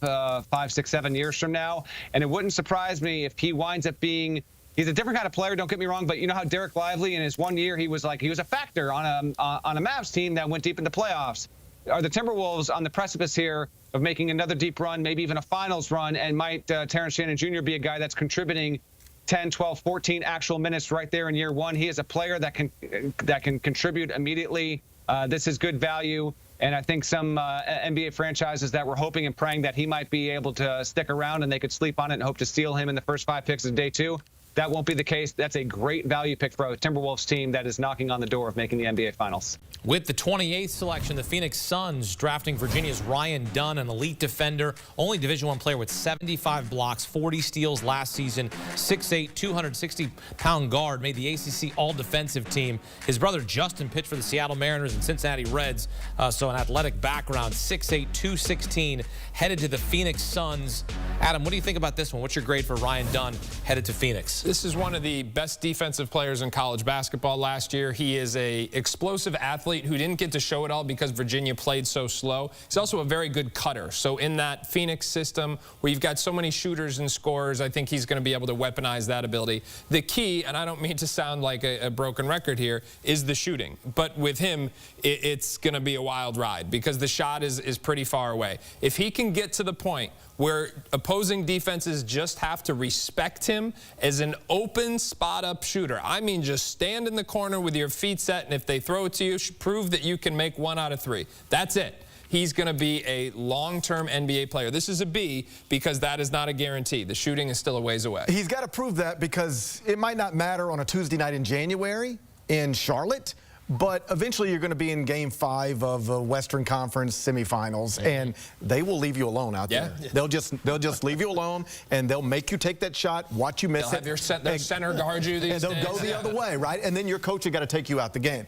5, 6, 7 years from now. And it wouldn't surprise me if he winds up being – he's a different kind of player, don't get me wrong, but you know how Derek Lively in his 1 year, he was a factor on a Mavs team that went deep into playoffs. Are the Timberwolves on the precipice here of making another deep run, maybe even a finals run, and might Terrence Shannon Jr. be a guy that's contributing 10, 12, 14 actual minutes right there in year one? He is a player that can contribute immediately. This is good value, and I think some NBA franchises that were hoping and praying that he might be able to stick around and they could sleep on it and hope to steal him in the first 5 picks of day 2. That won't be the case. That's a great value pick for a Timberwolves team that is knocking on the door of making the NBA Finals. With the 28th selection, the Phoenix Suns drafting Virginia's Ryan Dunn, an elite defender, only Division I player with 75 blocks, 40 steals last season, 6'8", 260-pound guard, made the ACC all-defensive team. His brother Justin pitched for the Seattle Mariners and Cincinnati Reds, so an athletic background, 6'8", 216, headed to the Phoenix Suns. Adam, what do you think about this one? What's your grade for Ryan Dunn headed to Phoenix? This is one of the best defensive players in college basketball last year. He is a explosive athlete who didn't get to show it all because Virginia played so slow. He's also a very good cutter. So in that Phoenix system where you've got so many shooters and scorers, I think he's going to be able to weaponize that ability. The key, and I don't mean to sound like a broken record here, is the shooting. But with him, it's going to be a wild ride because the shot is pretty far away. If he can get to the point where opposing defenses just have to respect him as an open spot-up shooter. I mean, just stand in the corner with your feet set, and if they throw it to you, prove that you can make 1 out of 3. That's it. He's going to be a long-term NBA player. This is a B because that is not a guarantee. The shooting is still a ways away. He's got to prove that because it might not matter on a Tuesday night in January in Charlotte, but eventually you're going to be in Game 5 of the Western Conference semifinals, and they will leave you alone out there. They'll just leave you alone, and they'll make you take that shot, watch you miss it. They'll have their center guard you these days. And they'll go the other way, right? And then your coach has got to take you out the game.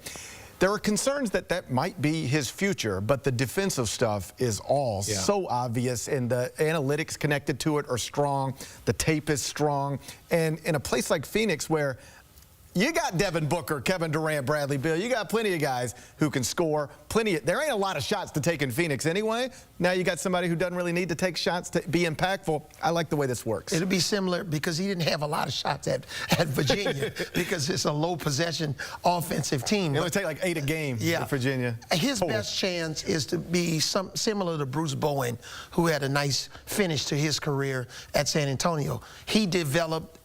There are concerns that might be his future, but the defensive stuff is all so obvious, and the analytics connected to it are strong. The tape is strong. And in a place like Phoenix where you got Devin Booker, Kevin Durant, Bradley Beal. You got plenty of guys who can score. There ain't a lot of shots to take in Phoenix anyway. Now you got somebody who doesn't really need to take shots to be impactful. I like the way this works. It'll be similar because he didn't have a lot of shots at Virginia because it's a low possession offensive team. It'll take like 8 a game for Virginia. His best chance is to be similar to Bruce Bowen, who had a nice finish to his career at San Antonio. He developed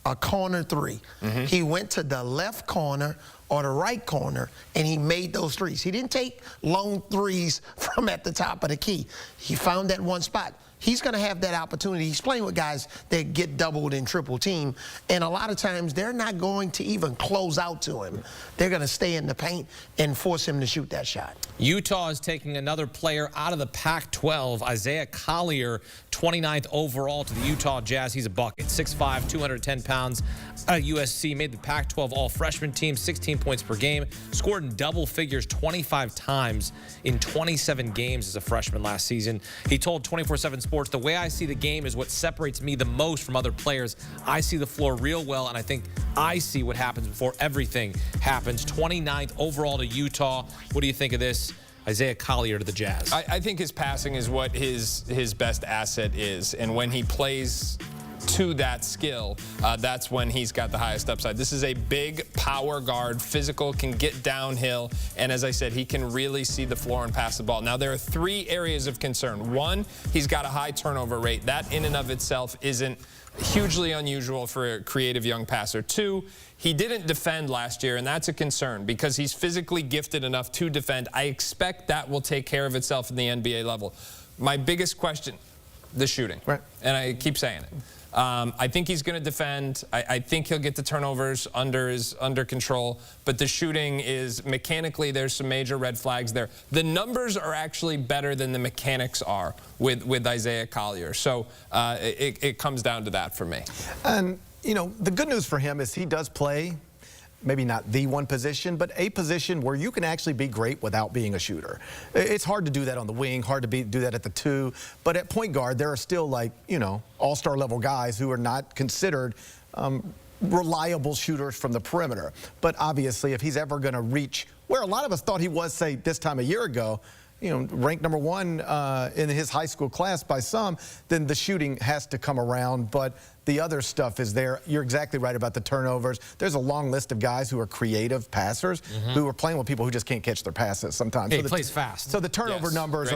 a corner 3. He went to the left corner or the right corner, and he made those threes. He didn't take long threes from at the top of the key. He found that one spot. He's going to have that opportunity. He's playing with guys that get doubled and triple team, and a lot of times they're not going to even close out to him. They're going to stay in the paint and force him to shoot that shot. Utah is taking another player out of the Pac-12, Isaiah Collier, 29th overall to the Utah Jazz. He's a bucket, 6'5", 210 pounds. Out of USC, made the Pac-12 all-freshman team, 16 points per game, scored in double figures 25 times in 27 games as a freshman last season. He told 24/7 Sports, the way I see the game is what separates me the most from other players. I see the floor real well, and I think I see what happens before everything happens. 29th overall to Utah. What do you think of this? Isaiah Collier to the Jazz. I think his passing is what his best asset is, and when he plays to that skill, that's when he's got the highest upside. This is a big power guard, physical, can get downhill, and as I said, he can really see the floor and pass the ball. Now, there are 3 areas of concern. 1, he's got a high turnover rate. That in and of itself isn't hugely unusual for a creative young passer. 2, he didn't defend last year, and that's a concern because he's physically gifted enough to defend. I expect that will take care of itself in the NBA level. My biggest question, the shooting. Right. And I keep saying it. I think he's going to defend. I think he'll get the turnovers under control. But the shooting is mechanically, there's some major red flags there. The numbers are actually better than the mechanics are with Isaiah Collier. So it comes down to that for me. And, you know, the good news for him is he does play, maybe not the one position, but a position where you can actually be great without being a shooter. It's hard to do that on the wing, hard to do that at the 2, but at point guard, there are still, like, you know, all-star level guys who are not considered reliable shooters from the perimeter. But obviously, if he's ever going to reach where a lot of us thought he was, say, this time a year ago, you know, ranked number 1 in his high school class by some, then the shooting has to come around. But the other stuff is there. You're exactly right about the turnovers. There's a long list of guys who are creative passers who are playing with people who just can't catch their passes sometimes. He plays fast. So the turnover numbers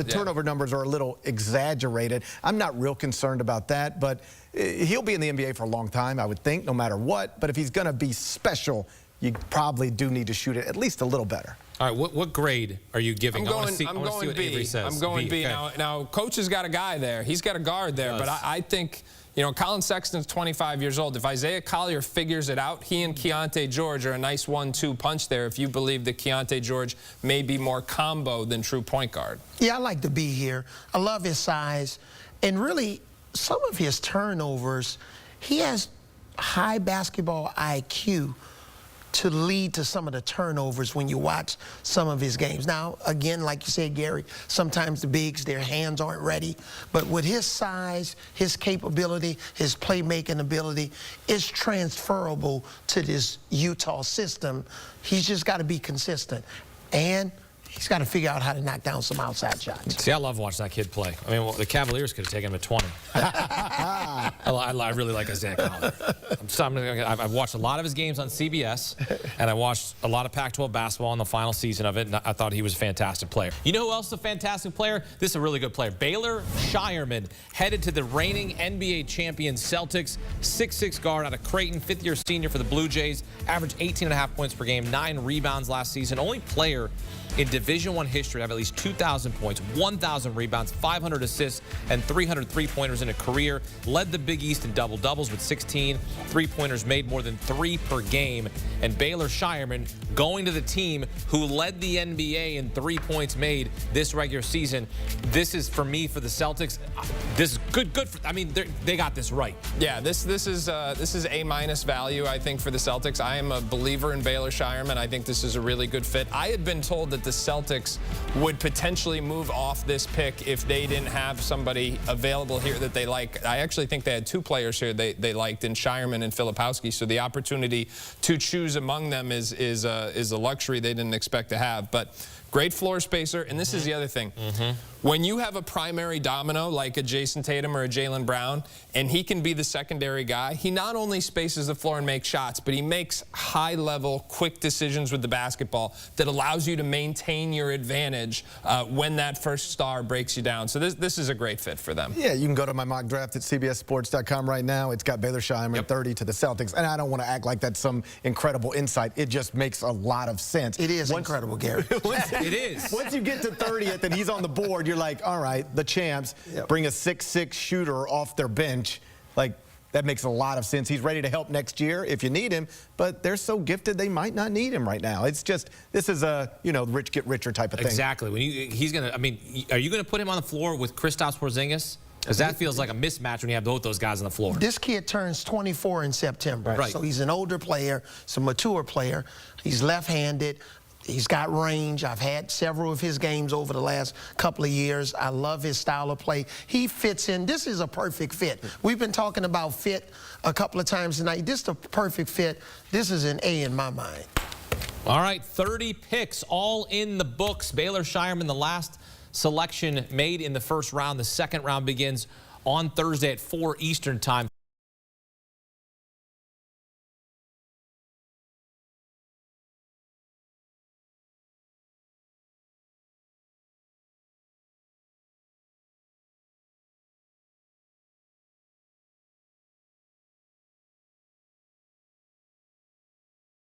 turnover numbers are a little exaggerated. I'm not real concerned about that, but he'll be in the NBA for a long time, I would think, no matter what. But if he's going to be special, you probably do need to shoot it at least a little better. All right, what grade are you giving? I'm going B. I'm going B. Okay. Now, Coach has got a guy there. He's got a guard there. But I think, you know, Colin Sexton's 25 years old. If Isaiah Collier figures it out, he and Keontae George are a nice 1-2 punch there if you believe that Keontae George may be more combo than true point guard. Yeah, I like to be here. I love his size. And really, some of his turnovers, he has high basketball IQ to lead to some of the turnovers when you watch some of his games. Now, again, like you said, Gary, sometimes the bigs, their hands aren't ready. But with his size, his capability, his playmaking ability, it's transferable to this Utah system. He's just got to be consistent. And he's got to figure out how to knock down some outside shots. See, I love watching that kid play. I mean, well, the Cavaliers could have taken him at 20. I really like Isaiah Collier. I've watched a lot of his games on CBS, and I watched a lot of Pac-12 basketball in the final season of it, and I thought he was a fantastic player. You know who else is a fantastic player? This is a really good player. Baylor Shireman, headed to the reigning NBA champion Celtics. 6'6" guard out of Creighton, 5th-year senior for the Blue Jays. Averaged 18.5 points per game, 9 rebounds last season. Only player in Division I history to have at least 2,000 points, 1,000 rebounds, 500 assists, and 300 three-pointers in a career. Led the Big East in double-doubles with 16 three-pointers made, more than 3 per game. And Baylor Shireman going to the team who led the NBA in 3 points made this regular season. This is, for me, for the Celtics, this is good. I mean, they got this right. Yeah, this is A- value, I think, for the Celtics. I am a believer in Baylor Shireman. I think this is a really good fit. I had been told that the Celtics would potentially move off this pick if they didn't have somebody available here that they like. I actually think they had 2 players here they liked in Shireman and Filipowski, so the opportunity to choose among them is a luxury they didn't expect to have. But great floor spacer, and this is the other thing. When you have a primary domino like a Jason Tatum or a Jaylen Brown, and he can be the secondary guy, he not only spaces the floor and makes shots, but he makes high-level, quick decisions with the basketball that allows you to maintain your advantage when that first star breaks you down. So this is a great fit for them. Yeah, you can go to my mock draft at cbssports.com right now. It's got Baylor Shireman 30 to the Celtics, and I don't want to act like that's some incredible insight. It just makes a lot of sense. It is incredible, Gary. It is. Once you get to 30th and he's on the board, you're like, all right, the champs bring a 6'6" shooter off their bench. Like, that makes a lot of sense. He's ready to help next year if you need him, but they're so gifted they might not need him right now. It's just, this is a, you know, rich get richer type of thing. Exactly. When he's going to, I mean, are you going to put him on the floor with Kristaps Porzingis? Because that feels like a mismatch when you have both those guys on the floor. This kid turns 24 in September. Right. So he's an older player, he's a mature player. He's left-handed. He's got range. I've had several of his games over the last couple of years. I love his style of play. He fits in. This is a perfect fit. We've been talking about fit a couple of times tonight. This is a perfect fit. This is an A in my mind. All right, 30 picks all in the books. Baylor Shireman, the last selection made in the first round. The second round begins on Thursday at 4 Eastern time.